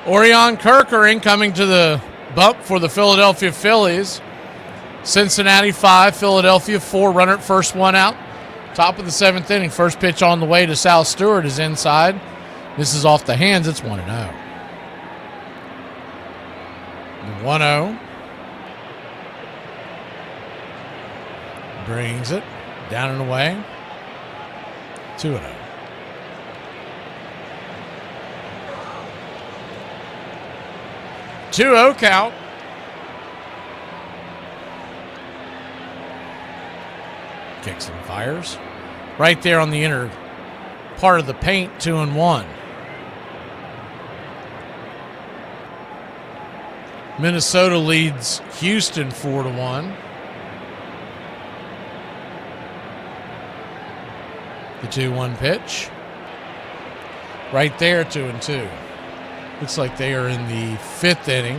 Orion Kirkering coming to the bump for the Philadelphia Phillies. Cincinnati 5, Philadelphia 4. Runner at first, 1 out. Top of the 7th inning. First pitch on the way to Sal Stewart is inside. This is off the hands. It's 1-0. 1-0. Brings it down and away. 2-0. 2-0 count. Kicks and fires. Right there on the inner part of the paint, 2-1. Minnesota leads Houston 4-1. The 2-1 pitch. Right there, 2-2. Looks like they are in the 5th inning.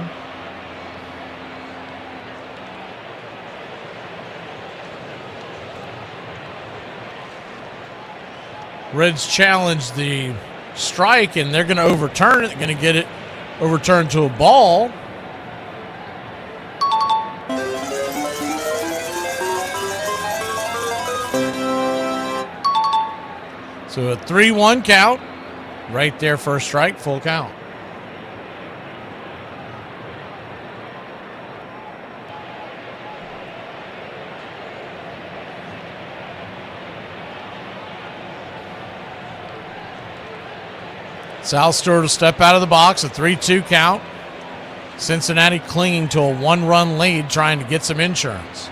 Reds challenge the strike, and they're going to overturn it. They're going to get it overturned to a ball. So a 3-1 count. Right there, first strike, full count. Sal Stewart will step out of the box, a 3-2 count. Cincinnati clinging to a 1-run lead, trying to get some insurance.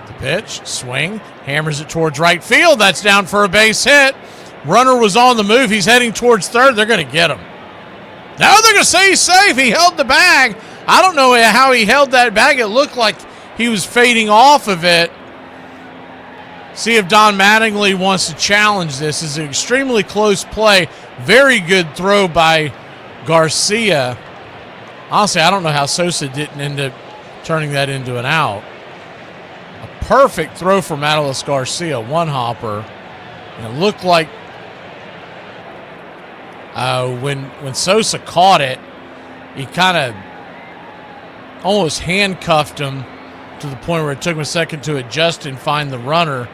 The pitch, swing, hammers it towards right field. That's down for a base hit. Runner was on the move. He's heading towards third. They're going to get him. Now they're going to say he's safe. He held the bag. I don't know how he held that bag. It looked like he was fading off of it. See if Don Mattingly wants to challenge this. It's an extremely close play. Very good throw by Garcia. Honestly, I don't know how Sosa didn't end up turning that into an out. A perfect throw from Adolis Garcia, one hopper. And it looked like when Sosa caught it, he kind of almost handcuffed him to the point where it took him a second to adjust and find the runner.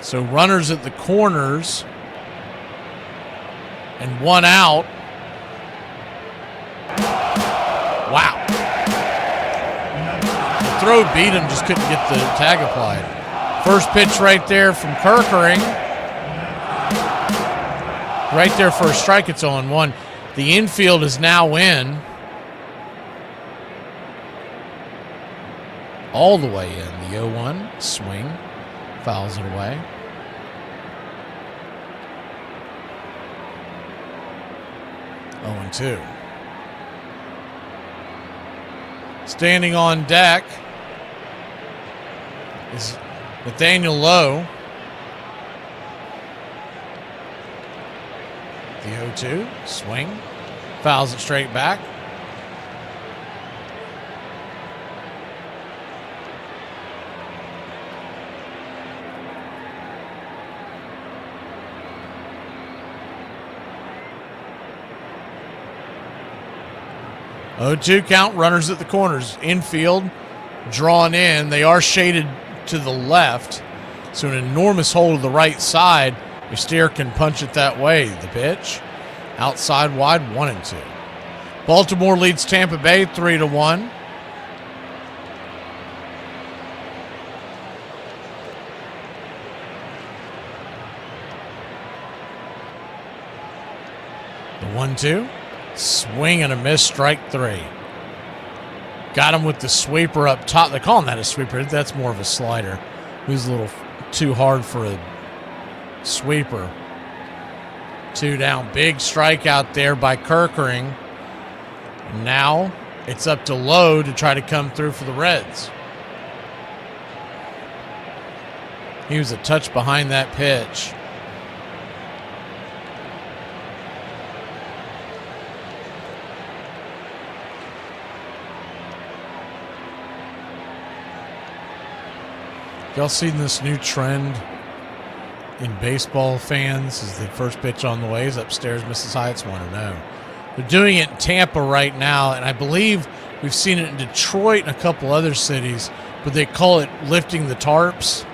So runners at the corners and one out. Wow. The throw beat him, just couldn't get the tag applied. First pitch right there from Kirkering. Right there for a strike, it's 0-1. The infield is now in. All the way in. The 0-1 swing. Fouls it away. Oh, and 2. Standing on deck is Nathaniel Lowe. The 0-2 swing. Fouls it straight back. Oh, 2 count, runners at the corners. Infield, drawn in. They are shaded to the left, so an enormous hole to the right side. Your steer can punch it that way. The pitch, outside wide, 1-2. Baltimore leads Tampa Bay 3-1. The 1-2. Swing and a miss, strike 3. Got him with the sweeper up top. They call him that a sweeper. That's more of a slider. He was a little too hard for a sweeper. 2 down. Big strike out there by Kirkering. Now it's up to Lowe to try to come through for the Reds. He was a touch behind that pitch. Y'all seen this new trend in baseball fans? Is the first pitch on the way is upstairs, Mrs. Hyatt's 1-0. They're doing it in Tampa right now, and I believe we've seen it in Detroit and a couple other cities, but they call it lifting the tarps,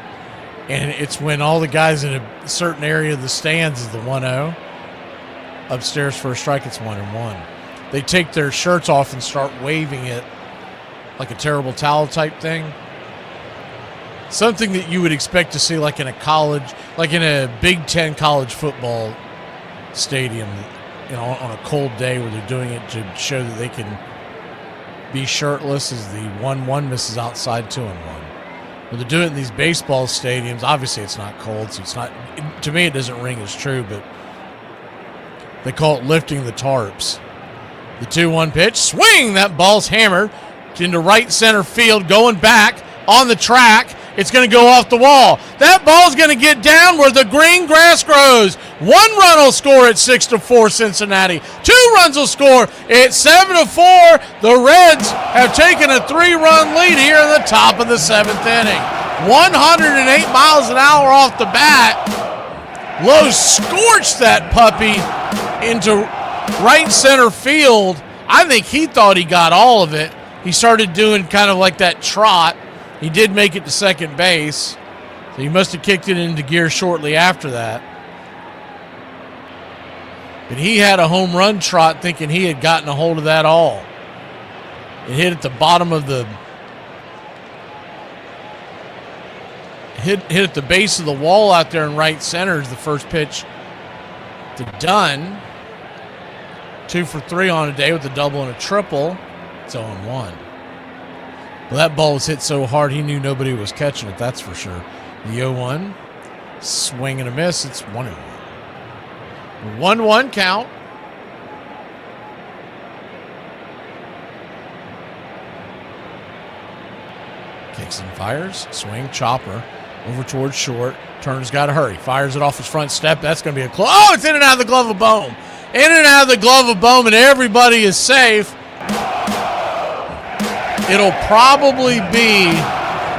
and it's when all the guys in a certain area of the stands is the 1-0. Upstairs for a strike, it's 1-1. They take their shirts off and start waving it like a terrible towel type thing. Something that you would expect to see like in a college, like in a Big Ten college football stadium, you know, on a cold day where they're doing it to show that they can be shirtless, as the 1-1 misses outside 2-1. When they're doing it in these baseball stadiums, obviously it's not cold, so it's not, to me it doesn't ring as true, but they call it lifting the tarps. The 2-1 pitch, swing, that ball's hammered into right center field, going back on the track. It's going to go off the wall. That ball's going to get down where the green grass grows. 1 run will score at 6-4 Cincinnati. 2 runs will score at 7-4. The Reds have taken a 3-run lead here in the top of the 7th inning. 108 miles an hour off the bat. Lowe scorched that puppy into right center field. I think he thought he got all of it. He started doing kind of like that trot. He did make it to second base, so he must have kicked it into gear shortly after that. But he had a home run trot thinking he had gotten a hold of that all. It hit at the bottom of the... Hit at the base of the wall out there in right center is the first pitch to Dunn. 2 for 3 on a day with a double and a triple. It's 0-1. Well, that ball was hit so hard he knew nobody was catching it, that's for sure. The 0-1. Swing and a miss. It's 1-1. 1-1 count. Kicks and fires. Swing. Chopper. Over towards short. Turner's got to hurry. Fires it off his front step. That's going to be a close. Oh, it's in and out of the glove of Bohm. In and out of the glove of Bohm, and everybody is safe. It'll probably be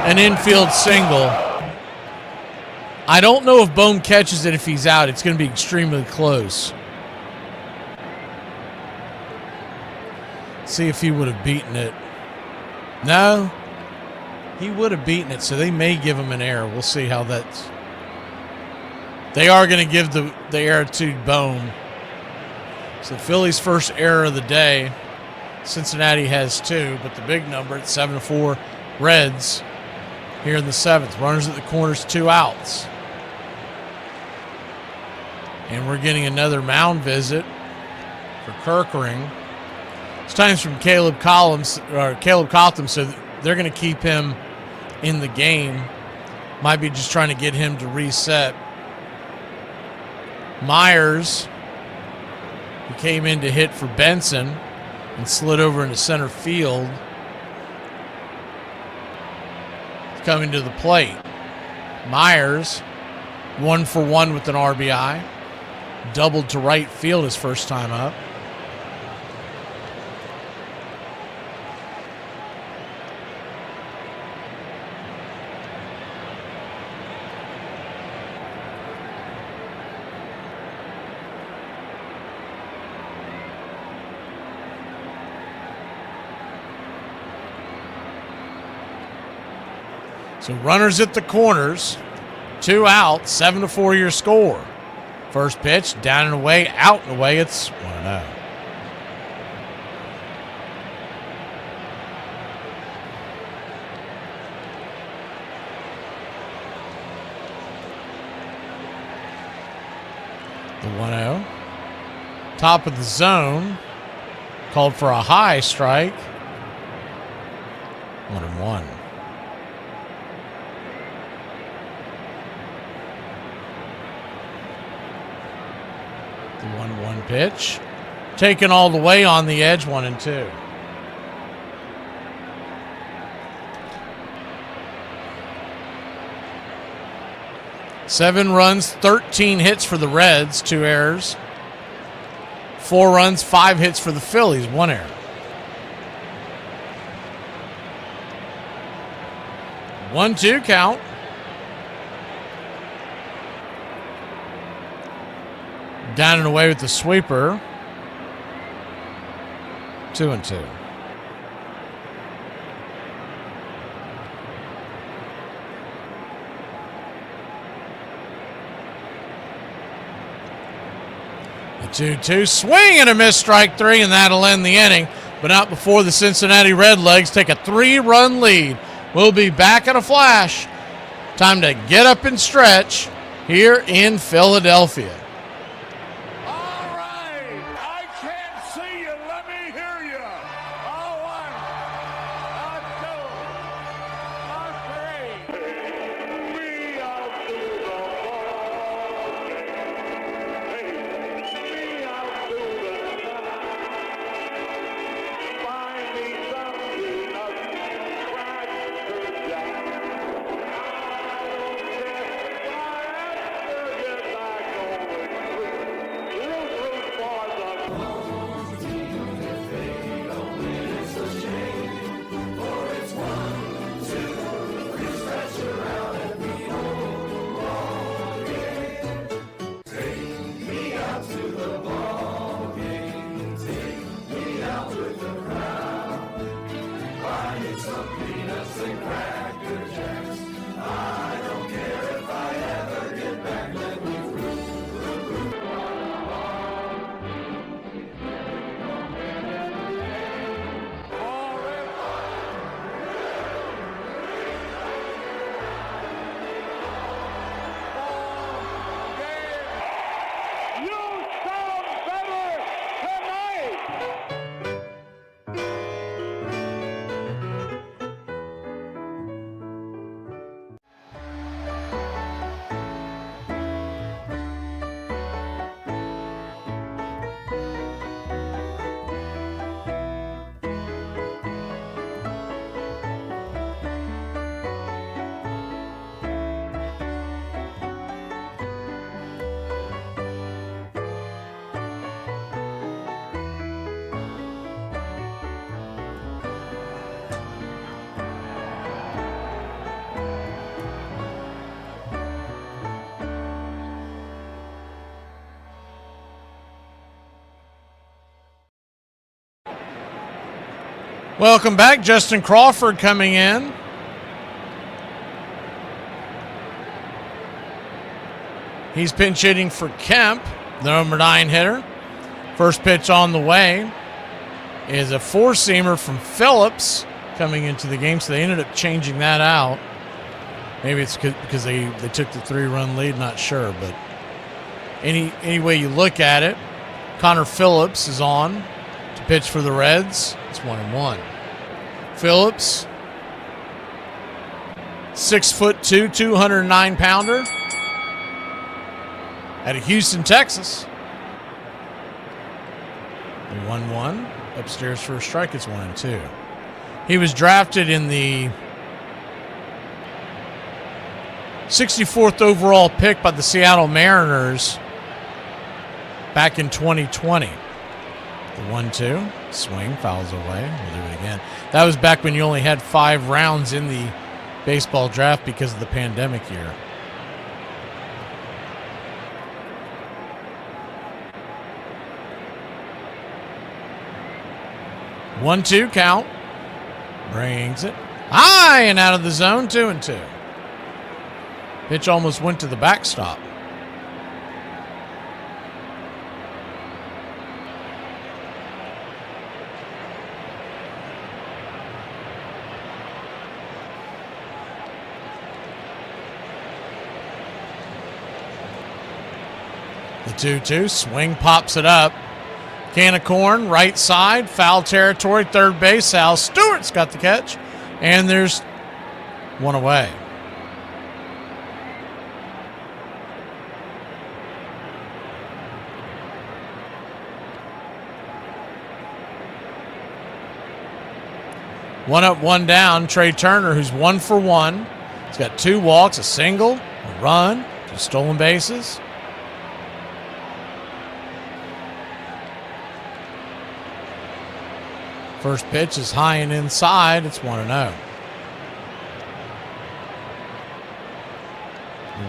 an infield single. I don't know if Bohm catches it if he's out. It's going to be extremely close. See if he would have beaten it. No. He would have beaten it, so they may give him an error. We'll see how that's... They are going to give the error to Bohm. So Phillies' first error of the day. Cincinnati has 2, but the big number at 7-4 Reds here in the 7th. Runners at the corners, 2 outs. And we're getting another mound visit for Kirkering. This time's from Caleb Cotham, so they're going to keep him in the game. Might be just trying to get him to reset. Myers, who came in to hit for Benson and slid over into center field, is coming to the plate. Myers, 1 for 1 with an RBI. Doubled to right field his first time up. So runners at the corners, 2 outs, 7-4 your score. First pitch, down and away, out and away. It's 1-0. The 1-0. Top of the zone. Called for a high strike. 1-1. The 1-1 pitch. Taken all the way on the edge, 1-2. Seven runs, 13 hits for the Reds, 2 errors. 4 runs, 5 hits for the Phillies, 1 error. 1-2 count. Down and away with the sweeper. 2-2. The 2-2 swing and a miss, strike 3, and that'll end the inning. But not before the Cincinnati Redlegs take a 3-run lead. We'll be back in a flash. Time to get up and stretch here in Philadelphia. Welcome back. Justin Crawford coming in. He's pinch hitting for Kemp, the number 9 hitter. First pitch on the way is a four-seamer from Phillips coming into the game, so they ended up changing that out. Maybe it's because they took the 3-run lead, not sure. But any way you look at it, Connor Phillips is on to pitch for the Reds. It's 1-1. Phillips, 6'2", 209-pounder. Out of Houston, Texas. 1-1. Upstairs for a strike. It's 1-2. He was drafted in the 64th overall pick by the Seattle Mariners back in 2020. The 1-2. Swing, fouls away. We'll do it again. That was back when you only had 5 rounds in the baseball draft because of the pandemic year. One-two count. Brings it high and out of the zone. 2-2. Pitch almost went to the backstop. The 2-2. Swing pops it up. Can of corn, right side, foul territory, third base. Sal Stewart's got the catch, and there's one away. One up, one down. Trey Turner, who's 1 for 1. He's got 2 walks, a single, a run, 2 stolen bases. First pitch is high and inside. It's 1-0.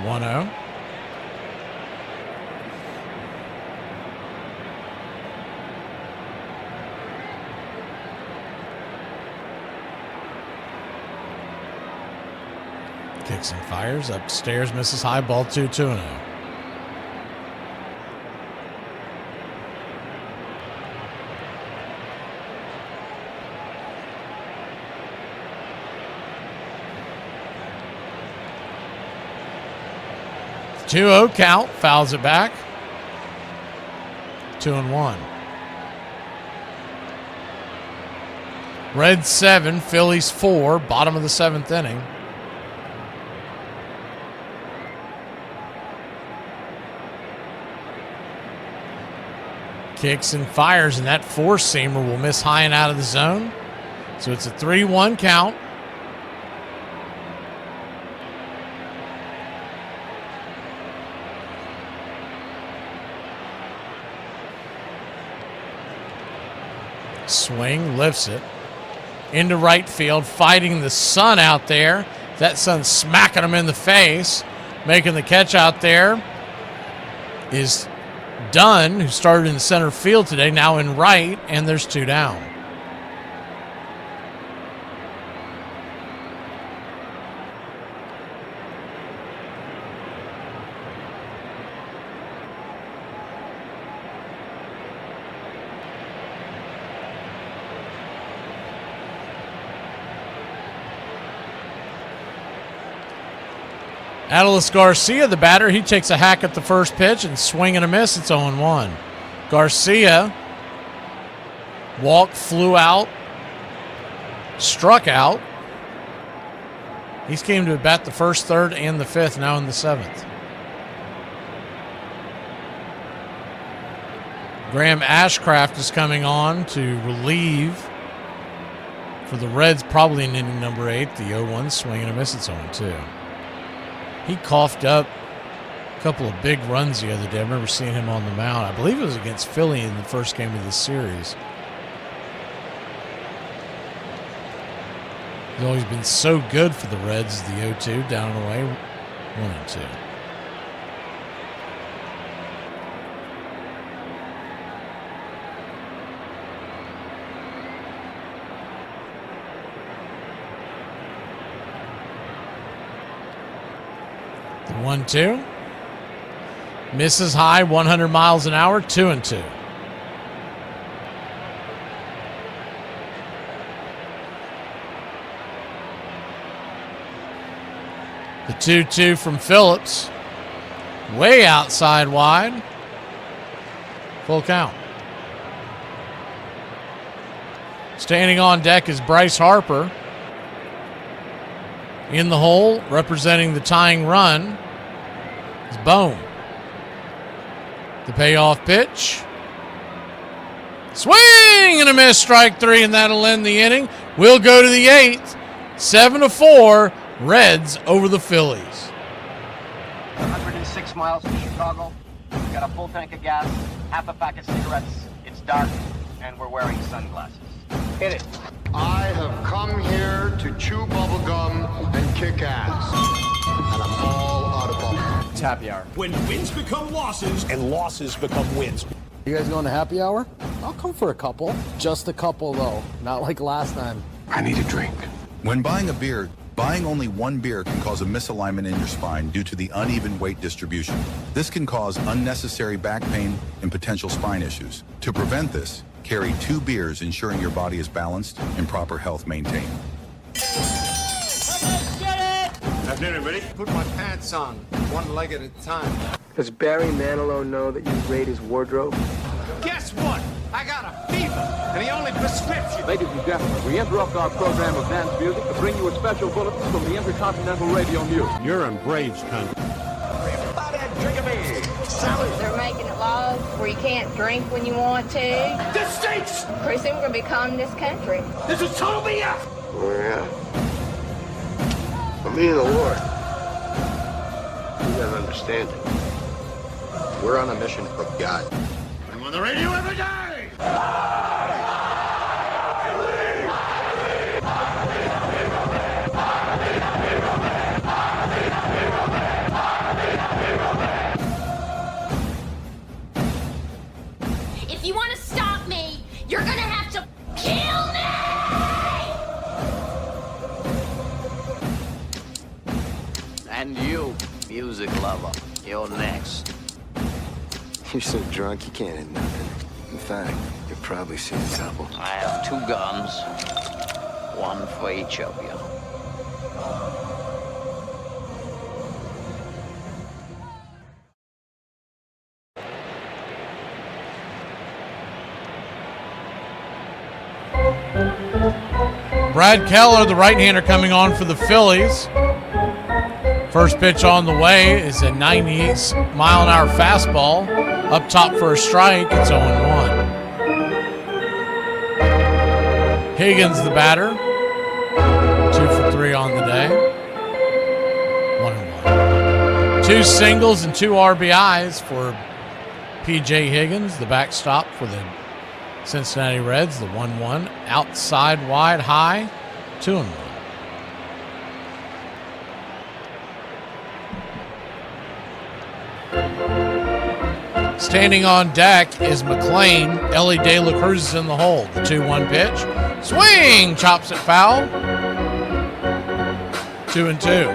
1-0. Kicks and fires. Upstairs, misses high ball, 2-0. Two-0 count, fouls it back. 2-1. Reds 7, Phillies 4, bottom of the 7th inning. Kicks and fires, and that 4-seamer will miss high and out of the zone. So it's a 3-1 count. Swing, lifts it into right field, fighting the sun out there. That sun smacking him in the face. Making the catch out there is Dunn, who started in center field today, now in right, and there's 2 down. Adolis Garcia, the batter, he takes a hack at the first pitch and swing and a miss. It's 0-1. Garcia, walk, flew out, struck out. He's came to bat the first, third, and the 5th, now in the 7th. Graham Ashcraft is coming on to relieve for the Reds, probably in inning number 8. The 0-1 swing and a miss. It's 0-2. He coughed up a couple of big runs the other day. I remember seeing him on the mound. I believe it was against Philly in the first game of this series. He's always been so good for the Reds. The 0-2, down and away, 1-2. 1-2. Misses high, 100 miles an hour, 2-2. The 2-2 from Phillips. Way outside wide. Full count. Standing on deck is Bryce Harper. In the hole, representing the tying run, is Bone. The payoff pitch. Swing and a miss, strike three, and that'll end the inning. We'll go to the eighth. 7-4, Reds over the Phillies. 106 miles from Chicago. We've got a full tank of gas, half a pack of cigarettes. It's dark, and we're wearing sunglasses. Hit it. I have come here to chew bubblegum and kick ass. And I'm all out of bubblegum. It's happy hour. When wins become losses And losses become wins. You guys going to happy hour? I'll come for a couple. Just a couple, though. Not like last time. I need a drink. When buying a beer, buying only one beer can cause a misalignment in your spine due to the uneven weight distribution. This can cause unnecessary back pain and potential spine issues. To prevent this, carry 2 beers, ensuring your body is balanced and proper health maintained. Afternoon, everybody. Put my pants on, one leg at a time. Does Barry Manilow know that you raid his wardrobe? Guess what? I got a fever, and the only prescription. Ladies and gentlemen, we interrupt our program of dance music to bring you a special bulletin from the Intercontinental Radio News. You're in Braves country. Everybody drink a beer. They're making it laws where you can't drink when you want to. This stinks! Pretty soon we're going to be this country. This is total BS! Oh, yeah. For me and the Lord, you gotta understand it. We're on a mission from God. I'm on the radio every day! If you want to stop me, you're going to have to kill me! And you, music lover, you're next. You're so drunk you can't hit nothing. In fact, you're probably seeing double. I have 2 guns, one for each of you. Brad Keller, the right-hander, coming on for the Phillies. First pitch on the way is a 98-mile-an-hour fastball. Up top for a strike, it's 0-1. Higgins, the batter. 2 for 3 on the day. 1-1. 2 singles and 2 RBIs for P.J. Higgins, the backstop for the Cincinnati Reds, the 1-1. Outside wide high, 2-1. Standing on deck is McLean. Ellie De La Cruz is in the hole. The 2-1 pitch. Swing! Chops it foul. 2-2.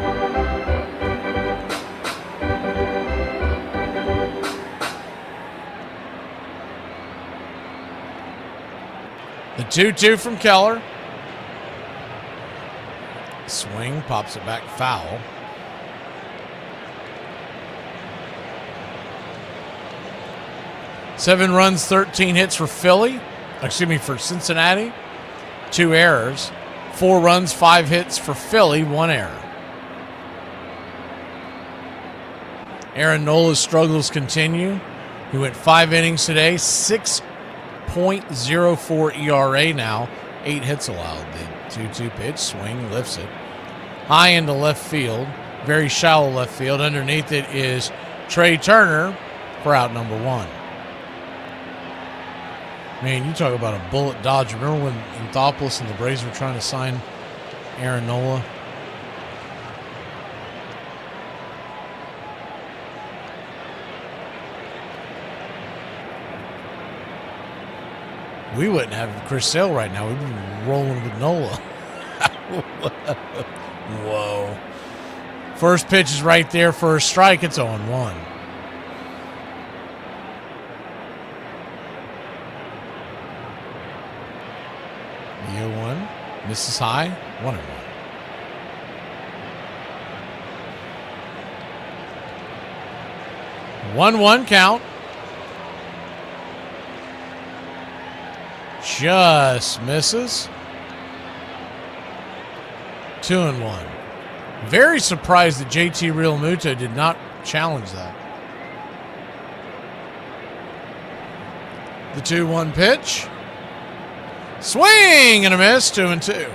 The 2-2 from Keller. Swing, pops it back, foul. Seven runs, 13 hits for for Cincinnati. 2 errors. 4 runs, 5 hits for Philly, 1 error. Aaron Nola's struggles continue. He went 5 innings today, 6.04 ERA now, 8 hits allowed. The 2-2 pitch, swing, lifts it. High into left field, very shallow left field. Underneath it is Trey Turner for out number 1. Man, you talk about a bullet dodge. Remember when Anthopoulos and the Braves were trying to sign Aaron Nola? We wouldn't have Chris Sale right now. We'd be rolling with Nola. Whoa. First pitch is right there for a strike. It's 0-1. The 0-1 misses high. 1-1. 1-1 count. Just misses. 2-1. Very surprised that JT Realmuto did not challenge that. The 2-1 pitch. Swing and a miss. 2-2.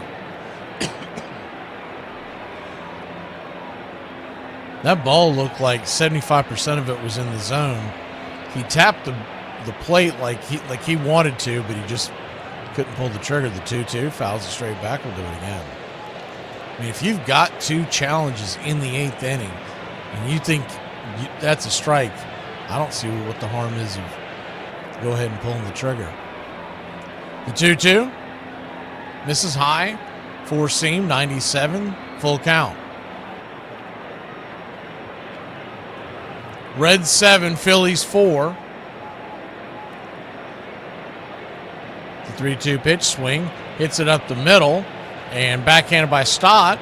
That ball looked like 75% of it was in the zone. He tapped the plate like he wanted to, but he just couldn't pull the trigger. The 2-2 fouls it straight back. We'll do it again. I mean, if you've got 2 challenges in the 8th inning and you think that's a strike, I don't see what the harm is of go ahead and pulling the trigger. The 2-2 misses high, 4-seam, 97, full count. Reds 7, Phillies 4. The 3-2 pitch swing, hits it up the middle, and backhanded by Stott.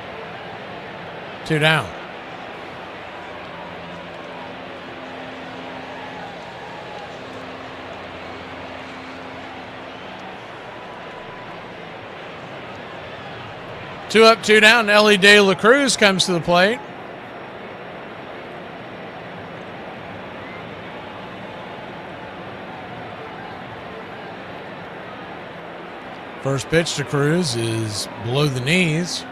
2 down. Two up, 2 down. Ellie De La Cruz comes to the plate. First pitch to Cruz is below the knees.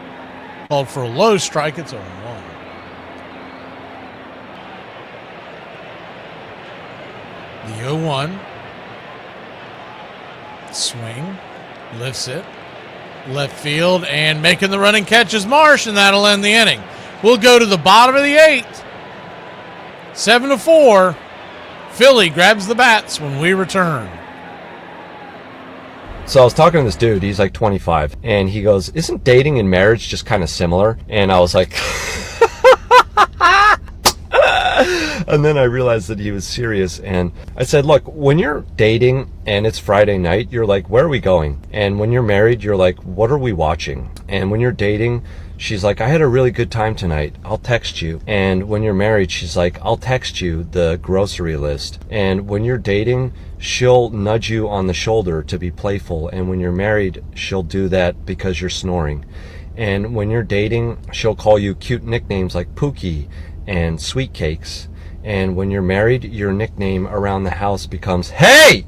Called for a low strike. It's 0-1. The 0-1. Swing. Lifts it. Left field, and making the running catch is Marsh, and that'll end the inning. We'll go to the bottom of the 8th. 7-4. Philly grabs the bats when we return. So I was talking to this dude, he's like 25, and he goes, isn't dating and marriage just kind of similar? And I was like, and then I realized that he was serious, and I said, look, when you're dating and it's Friday night, you're like, where are we going? And when you're married, you're like, what are we watching? And when you're dating, she's like, I had a really good time tonight. I'll text you. And when you're married, she's like, I'll text you the grocery list. And when you're dating, she'll nudge you on the shoulder to be playful. And when you're married, she'll do that because you're snoring. And when you're dating, she'll call you cute nicknames like Pookie and Sweet Cakes. And when you're married, your nickname around the house becomes, Hey!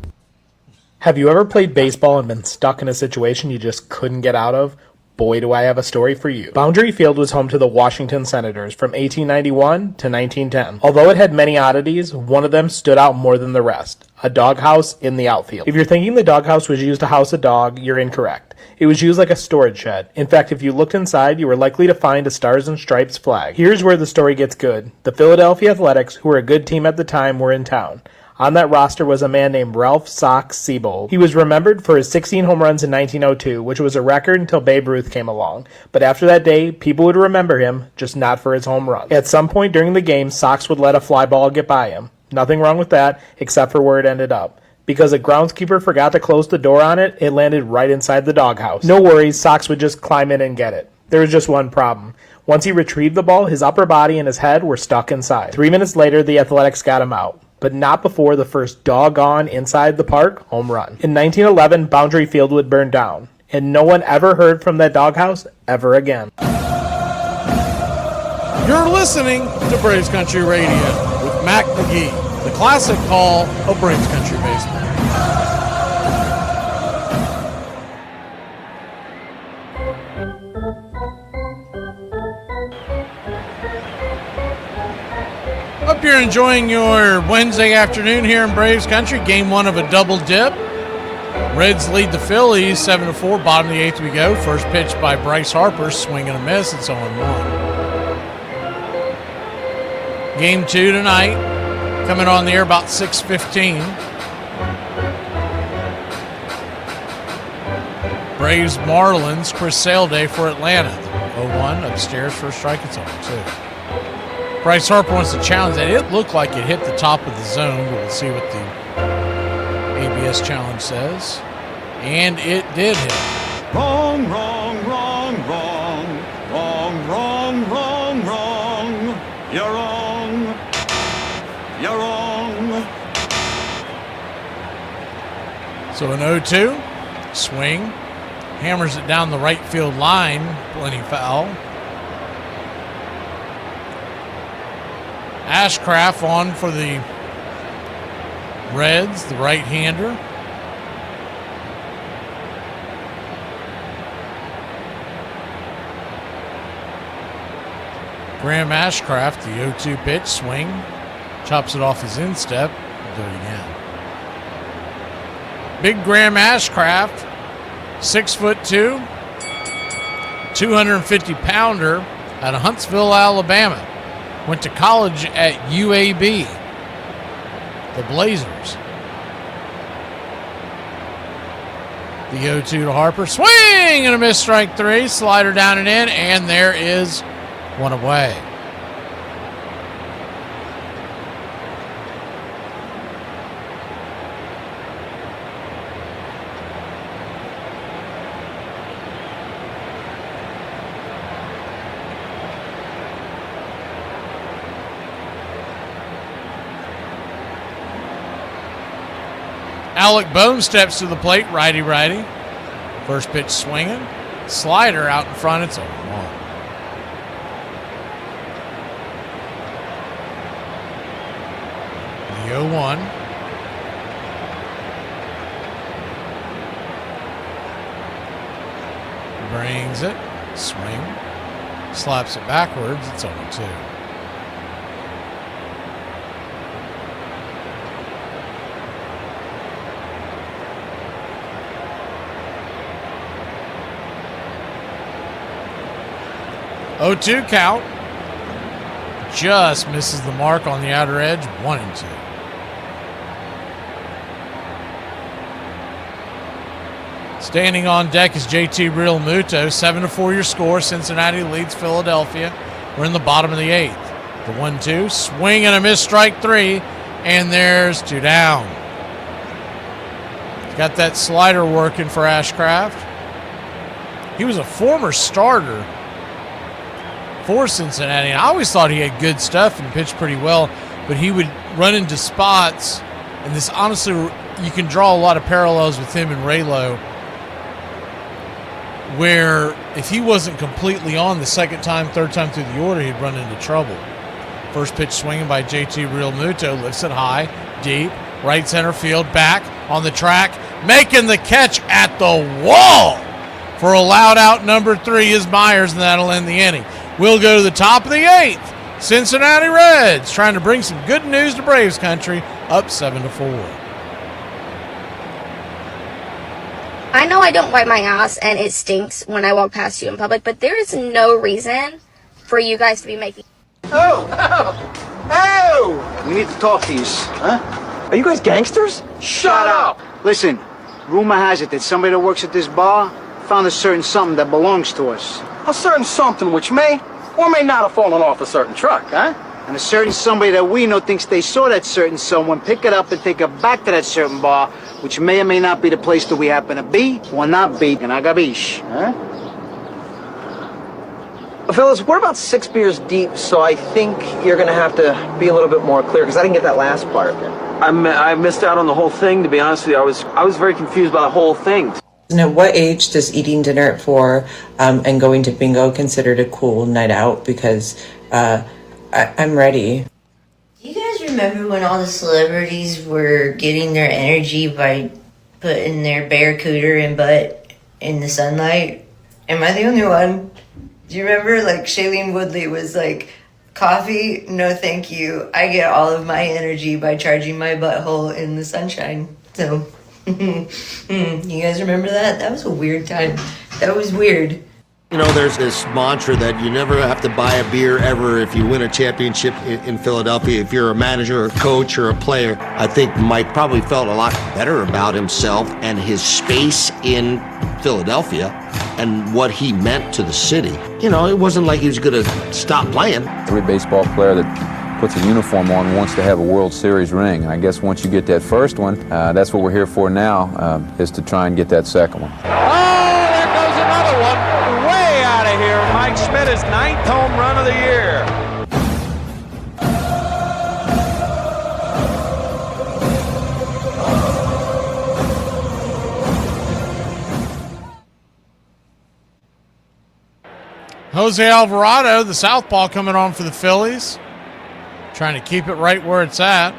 Have you ever played baseball and been stuck in a situation you just couldn't get out of? Boy, do I have a story for you. Boundary Field was home to the Washington Senators from 1891 to 1910. Although it had many oddities, one of them stood out more than the rest: a doghouse in the outfield. If you're thinking the doghouse was used to house a dog, you're incorrect. It was used like a storage shed. In fact, if you looked inside, you were likely to find a Stars and Stripes flag. Here's where the story gets good. The Philadelphia Athletics, who were a good team at the time, were in town. On that roster was a man named Ralph Sox Seabold. He was remembered for his 16 home runs in 1902, which was a record until Babe Ruth came along. But after that day, people would remember him, just not for his home runs. At some point during the game, Sox would let a fly ball get by him. Nothing wrong with that, except for where it ended up. Because a groundskeeper forgot to close the door on it, it landed right inside the doghouse. No worries, Sox would just climb in and get it. There was just one problem. Once he retrieved the ball, his upper body and his head were stuck inside. 3 minutes later, the Athletics got him out. But not before the first doggone inside the park home run. In 1911, Boundary Field would burn down, and no one ever heard from that doghouse ever again. You're listening to Braves Country Radio with Mac McGee, the classic call of Braves Country Baseball. Hope you're enjoying your Wednesday afternoon here in Braves Country. Game 1 of a double dip. Reds lead the Phillies 7-4. Bottom of the 8th we go. First pitch by Bryce Harper. Swing and a miss. It's 0-1. Game 2 tonight. Coming on the air about 6:15. Braves Marlins. Chris Sale Day for Atlanta. 0-1 upstairs for a strike. It's 0-2. Bryce Harper wants to challenge that. It looked like it hit the top of the zone, but we'll see what the ABS challenge says. And it did hit. Wrong, wrong, wrong, wrong. Wrong, wrong, wrong, wrong. You're wrong. You're wrong. So an 0-2. Swing. Hammers it down the right field line. Plenty foul. Ashcraft on for the Reds, the right-hander. Graham Ashcraft, the 0-2 pitch, swing. Chops it off his instep. We'll do it again. Big Graham Ashcraft, 6'2", 250-pounder out of Huntsville, Alabama. Went to college at UAB, the Blazers. The 0-2 to Harper. Swing and a miss, strike three. Slider down and in, and there is one away. Alec Bohm steps to the plate, righty-righty. First pitch swinging. Slider out in front. It's a 1. The 0-1. Brings it. Swing. Slaps it backwards. It's 0-2. Oh, 2 count. Just misses the mark on the outer edge. 1-2. Standing on deck is JT Realmuto. 7-4 your score. Cincinnati leads Philadelphia. We're in the bottom of the 8th. The 1-2. Swing and a miss, strike 3. And there's 2 down. Got that slider working for Ashcraft. He was a former starter for Cincinnati, and I always thought he had good stuff and pitched pretty well, but he would run into spots, and this honestly, you can draw a lot of parallels with him and Raylo, where if he wasn't completely on the second time, third time through the order, he'd run into trouble. First pitch swinging by JT Realmuto, lifts it high, deep, right center field, back on the track, making the catch at the wall for a loud out number 3 is Myers, and that'll end the inning. We'll go to the top of the 8th. Cincinnati Reds trying to bring some good news to Braves country, up 7-4. I know I don't wipe my ass and it stinks when I walk past you in public, but there is no reason for you guys to be making... Oh! We need to talk to you, huh? Are you guys gangsters? Shut up! Listen, rumor has it that somebody that works at this bar found a certain something that belongs to us. A certain something which may or may not have fallen off a certain truck, huh? And a certain somebody that we know thinks they saw that certain someone pick it up and take it back to that certain bar, which may or may not be the place that we happen to be or not be. And I gabish, huh? Fellas, we're about 6 beers deep, so I think you're going to have to be a little bit more clear, because I didn't get that last part. I missed out on the whole thing, to be honest with you. I was very confused by the whole thing. Now, what age does eating dinner at 4 and going to bingo considered a cool night out? Because I'm ready. Do you guys remember when all the celebrities were getting their energy by putting their barracuda and butt in the sunlight? Am I the only one? Do you remember, like, Shailene Woodley was like, coffee? No, thank you. I get all of my energy by charging my butthole in the sunshine. So... You guys remember that? That was a weird time. That was weird. You know, there's this mantra that you never have to buy a beer ever if you win a championship in Philadelphia. If you're a manager or a coach or a player, I think Mike probably felt a lot better about himself and his space in Philadelphia and what he meant to the city. You know, it wasn't like he was going to stop playing. Every baseball player that puts a uniform on wants to have a World Series ring. And I guess once you get that first one, that's what we're here for now, is to try and get that second one. Oh, there goes another one. Way out of here. Mike Schmidt, his 9th home run of the year. Jose Alvarado, the southpaw, coming on for the Phillies. Trying to keep it right where it's at.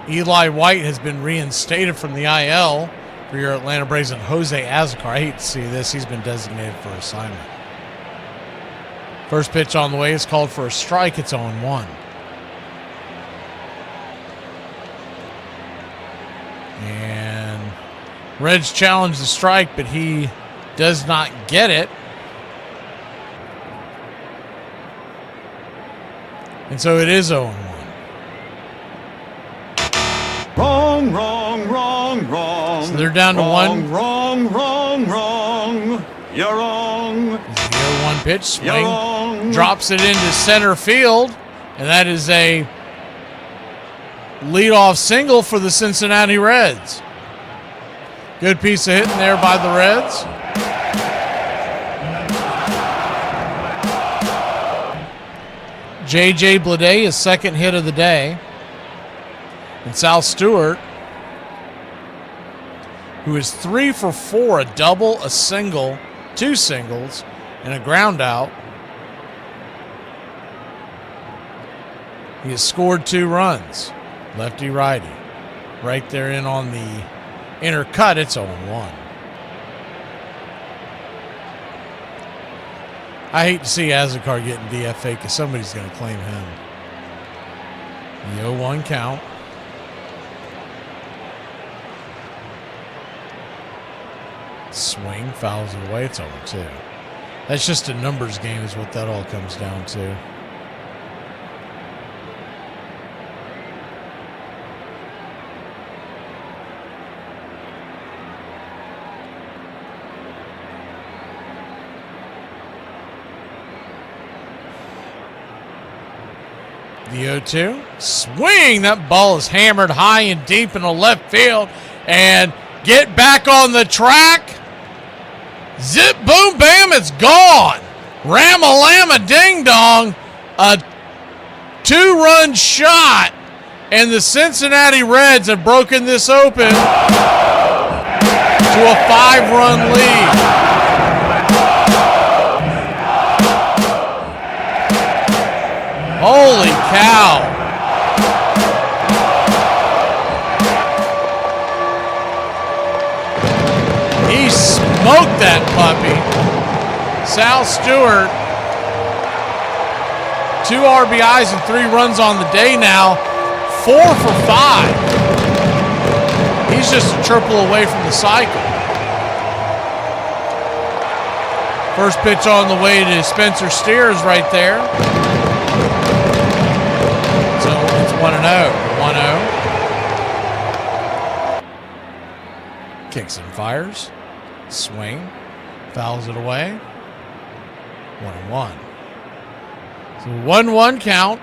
Eli White has been reinstated from the IL for your Atlanta Braves, and Jose Azocar. I hate to see this. He's been designated for assignment. First pitch on the way is called for a strike. It's 0-1. And Reds challenged the strike, but he does not get it. And so it is 0-1. Wrong, wrong, wrong, wrong. So they're down to one. Wrong, wrong, wrong. You're wrong. 0-1 pitch, swing, drops it into center field, and that is a leadoff single for the Cincinnati Reds. Good piece of hitting there by the Reds. J.J. Bleday, his second hit of the day. And Sal Stewart, who is 3 for 4, a double, a single, 2 singles, and a ground out. He has scored 2 runs. Lefty righty. Right there in on the inner cut, it's 0-1. I hate to see Azocar getting DFA because somebody's going to claim him. The 0-1 count. Swing, fouls it away, it's 0-2. That's just a numbers game is what that all comes down to. The 0-2. Swing! That ball is hammered high and deep in the left field. And get back on the track. Zip, boom, bam, it's gone. Ram-a-lamma, ding-dong. A 2-run shot. And the Cincinnati Reds have broken this open to a 5-run lead. Holy cow. He smoked that puppy. Sal Stewart, 2 RBIs and 3 runs on the day now. 4 for 5. He's just a triple away from the cycle. First pitch on the way to Spencer Steers right there. 1-0. 1-0. Kicks and fires. Swing. Fouls it away. 1-1. So 1-1 count.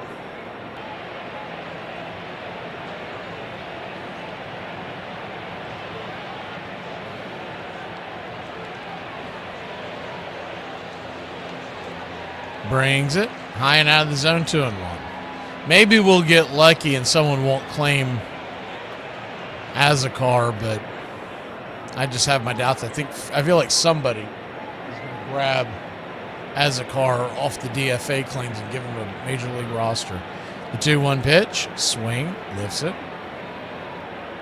Brings it. High and out of the zone, 2-1. Maybe we'll get lucky and someone won't claim Azocar, but I just have my doubts. I feel like somebody is going to grab Azocar off the DFA claims and give him a major league roster. The 2-1 pitch, swing, lifts it.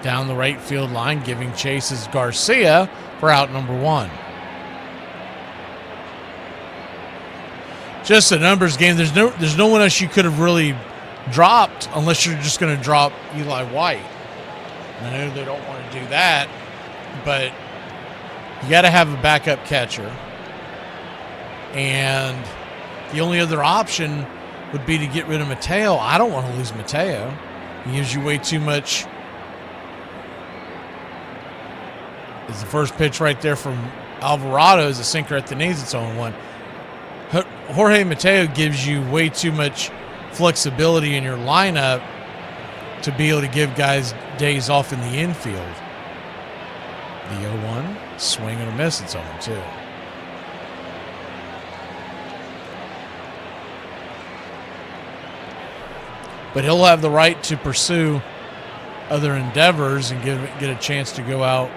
Down the right field line, giving chases Garcia for out number 1. Just a numbers game. There's no one else you could have really dropped unless you're just going to drop Eli White. And I know they don't want to do that, but you got to have a backup catcher. And the only other option would be to get rid of Mateo. I don't want to lose Mateo. He gives you way too much. It's the first pitch right there from Alvarado is a sinker at the knees. It's 0-1. Jorge Mateo gives you way too much flexibility in your lineup to be able to give guys days off in the infield. The 0-1, swing and a miss. It's 0-2. But he'll have the right to pursue other endeavors and get a chance to go out,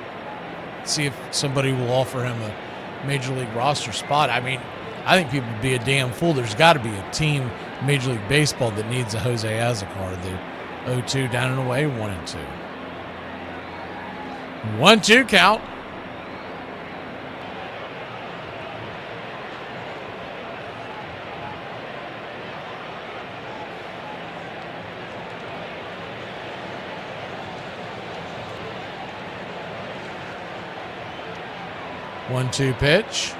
see if somebody will offer him a major league roster spot. I mean, I think people would be a damn fool. There's got to be a team, Major League Baseball, that needs a Jose Azocar. The 0-2 down and away, 1-2. 1-2 count. One-two pitch.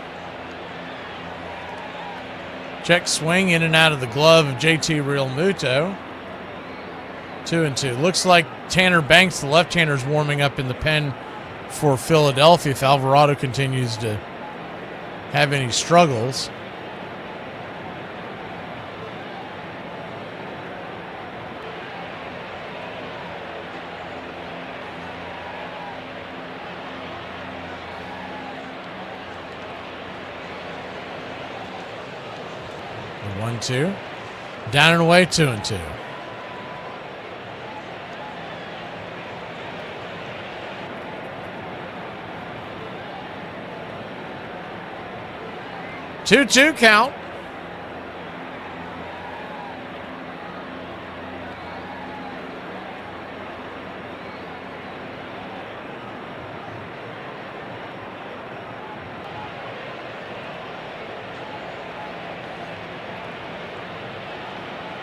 Check swing in and out of the glove of JT Realmuto. 2-2. Looks like Tanner Banks, the left-hander, is warming up in the pen for Philadelphia if Alvarado continues to have any struggles. The 1-2. Down and away, 2-2. Two count.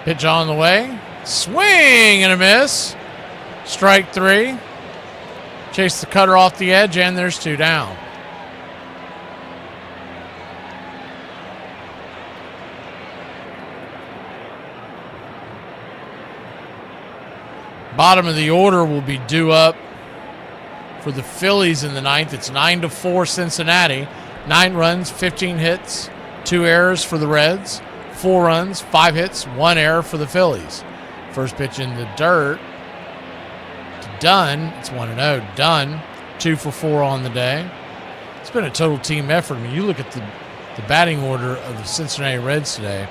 Pitch on the way. Swing and a miss. Strike three. Chase the cutter off the edge, and there's two down. Bottom of the order will be due up for the Phillies in the ninth. It's 9-4 Cincinnati. 9 runs, 15 hits, 2 errors for the Reds. 4 runs, 5 hits, 1 error for the Phillies. First pitch in the dirt to Dunn. It's 1-0. Dunn, 2 for 4 on the day. It's been a total team effort. I mean, you look at the batting order of the Cincinnati Reds today.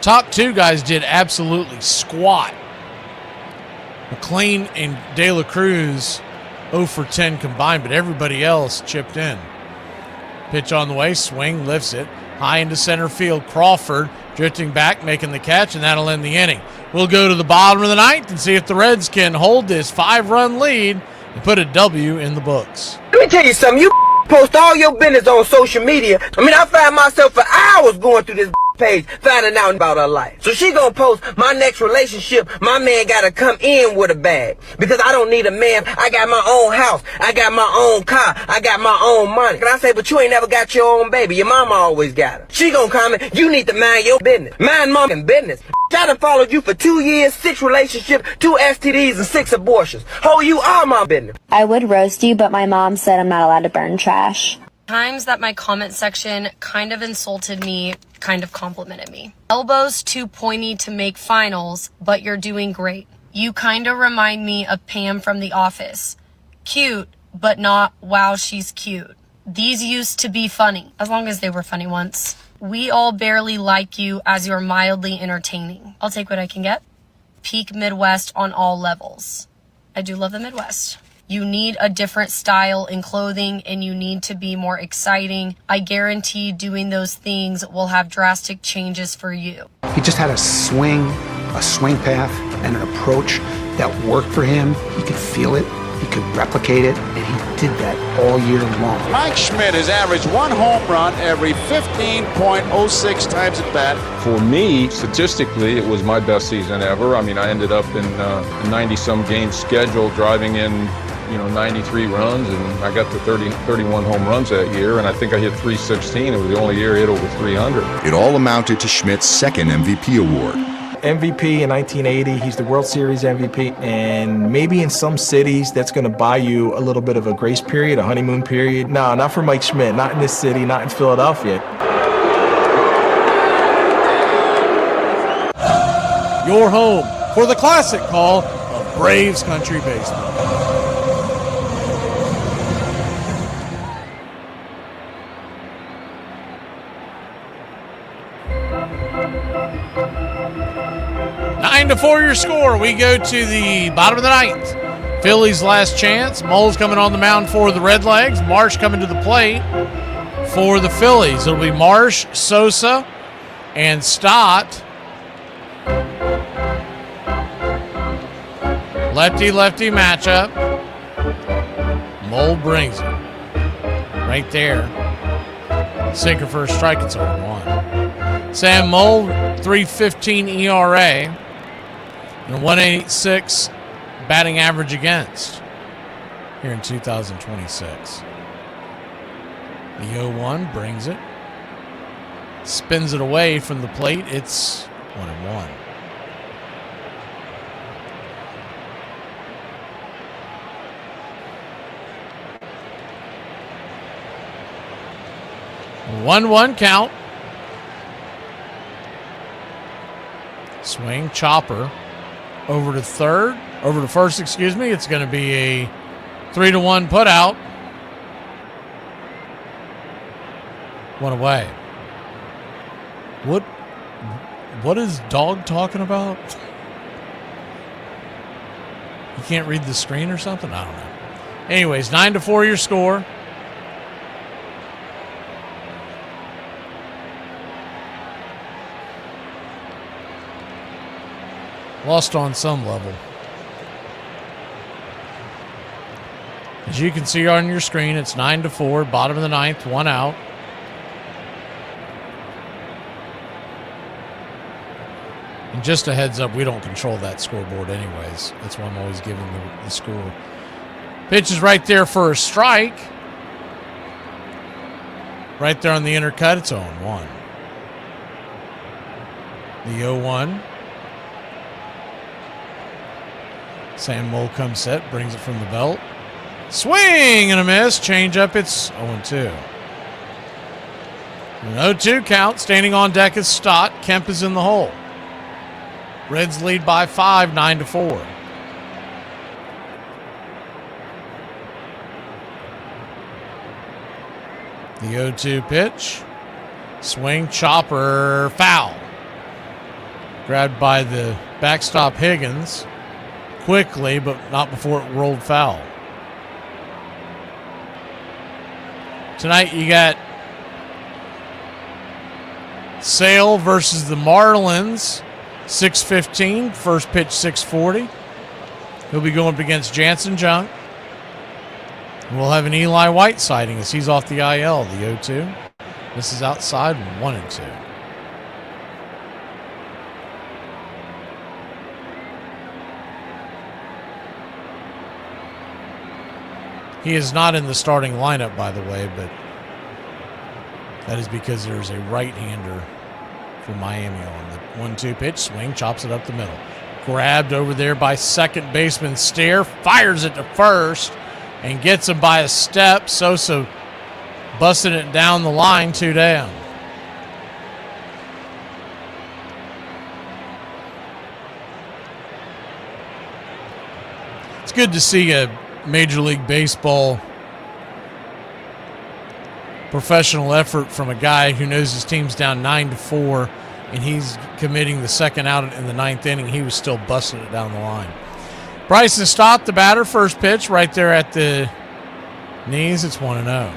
Top 2 guys did absolutely squat. McLean and De La Cruz 0 for 10 combined, but everybody else chipped in. Pitch on the way, swing, lifts it. High into center field. Crawford drifting back, making the catch, and that'll end the inning. We'll go to the bottom of the ninth and see if the Reds can hold this 5-run lead and put a W in the books. Let me tell you something. You post all your business on social media. I mean, I find myself for hours going through this page finding out about her life. So she gonna post my next relationship. My man gotta come in with a bag because I don't need a man. I got my own house. I got my own car. I got my own money. And I say, but you ain't never got your own baby. Your mama always got her. She gonna comment, you need to mind your business. Mind mama's business. I done followed you for 2 years, 6 relationships, 2 STDs, and 6 abortions. Ho, you are my business. I would roast you, but my mom said I'm not allowed to burn trash. Times that my comment section kind of insulted me, kind of complimented me. Elbows too pointy to make finals, but you're doing great. You kind of remind me of Pam from The Office. Cute, but not wow, she's cute. These used to be funny, as long as they were funny once. We all barely like you as you're mildly entertaining. I'll take what I can get. Peak Midwest on all levels. I do love the Midwest. You need a different style in clothing and you need to be more exciting. I guarantee doing those things will have drastic changes for you. He just had a swing path, and an approach that worked for him. He could feel it, he could replicate it, and he did that all year long. Mike Schmidt has averaged 1 home run every 15.06 times at bat. For me, statistically, it was my best season ever. I mean, I ended up in a 90-some game schedule, driving in 93 runs, and I got to 31 home runs that year, and I think I hit 316. It was the only year I hit over 300. It all amounted to Schmidt's second MVP award. MVP in 1980. He's the World Series MVP. And maybe in some cities, that's going to buy you a little bit of a grace period, a honeymoon period. No, not for Mike Schmidt. Not in this city, not in Philadelphia. Your home for the classic call of Braves Country Baseball. Nine to 4 your score. We go to the bottom of the ninth. Phillies' last chance. Moles coming on the mound for the Redlegs. Marsh coming to the plate for the Phillies. It'll be Marsh, Sosa, and Stott. Lefty-lefty matchup. Mole brings it. Right there. Sinker for a strike. It's 0-1. Sam Mole, 3.15 ERA. And a 186 batting average against here in 2026. The 0-1 brings it. Spins it away from the plate. It's 1-1. One count. Swing, chopper. Over to first, excuse me. It's going to be a 3-1 put out. One away. What is Dog talking about? You can't read the screen or something? I don't know. Anyways, 9-4 your score. Lost on some level. As you can see on your screen, it's 9-4, bottom of the ninth, one out. And just a heads up, we don't control that scoreboard anyways. That's why I'm always giving the score. Pitch is right there for a strike. Right there on the inner cut, it's 0-1. The 0-1. Sam Mole comes set, brings it from the belt. Swing and a miss. Change up, it's 0-2. An 0-2 count. Standing on deck is Stott. Kemp is in the hole. Reds lead by 5, 9-4. The 0-2 pitch. Swing, chopper, foul. Grabbed by the backstop Higgins. Quickly, but not before it rolled foul. Tonight you got Sale versus the Marlins, 6:15. First pitch, 6:40. He'll be going up against Jansen Junk. We'll have an Eli White sighting as he's off the IL, the 0-2. This is outside, 1-2. He is not in the starting lineup, by the way, but that is because there's a right-hander for Miami on the 1-2 pitch. Swing, chops it up the middle. Grabbed over there by second baseman Stair, fires it to first, and gets him by a step. Sosa busting it down the line, 2 down. It's good to see a Major League Baseball professional effort from a guy who knows his team's down 9-4, and he's committing the second out in the ninth inning. He was still busting it down the line. Bryson Stott, the batter, first pitch right there at the knees. It's 1-0.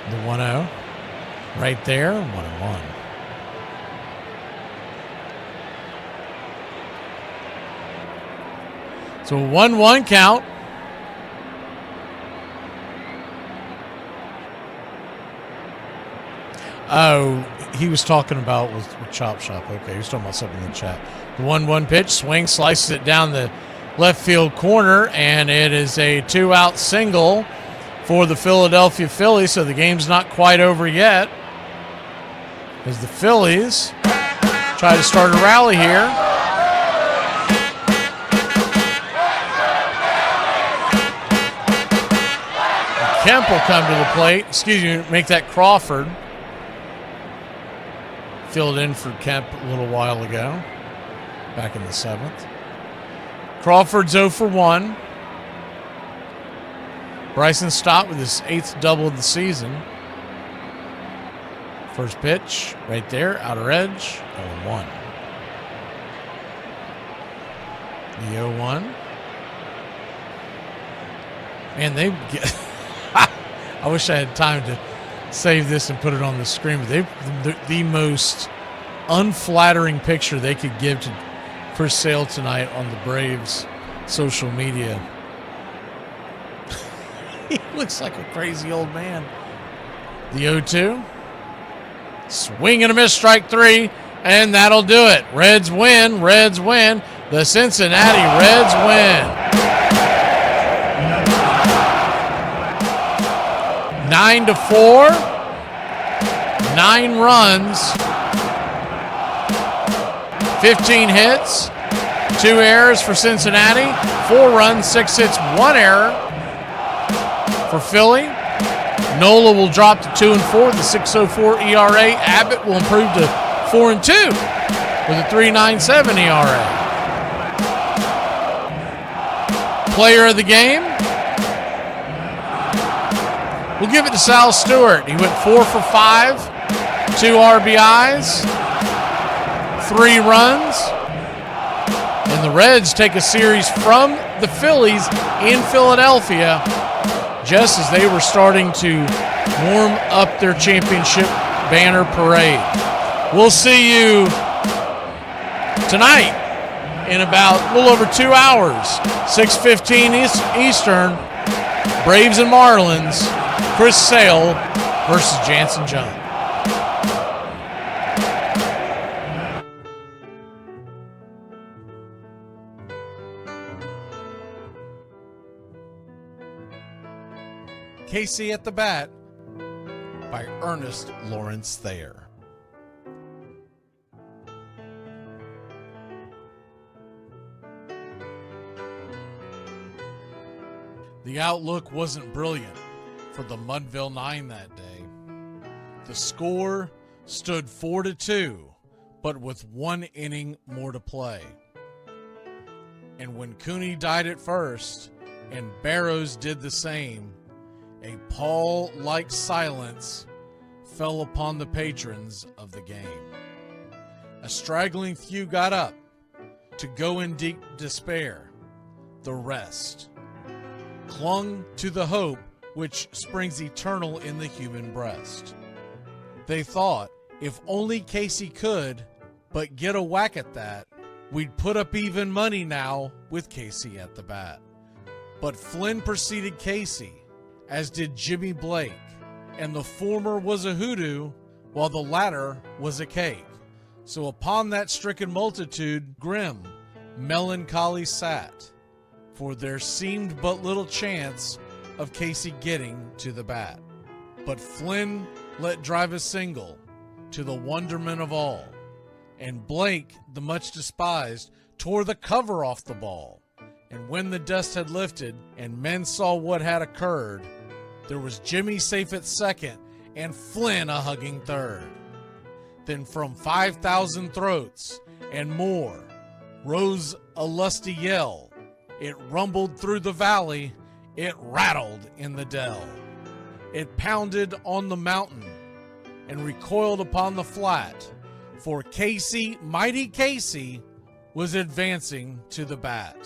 The 1-0. Right there, 1-1. So 1-1 count. Oh, he was talking about with Chop Shop. Okay, he was talking about something in the chat. The 1-1 pitch, swing, slices it down the left field corner, and it is a 2-out single for the Philadelphia Phillies, so the game's not quite over yet as the Phillies try to start a rally here. Kemp will come to the plate. Make that Crawford. Filled in for Kemp a little while ago, back in the 7th. Crawford's 0 for 1. Bryson Stott with his 8th double of the season. First pitch, right there, outer edge, 0-1. The 0-1. Man, they get... I wish I had time to save this and put it on the screen, but they've the most unflattering picture they could give to Chris Sale tonight on the Braves social media. He looks like a crazy old man. The 0-2. Swing and a miss, strike 3, and that'll do it. Reds win. Reds win. The Cincinnati Reds win. 9-4. 9 runs. 15 hits. 2 errors for Cincinnati. 4 runs, 6 hits, 1 error for Philly. Nola will drop to 2-4 with a 6.04 ERA. Abbott will improve to 4-2 with a 3.97 ERA. Player of the game, we'll give it to Sal Stewart. He went 4 for 5, 2 RBIs, 3 runs, and the Reds take a series from the Phillies in Philadelphia, just as they were starting to warm up their championship banner parade. We'll see you tonight in about a little over 2 hours, 6:15 Eastern, Braves and Marlins, Chris Sale versus Jansen John. Casey at the Bat by Ernest Lawrence Thayer. The outlook wasn't brilliant for the Mudville Nine that day. The score stood 4-2, but with 1 inning more to play. And when Cooney died at first and Barrows did the same, a pall-like silence fell upon the patrons of the game. A straggling few got up to go in deep despair. The rest clung to the hope which springs eternal in the human breast. They thought, if only Casey could but get a whack at that, we'd put up even money now with Casey at the bat. But Flynn preceded Casey, as did Jimmy Blake, and the former was a hoodoo, while the latter was a cake. So upon that stricken multitude grim, melancholy sat, for there seemed but little chance of Casey getting to the bat. But Flynn let drive a single, to the wonderment of all, and Blake, the much despised, tore the cover off the ball. And when the dust had lifted and men saw what had occurred, there was Jimmy safe at second and Flynn a hugging third. Then from 5,000 throats and more rose a lusty yell. It rumbled through the valley, it rattled in the dell. It pounded on the mountain and recoiled upon the flat, for Casey, mighty Casey, was advancing to the bat.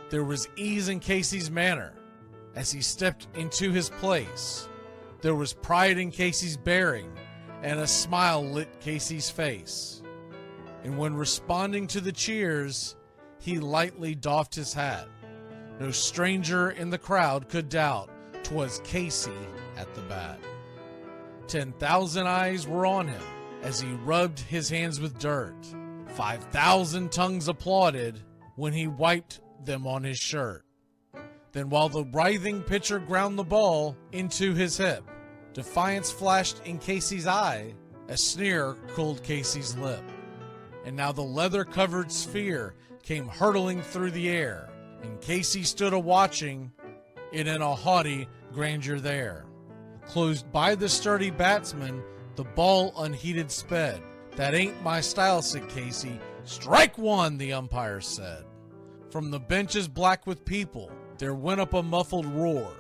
There was ease in Casey's manner as he stepped into his place. There was pride in Casey's bearing, and a smile lit Casey's face. And when responding to the cheers, he lightly doffed his hat. No stranger in the crowd could doubt 'twas Casey at the bat. 10,000 eyes were on him as he rubbed his hands with dirt. 5,000 tongues applauded when he wiped them on his shirt. Then while the writhing pitcher ground the ball into his hip, defiance flashed in Casey's eye, a sneer curled Casey's lip. And now the leather-covered sphere came hurtling through the air, and Casey stood a-watching it in a haughty grandeur there. Closed by the sturdy batsman, the ball unheeded sped. That ain't my style, said Casey. Strike one, the umpire said. From the benches black with people, there went up a muffled roar,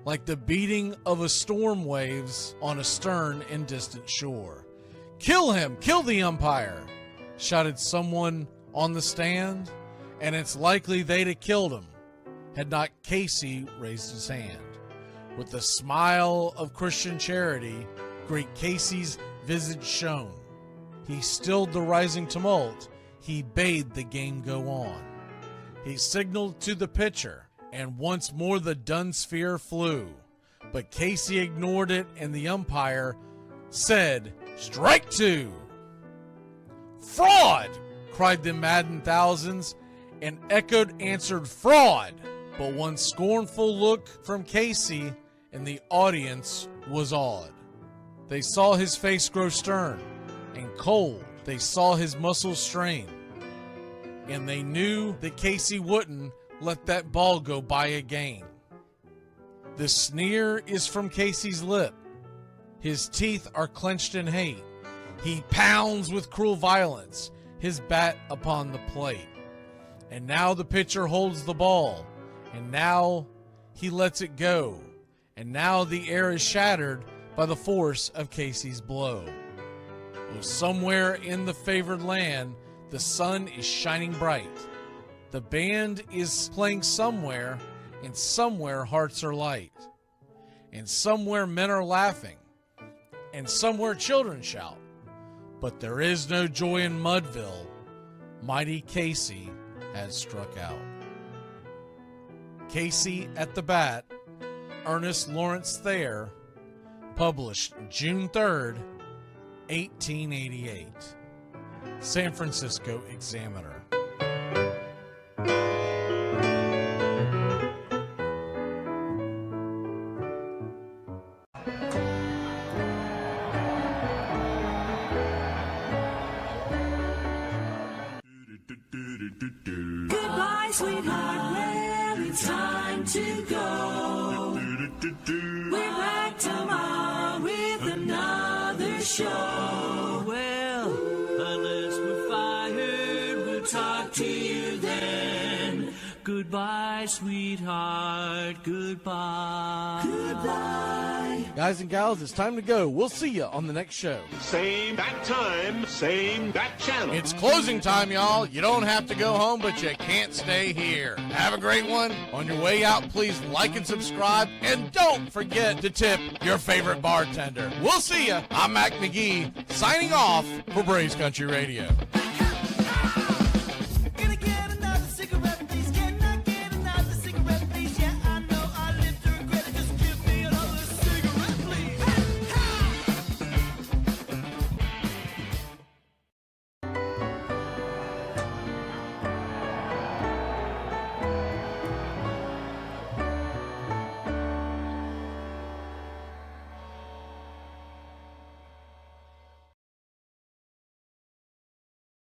like the beating of a storm waves on a stern and distant shore. Kill him! Kill the umpire! Shouted someone on the stand, and it's likely they'd have killed him had not Casey raised his hand. With a smile of Christian charity, great Casey's visage shone. He stilled the rising tumult, he bade the game go on. He signaled to the pitcher, and once more the dun sphere flew. But Casey ignored it, and the umpire said, strike two! Fraud! Cried the maddened thousands, and echoed answered fraud. But one scornful look from Casey, and the audience was awed. They saw his face grow stern and cold. They saw his muscles strain. And they knew that Casey wouldn't let that ball go by again. The sneer is from Casey's lip. His teeth are clenched in hate. He pounds with cruel violence his bat upon the plate. And now the pitcher holds the ball. And now he lets it go. And now the air is shattered by the force of Casey's blow. Oh, somewhere in the favored land, the sun is shining bright. The band is playing somewhere, and somewhere hearts are light. And somewhere men are laughing, and somewhere children shout. But there is no joy in Mudville. Mighty Casey has struck out. Casey at the Bat, Ernest Lawrence Thayer, published June 3rd, 1888. San Francisco Examiner. Goodbye, sweetheart, well, it's time to go. We're back tomorrow with another show. Well, unless we're fired, we'll talk to you then. Goodbye, sweetheart, goodbye. Goodbye. Guys and gals, it's time to go. We'll see you on the next show. Same bat time, same bat channel. It's closing time, y'all. You don't have to go home, but you can't stay here. Have a great one. On your way out, please like and subscribe. And don't forget to tip your favorite bartender. We'll see you. I'm Mac McGee, signing off for Braves Country Radio.